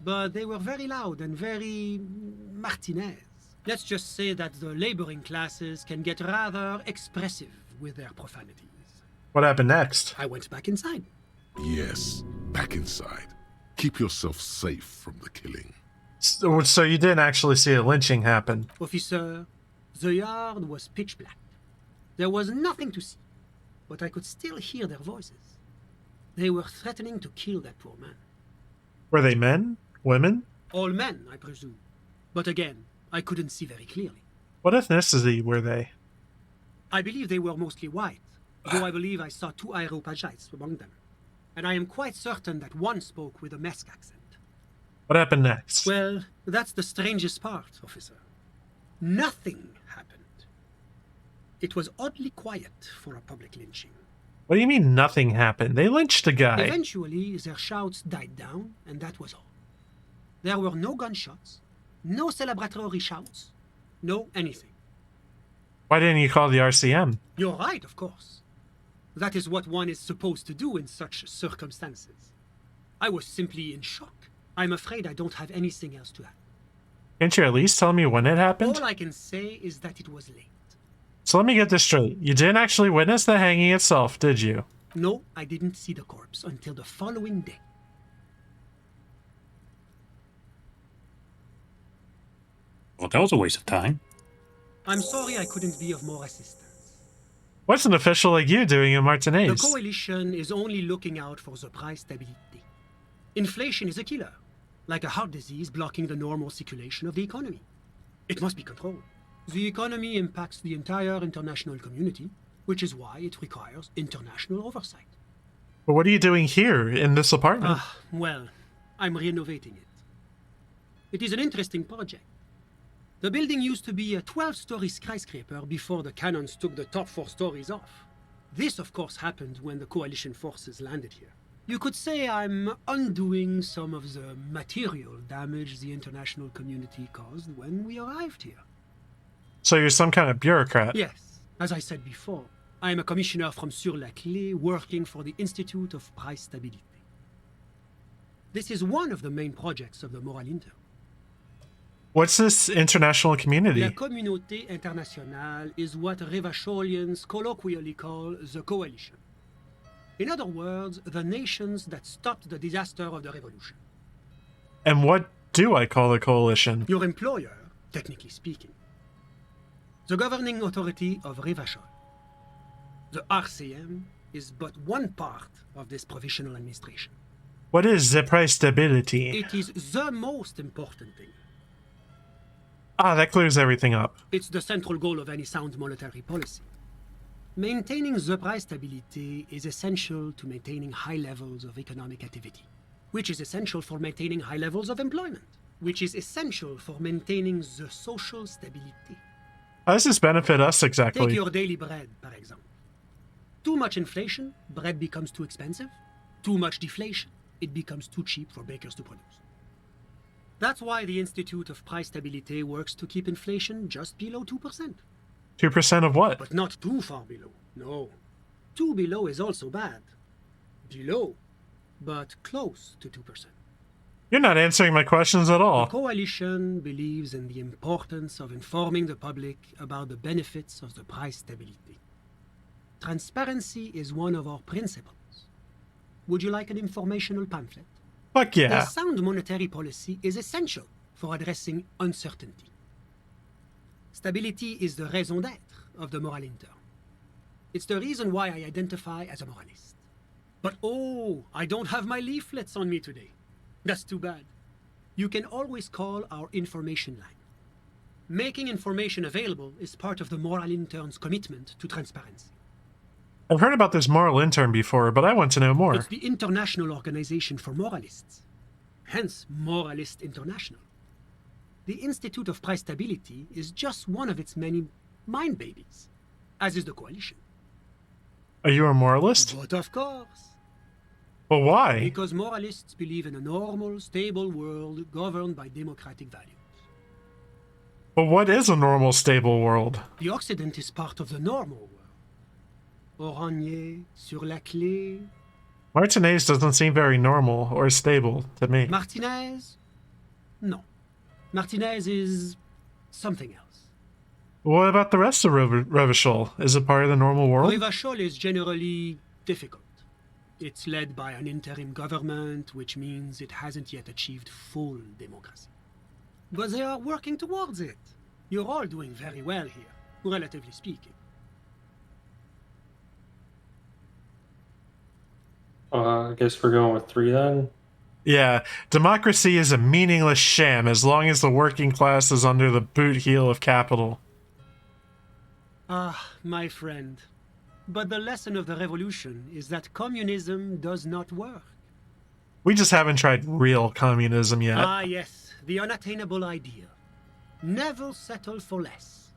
But they were very loud and very... Martinez. Let's just say that the laboring classes can get rather expressive with their profanities.
What happened next?
I went back inside.
Yes, back inside. Keep yourself safe from the killing.
So you didn't actually see a lynching happen?
Officer, the yard was pitch black. There was nothing to see, but I could still hear their voices. They were threatening to kill that poor man.
Were they men? Women?
All men, I presume. But again, I couldn't see very clearly.
What ethnicity were they?
I believe they were mostly white, though I believe I saw 2 Areopagites among them. And I am quite certain that one spoke with a Mesk accent.
What happened next?
Well, that's the strangest part, officer. Nothing happened. it was oddly quiet for a public lynching.
What do you mean nothing happened? They lynched a guy.
Eventually, their shouts died down, and that was all. There were no gunshots, no celebratory shouts, no anything.
Why didn't you call the RCM?
You're right, of course. That is what one is supposed to do in such circumstances. I was simply in shock. I'm afraid I don't have anything else to add.
Can't you at least tell me when it happened?
All I can say is that it was late.
So let me get this straight. You didn't actually witness the hanging itself, did you?
No, I didn't see the corpse until the following day.
Well, that was a waste of time.
I'm sorry I couldn't be of more assistance.
What's an official like you doing in Martinez?
The coalition is only looking out for the price stability. Inflation is a killer, like a heart disease blocking the normal circulation of the economy. It must be controlled. The economy impacts the entire international community, which is why it requires international oversight.
But what are you doing here, in this apartment?
Well, I'm renovating it. It is an interesting project. The building used to be a 12-story skyscraper before the cannons took the top 4 stories off. This, of course, happened when the coalition forces landed here. You could say I'm undoing some of the material damage the international community caused when we arrived here.
So you're some kind of bureaucrat?
Yes. As I said before, I am a commissioner from Sur-la-Clé working for the Institute of Price Stability. This is one of the main projects of the Moral Inter.
What's this international community?
La Communauté Internationale is what Revacholians colloquially call the coalition. In other words, the nations that stopped the disaster of the revolution.
And what do I call the coalition?
Your employer, technically speaking. The governing authority of Revachol. The RCM is but one part of this provisional administration.
What is the price stability?
It is the most important thing.
Ah, that clears everything up.
It's the central goal of any sound monetary policy. Maintaining the price stability is essential to maintaining high levels of economic activity, which is essential for maintaining high levels of employment, which is essential for maintaining the social stability.
How does this benefit us exactly?
Take your daily bread, for example. Too much inflation, bread becomes too expensive. Too much deflation, it becomes too cheap for bakers to produce. That's why the Institute of Price Stability works to keep inflation just below 2%.
2% of what?
But not too far below. No. Too below is also bad. Below, but close to 2%.
You're not answering my questions at all.
The coalition believes in the importance of informing the public about the benefits of the price stability. Transparency is one of our principles. Would you like an informational pamphlet?
Fuck yeah.
A sound monetary policy is essential for addressing uncertainty. Stability is the raison d'être of the Moral Inter. It's the reason why I identify as a moralist. But oh, I don't have my leaflets on me today. That's too bad. You can always call our information line. Making information available is part of the Moral Intern's commitment to transparency.
I've heard about this moral intern before, but I want to know more.
It's the International Organization for Moralists, hence Moralist International. The Institute of Price Stability is just one of its many mind babies, as is the coalition.
Are you a moralist?
But of course.
Well, why?
Because moralists believe in a normal, stable world governed by democratic values.
But what is a normal, stable world?
The Occident is part of the normal world. Oranje, Sur-la-Clé.
Martinez doesn't seem very normal or stable to me.
Martinez? No. Martinez is something else.
What about the rest of Revachol? Is it part of the normal world?
Revachol is generally difficult. It's led by an interim government, which means it hasn't yet achieved full democracy. But they are working towards it. You're all doing very well here, relatively speaking.
I guess we're going with 3 then?
Yeah, democracy is a meaningless sham as long as the working class is under the boot heel of capital.
Ah, my friend. But the lesson of the revolution is that communism does not work.
We just haven't tried real communism yet.
Ah, yes, the unattainable idea. Never settle for less.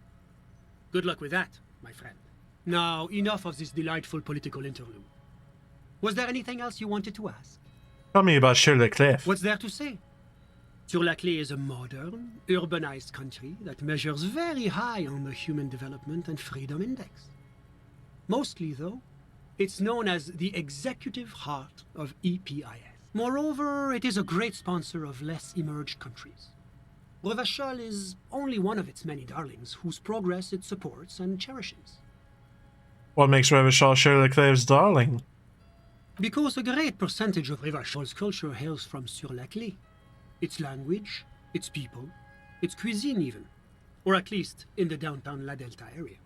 Good luck with that. my friend. Now, enough of this delightful political interlude. Was there anything else you wanted to ask?
Tell me about Sur-le-Cliff.
What's there to say? Sur-la-Clé is a modern, urbanized country that measures very high on the Human Development and Freedom Index. Mostly, though, it's known as the executive heart of EPIS. Moreover, it is a great sponsor of less emerged countries. Revachol is only one of its many darlings whose progress it supports and cherishes.
What makes Revachol Sur-le-Cliff's darling?
Because a great percentage of Revachol's culture hails from Sur-la-Clé. Its language, its people, its cuisine even. Or at least in the downtown La Delta area.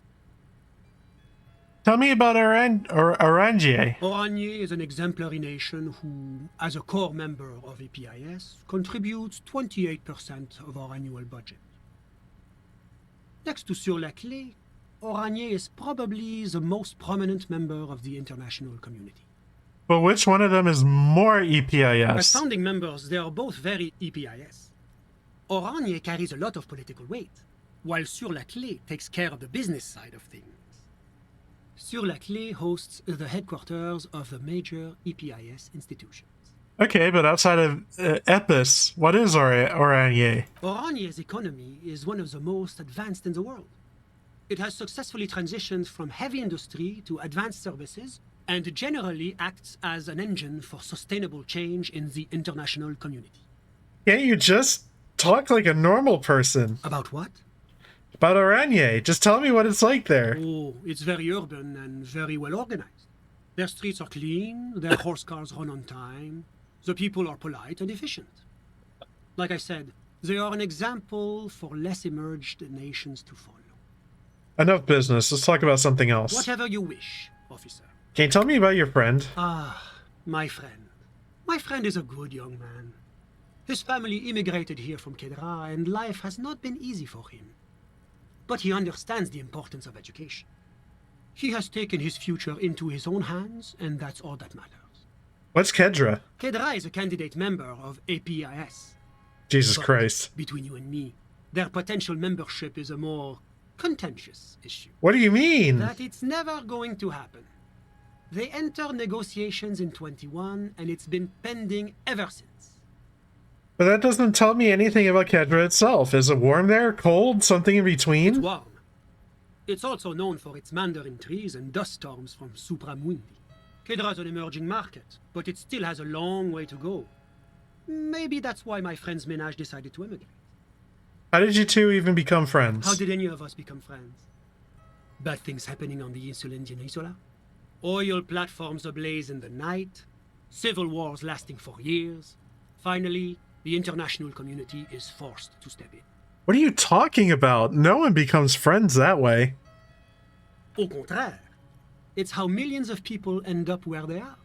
Tell me about Oranje.
Oranje is an exemplary nation who, as a core member of EPIS, contributes 28% of our annual budget. Next to Sur-la-Clé, Oranje is probably the most prominent member of the international community.
But which one of them is more
As
EPIS?
founding members, they are both very EPIS. Oranje carries a lot of political weight, while Sur-la-Clé takes care of the business side of things. Sur-la-Clé hosts the headquarters of the major EPIS institutions.
Okay, but outside of Epis, what is Oranje?
Oranje's economy is one of the most advanced in the world. It has successfully transitioned from heavy industry to advanced services and generally acts as an engine for sustainable change in the international community.
Can't you just talk like a normal person?
About what?
About Oranje. Just tell me what it's like there.
Oh, it's very urban and very well organized. Their streets are clean, their horse cars run on time, the people are polite and efficient. Like I said, they are an example for less emerged nations to follow.
Enough business. Let's talk about something else.
Whatever you wish, officer.
Can you tell me about your friend?
Ah, my friend. My friend is a good young man. His family immigrated here from Kedra, and life has not been easy for him. But he understands the importance of education. He has taken his future into his own hands, and that's all that matters.
What's Kedra?
Kedra is a candidate member of APIS.
Jesus
But
Christ.
between you and me, their potential membership is a more contentious issue.
What do you mean?
That it's never going to happen. They entered negotiations in 21, and it's been pending ever since.
But that doesn't tell me anything about Kedra itself. Is it warm there? Cold? Something in between?
It's warm. It's also known for its mandarin trees and dust storms from Supramundi. Kedra is an emerging market, but it still has a long way to go. Maybe that's why my friend's ménage decided to emigrate.
How did you two even become friends?
How did any of us become friends? Bad things happening on the Insulindian Isola? Oil platforms ablaze in the night? Civil wars lasting for years? Finally, the international community is forced to step in.
What are you talking about? No one becomes friends that way.
Au contraire, it's how millions of people end up where they are,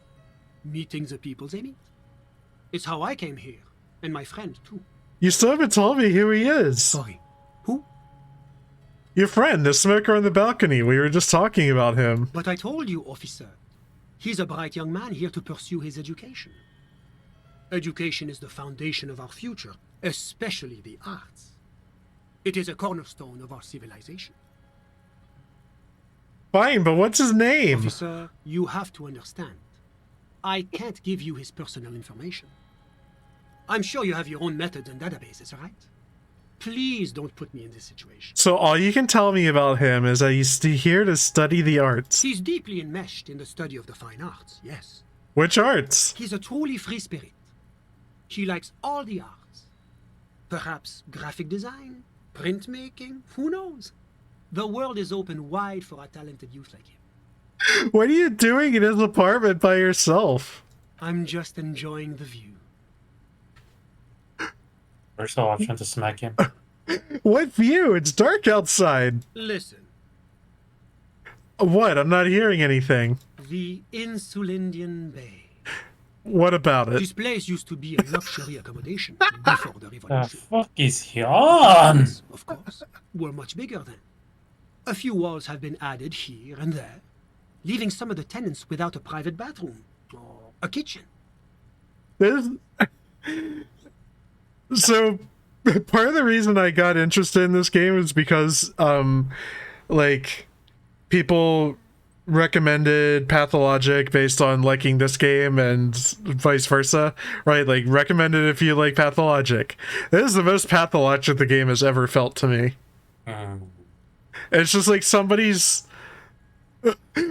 meeting the people they meet. It's how I came here, and my friend too.
You still haven't told me who he is.
Sorry, who?
Your friend, the smoker on the balcony. We were just talking about him.
But I told you, officer. He's a bright young man here to pursue his education. Education is the foundation of our future, especially the arts. It is a cornerstone of our civilization.
Fine, but what's his name?
Officer, you have to understand. I can't give you his personal information. I'm sure you have your own methods and databases, right? Please don't put me in this situation.
So all you can tell me about him is that he's here to study the arts.
He's deeply enmeshed in the study of the fine arts, yes.
Which arts?
He's a truly free spirit. He likes all the arts. Perhaps graphic design, printmaking, who knows? The world is open wide for a talented youth like him.
What are you doing in his apartment by yourself?
I'm just enjoying the view.
We're still trying to smack him.
What view? It's dark outside.
Listen.
What? I'm not hearing anything.
The Insulindian Bay.
What about it?
This place used to be a luxury accommodation before the revolution.
The fuck is he on?
Of course, were much bigger then. A few walls have been added here and there, leaving some of the tenants without a private bathroom or a kitchen.
So, part of the reason I got interested in this game is because, like, people recommended Pathologic based on liking this game and vice versa, right? Like, recommended if you like Pathologic. This is the most Pathologic the game has ever felt to me. It's just like somebody's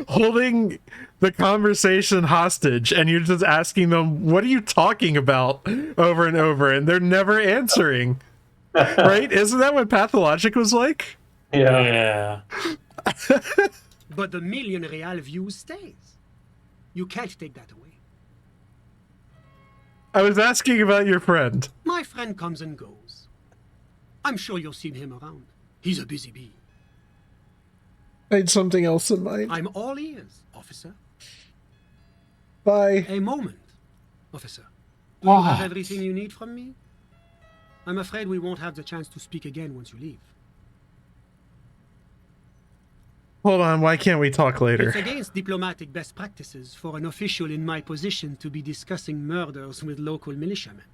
holding the conversation hostage and you're just asking them, what are you talking about, over and over, and they're never answering. Right? Isn't that what Pathologic was like?
Yeah.
But the million real view stays. You can't take that away.
I was asking about your friend.
My friend comes and goes. I'm sure you've seen him around. He's a busy bee.
I had something else in mind.
I'm all ears, officer.
Bye.
A moment, officer. Do you have everything you need from me? I'm afraid we won't have the chance to speak again once you leave.
Hold on, why can't we talk later?
It's against diplomatic best practices for an official in my position to be discussing murders with local militiamen.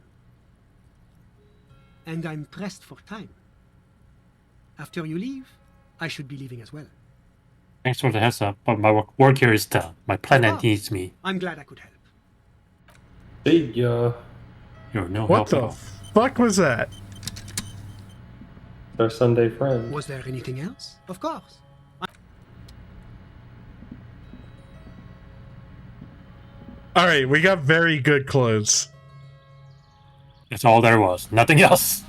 And I'm pressed for time. After you leave, I should be leaving as well.
Thanks for the heads up, but my work here is done. My planet needs me.
I'm glad I could help.
See ya.
You're no
What
help
the
at all.
fuck was that?
Our Sunday friend.
Was there anything else? Of course.
Alright, we got very good clothes.
That's all there was. Nothing else.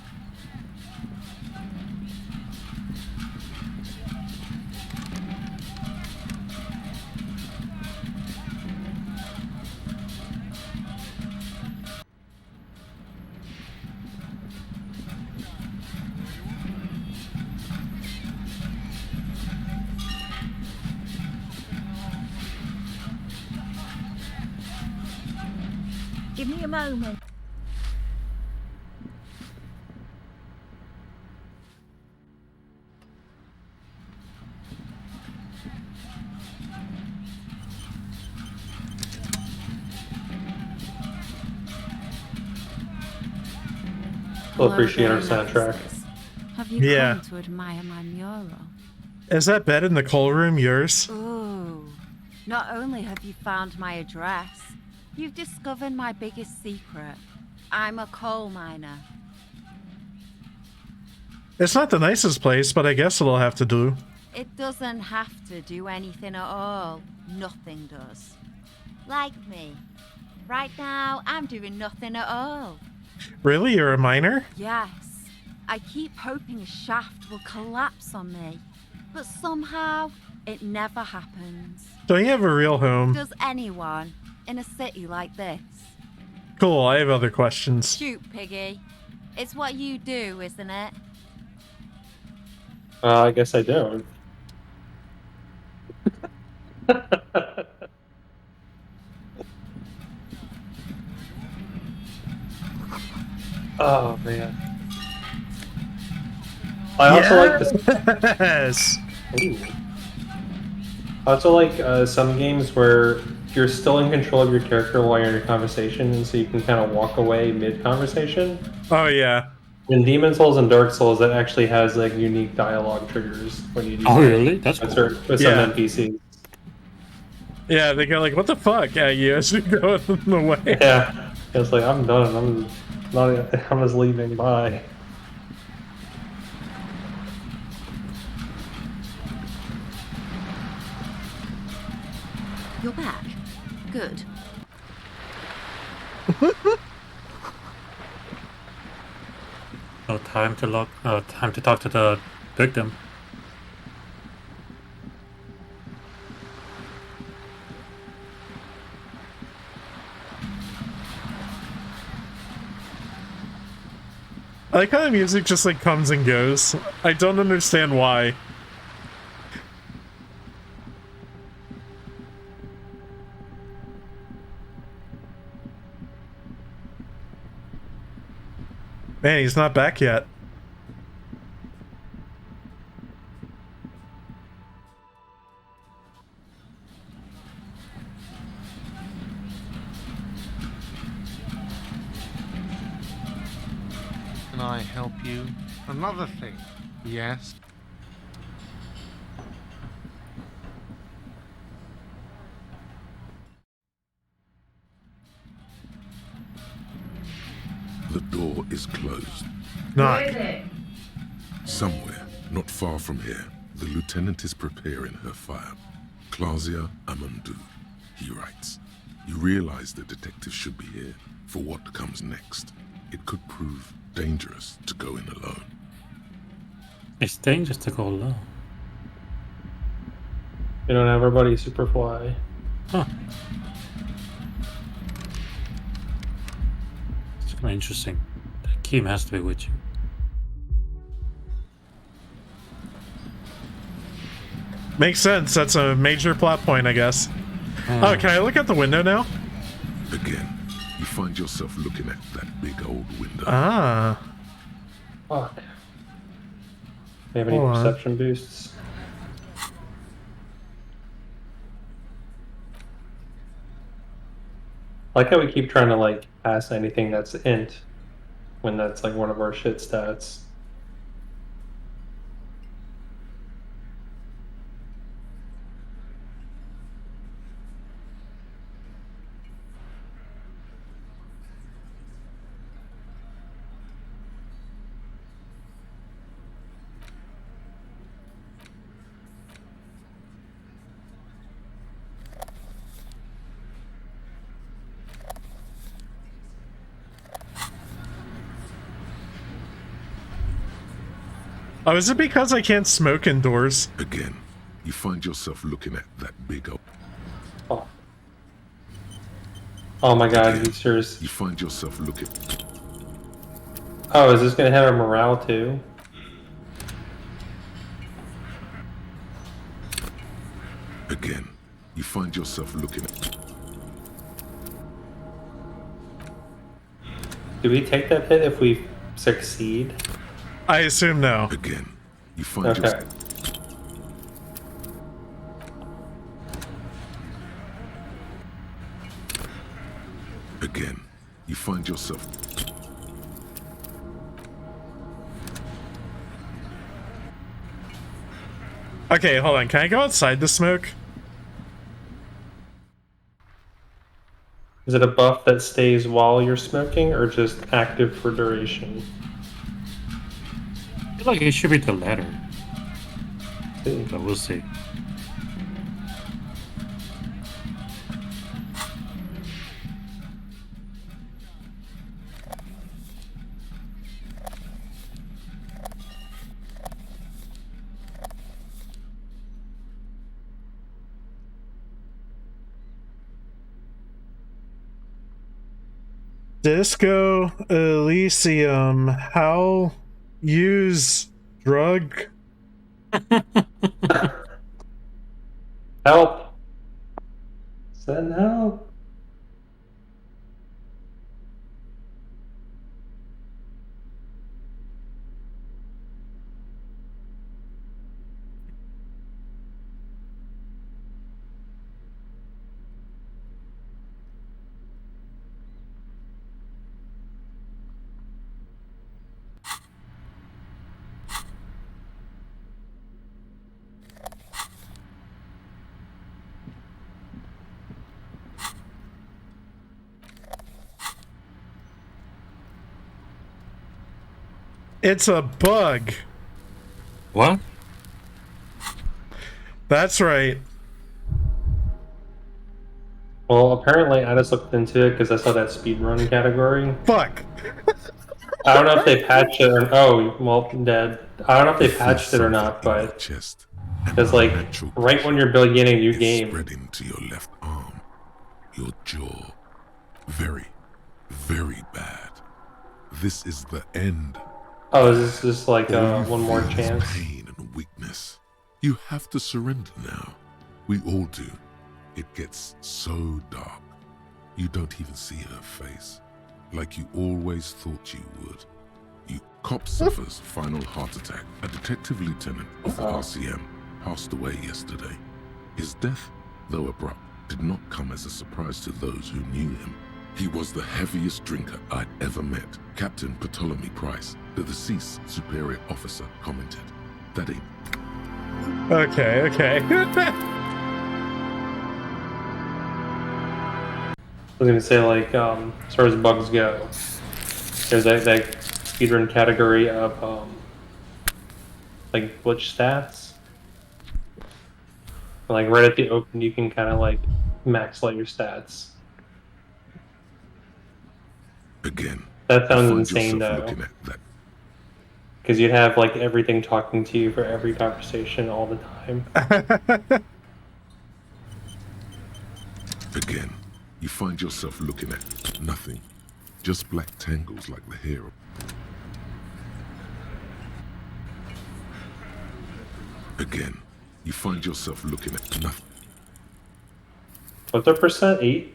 Give me a moment.
We'll appreciate our soundtrack.
Have you come to admire my mural?
Is that bed in the coal room yours?
Ooh. Not only have you found my address, you've discovered my biggest secret. I'm a coal miner.
It's not the nicest place, but I guess it'll have to do.
It doesn't have to do anything at all. Nothing does. Like me. Right now, I'm doing nothing at all.
Really? You're a miner?
Yes. I keep hoping a shaft will collapse on me. But somehow, it never happens.
Don't you have a real home?
Does anyone in a city like this?
Cool, I have other questions.
Shoot, Piggy. It's what you do, isn't it?
I guess I don't. Oh man. I also like this.
Yes.
I also like some games where you're still in control of your character while you're in a conversation, and so you can kind of walk away mid-conversation.
Oh yeah.
In Demon Souls and Dark Souls, it actually has like unique dialogue triggers when you do.
Oh really? That's cool.
With some NPCs.
Yeah, they go like, "What the fuck?" at you as you go in the way.
Yeah, it's like I'm done. I'm just leaving. Bye.
You're back. Good.
No time to time to talk to the victim.
I like how the music just like comes and goes. I don't understand why. Man, he's not back yet.
Can I help you? Another thing. Yes.
is closed.
Knock.
Who is it?
Somewhere, not far from here, the lieutenant is preparing her fire. Claudia Amandu, he writes. You realize the detective should be here for what comes next. It could prove dangerous to go in alone.
It's dangerous to go alone.
You don't have everybody superfly.
Huh. It's kind of interesting. Kim has to be with you.
Makes sense. That's a major plot point, I guess. Oh, can I look out the window now?
Again, you find yourself looking at that big old window.
Ah.
Fuck. Do you have any
Hold on.
perception boosts? I like how we keep trying to like pass anything that's int when that's like one of our shit stats.
Oh, is it because I can't smoke indoors?
Again, you find yourself looking at that big old...
Oh my god, you serious?
You find yourself looking...
Oh, is this gonna have a morale too?
Again, you find yourself looking at...
Do we take that hit if we succeed?
I assume no.
Again, you find
Okay.
yourself... Again, you find yourself...
Okay, hold on. Can I go outside to smoke?
Is it a buff that stays while you're smoking or just active for duration?
I feel like it should be the latter. But we'll see.
Disco Elysium. How use drug?
Help! Send help!
It's a bug.
What?
That's right.
Well, apparently I just looked into it because I saw that speedrun category.
Fuck.
I don't know if they patched it or... Oh, well, dead. I don't know if they patched it or not, but... It's like, right when you're beginning a new game.
Spreading to your left arm, your jaw. Very, very bad. This is the end.
Oh, is this just like one more chance?
Pain and weakness. You have to surrender now. We all do. It gets so dark. You don't even see her face. Like you always thought you would. You cop suffers final heart attack. A detective lieutenant of the RCM passed away yesterday. His death, though abrupt, did not come as a surprise to those who knew him. He was the heaviest drinker I'd ever met. Captain Ptolemy Price, the deceased superior officer, commented. That ain't...
Okay, okay.
I was gonna say, like, as far as bugs go, there's that speedrun category of like glitch stats. Like right at the open, you can kind of like max out your stats.
Again.
That sounds insane though. Because you'd have like everything talking to you for every conversation all the time.
Again, you find yourself looking at nothing. Just black tangles like the hair. Again, you find yourself looking at nothing.
What's the percent? 8?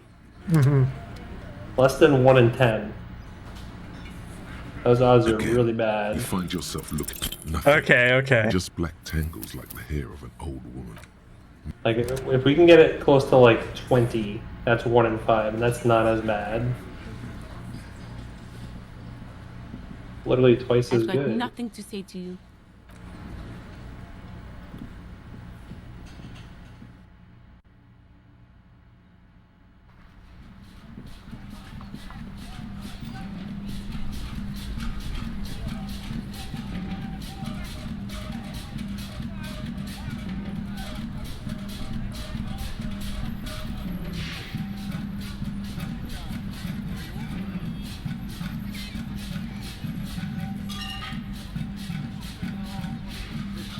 Mm-hmm.
Less than 1 in 10. Those odds are really bad.
You find yourself looking at nothing.
Okay.
Just black tangles like the hair of an old woman.
Like, if we can get it close to like 20, that's 1 in 5, and that's not as bad. Literally twice as
I've got
good.
nothing to say to you.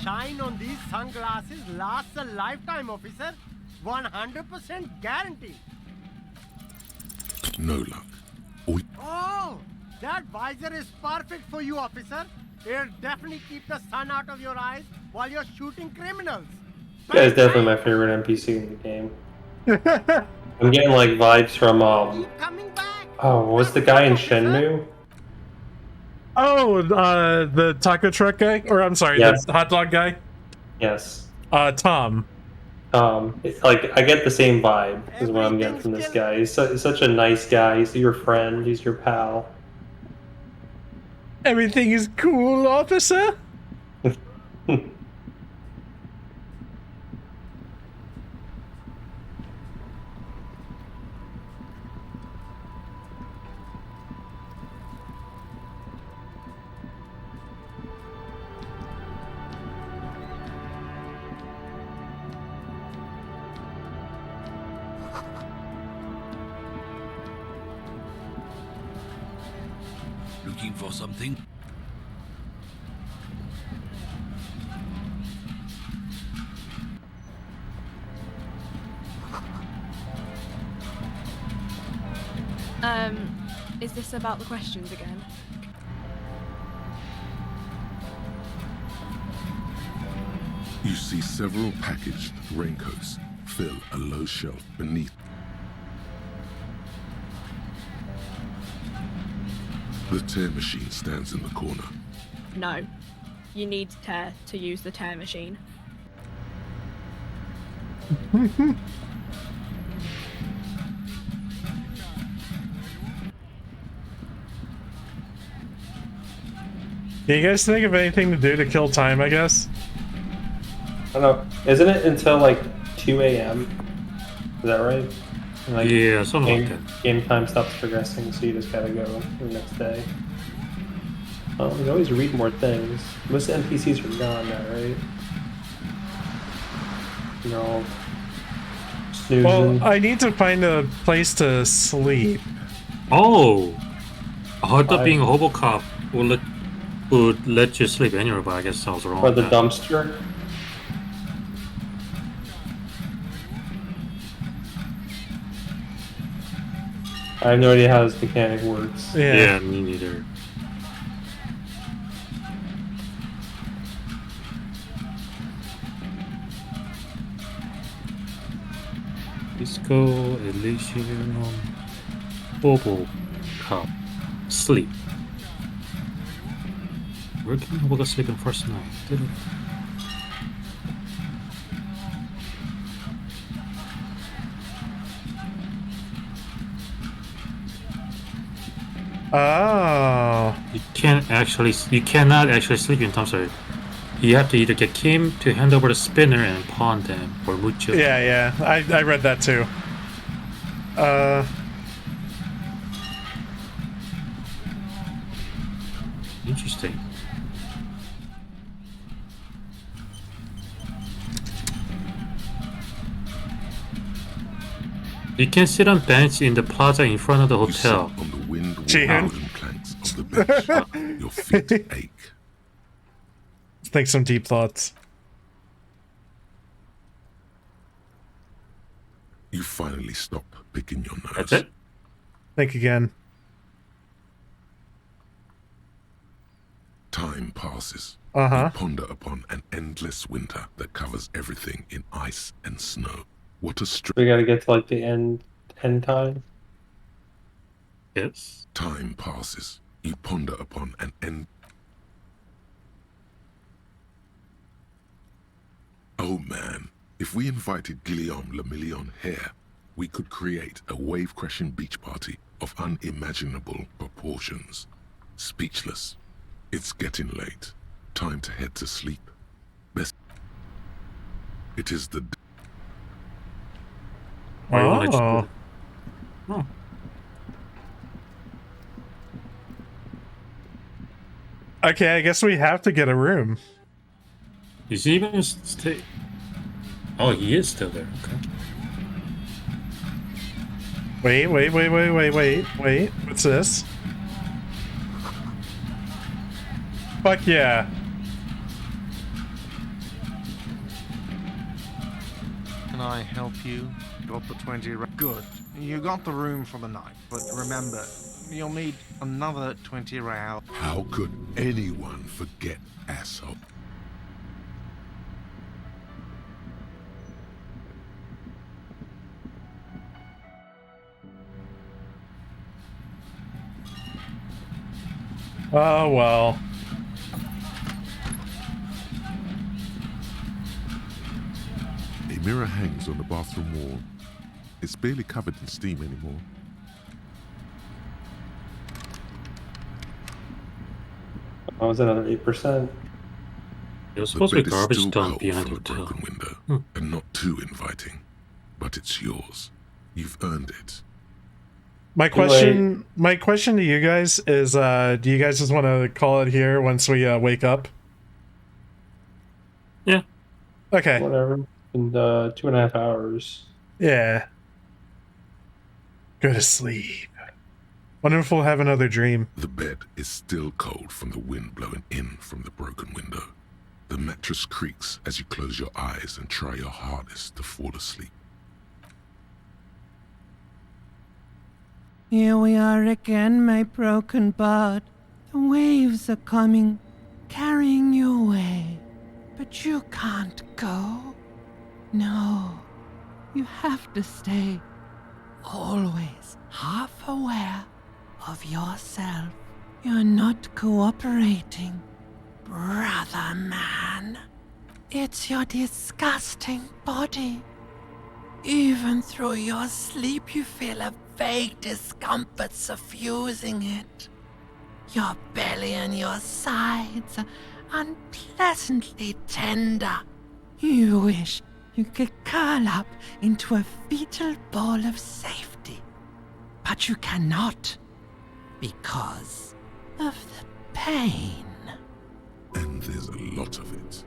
Shine on these sunglasses lasts a lifetime, officer. 100% guarantee.
No luck.
Oh, that visor is perfect for you, officer. It'll definitely keep the sun out of your eyes while you're shooting criminals.
This guy's definitely my favorite NPC in the game. I'm getting like vibes from what's the guy in Shenmue?
Oh, the taco truck guy? Or I'm sorry,
Yes.
the hot dog guy?
Yes.
Tom.
It's like I get the same vibe is what I'm getting from this guy. He's such a nice guy. He's your friend. He's your pal.
Everything is cool, officer.
Looking for something?
Is this about the questions again?
You see several packaged raincoats fill a low shelf beneath. The tear machine stands in the corner.
No. You need tear to use the tear machine.
Can you guys think of anything to do to kill time, I guess?
I don't know. Isn't it until like 2 a.m.? Is that right? Like,
yeah, something like that.
Game time stops progressing, so you just gotta go the next day. Oh, you can always read more things. Most NPCs are gone now, right? They're all snoozing.
Well, I need to find a place to sleep.
Oh! I thought being a hobo cop would let you sleep anywhere, but I guess I was wrong.
Or the dumpster. I have no idea how this mechanic works.
Yeah, me neither. Disco Elysium Bobo Cup Sleep. Where can we go sleeping first night?
Oh.
You cannot actually sleep in time, sorry. You have to either get Kim to hand over the spinner and pawn them, or mucho.
Yeah, I read that too.
interesting. You can sit on bench in the plaza in front of the hotel.
On the wind-worn planks of the bench, your feet ache.
Think some deep thoughts.
You finally stop picking your nose.
That's it?
Think again.
Time passes.
Uh-huh.
You ponder upon an endless winter that covers everything in ice and snow. What a
We gotta get to like the end time.
Yes.
Time passes. You ponder upon an end. Oh man, if we invited Guillaume Le Million here, we could create a wave-crashing beach party of unimaginable proportions. Speechless. It's getting late. Time to head to sleep. Best. It is the.
Oh. Okay, I guess we have to get a room.
Is he even stay? Oh, he is still there. Okay.
Wait. What's this? Fuck yeah.
Can I help you? Got the 20. Good. You got the room for the night, but remember, you'll need another 20 real.
How could anyone forget, asshole?
Oh well.
A mirror hangs on the bathroom wall. It's barely covered in steam anymore.
Oh, it's another 8%.
There's supposed to be
bed is
garbage
still
dump
cold
behind
from
the
the
hotel.
broken window, and not too inviting, but it's yours. You've earned it.
My question to you guys is, do you guys just want to call it here once we wake up?
Yeah.
Okay.
Whatever. In 2.5 hours.
Yeah. Go to sleep. Wonder if we'll have another dream.
The bed is still cold from the wind blowing in from the broken window. The mattress creaks as you close your eyes and try your hardest to fall asleep.
Here we are again, my broken bud. The waves are coming, carrying you away. But you can't go. No, you have to stay. Always half aware of yourself. You're not cooperating, brother man. It's your disgusting body. Even through your sleep, you feel a vague discomfort suffusing it. Your belly and your sides are unpleasantly tender. You wish you could curl up into a fetal ball of safety. But you cannot, because of the pain.
And there's a lot of it,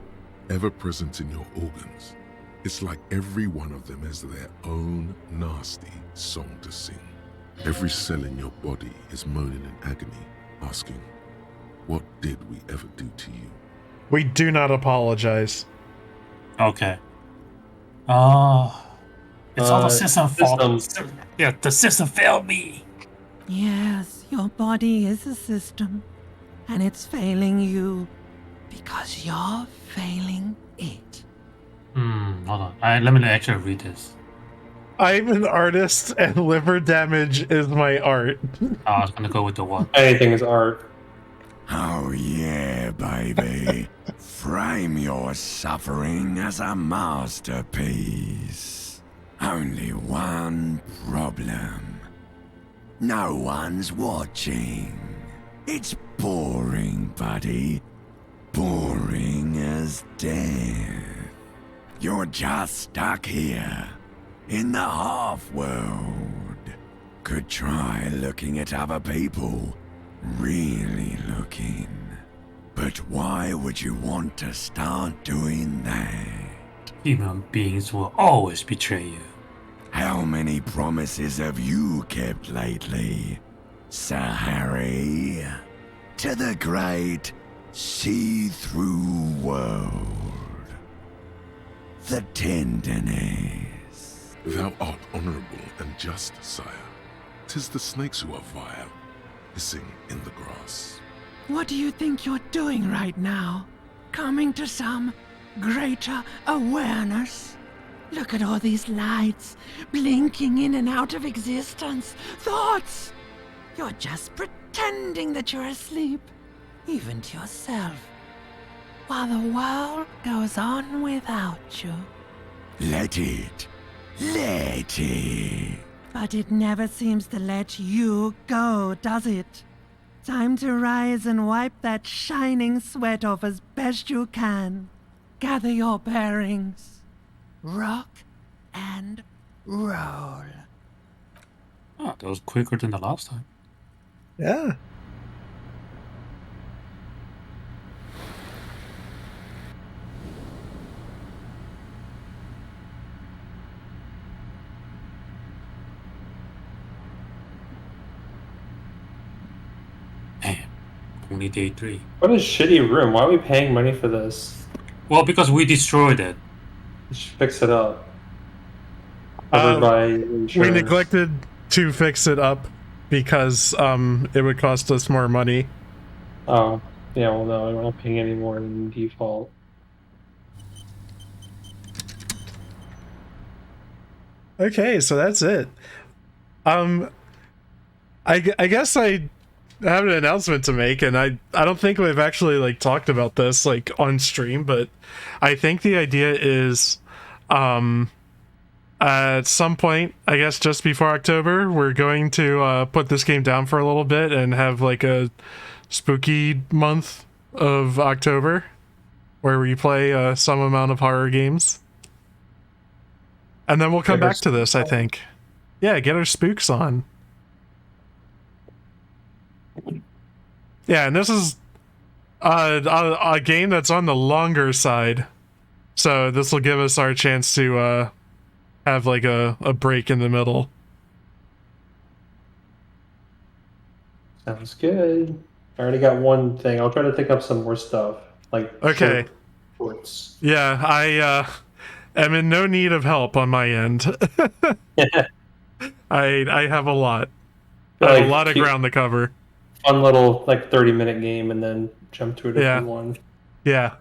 ever present in your organs. It's like every one of them has their own nasty song to sing. Every cell in your body is moaning in agony, asking, what did we ever do to you?
We do not apologize.
Okay. It's all the system fault. Yeah, the system failed me.
Yes, your body is a system, and it's failing you because you're failing it.
Hold on. Let me actually read this.
I'm an artist, and liver damage is my art.
I was gonna go with the one.
Anything is art.
Oh yeah, baby. Frame your suffering as a masterpiece. Only one problem. No one's watching. It's boring, buddy. Boring as death. You're just stuck here, in the half-world. Could try looking at other people. Really looking. But why would you want to start doing that?
Human beings will always betray you.
How many promises have you kept lately, Sir Harry? To the great see-through world. The tenderness.
Thou art honorable and just, sire. 'Tis the snakes who are vile, hissing in the grass.
What do you think you're doing right now? Coming to some greater awareness? Look at all these lights, blinking in and out of existence. Thoughts! You're just pretending that you're asleep, even to yourself, while the world goes on without you.
Let it. Let it.
But it never seems to let you go, does it? Time to rise and wipe that shining sweat off as best you can. Gather your bearings. Rock and roll.
Oh, that was quicker than the last time.
Yeah.
Only day 3.
What a shitty room. Why are we paying money for this?
Well, because we destroyed it.
We should fix it up. Covered by
We
insurance.
neglected to fix it up because it would cost us more money.
Oh, yeah, well, no, we're not paying any more than default.
Okay, so that's it. I guess I have an announcement to make, and I don't think we've actually like talked about this like on stream, but I think the idea is at some point, I guess just before October, we're going to put this game down for a little bit and have like a spooky month of October where we play some amount of horror games. And then we'll come back to this, I think. Yeah, get our spooks on. Yeah, and this is a game that's on the longer side. So this will give us our chance to have like a break in the middle.
Sounds good. I already got one thing. I'll try to think up some more stuff. Like
Okay.
shorts.
Yeah, I am in no need of help on my end. I have a lot. I have a lot of ground to cover.
Fun little like 30-minute game and then jump to a different one.
Yeah.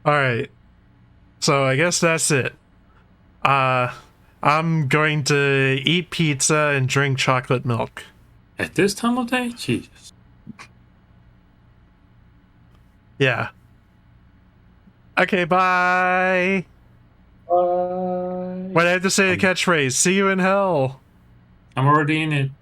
Alright. So I guess that's it. I'm going to eat pizza and drink chocolate milk.
At this time of day? Jesus.
Yeah. Okay, bye.
Bye.
What I have to say a catchphrase. See you in hell.
I'm already in it.